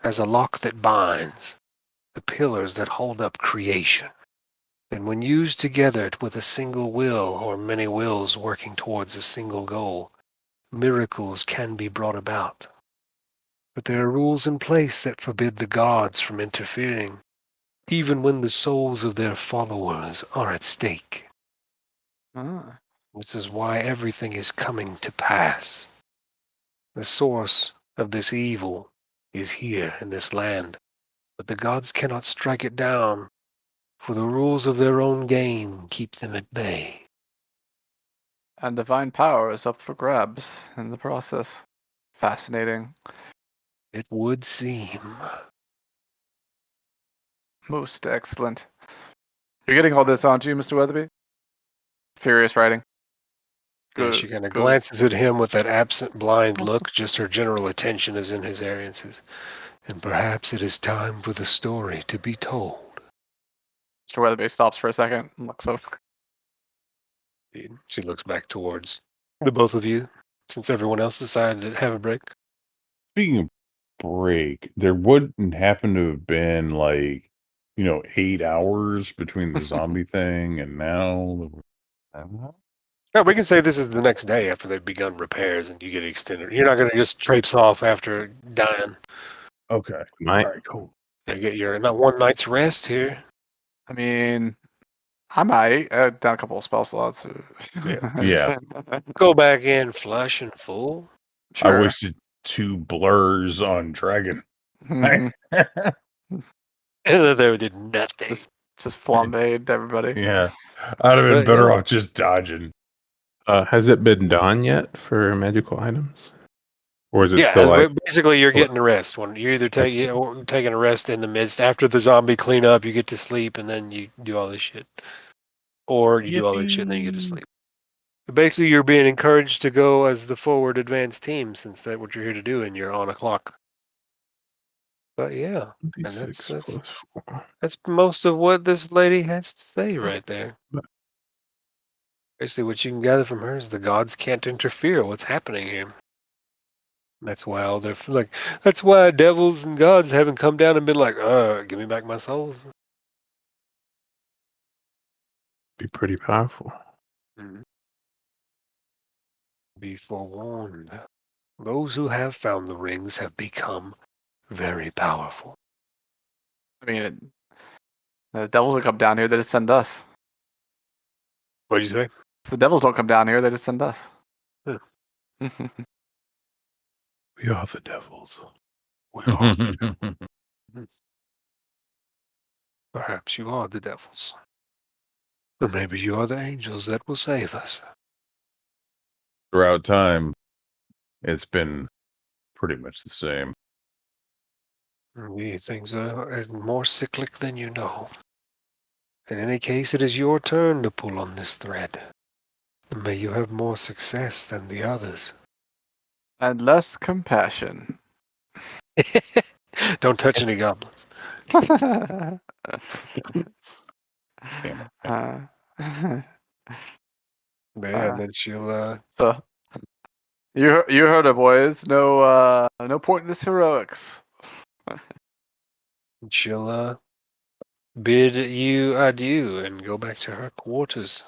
as a lock that binds, the pillars that hold up creation. And when used together with a single will or many wills working towards a single goal, miracles can be brought about. But there are rules in place that forbid the gods from interfering, even when the souls of their followers are at stake. This is why everything is coming to pass. The source of this evil is here in this land, but the gods cannot strike it down, for the rules of their own game keep them at bay. And divine power is up for grabs in the process. Fascinating. It would seem. Most excellent. You're getting all this, aren't you, Mr. Weatherby? Furious writing. And she kind of glances at him with that absent, blind look. Just her general attention is in his area and says, "And perhaps it is time for the story to be told." Mr. Weatherby stops for a second and looks over. She looks back towards the both of you, since everyone else decided to have a break. Speaking of break, there wouldn't happen to have been 8 hours between the zombie thing and now. Yeah, we can say this is the next day after they've begun repairs and you get extended. You're not going to just traipse off after dying. Okay. Might. All right, cool. You get your not one night's rest here. I mean, I might add down a couple of spell slots. Yeah. Go back in flush and full. I Sure. wasted 2 blurs on Dragon. Mhm. And they did nothing. Just flambéed everybody. Yeah. I'd have been But, better yeah. off just dodging. Has it been done yet for magical items? Or is it still like basically you're getting a rest. When you either taking a rest in the midst after the zombie cleanup, you get to sleep and then you do all this shit, or you do all that shit and then you get to sleep. Basically, you're being encouraged to go as the forward advanced team since that's what you're here to do, and you're on a clock. But yeah, and D6 plus 4? that's most of what this lady has to say right there. But- Basically, what you can gather from her is the gods can't interfere. What's happening here? That's why all they're like. That's why devils and gods haven't come down and been like, give me back my souls." Be pretty powerful. Mhm. Be forewarned. Those who have found the rings have become very powerful. I mean, the devils will come down here. They just send us. What'd you say? If the devils don't come down here, they just send us. Yeah. We are the devils. We are the devils. Perhaps you are the devils. Or maybe you are the angels that will save us. Throughout time, it's been pretty much the same. Things are more cyclic than you know. In any case, it is your turn to pull on this thread. May you have more success than the others. And less compassion. Don't touch any goblins. Damn it. But yeah, and then she'll So you heard it, boys. No pointless heroics. she'll bid you adieu and go back to her quarters.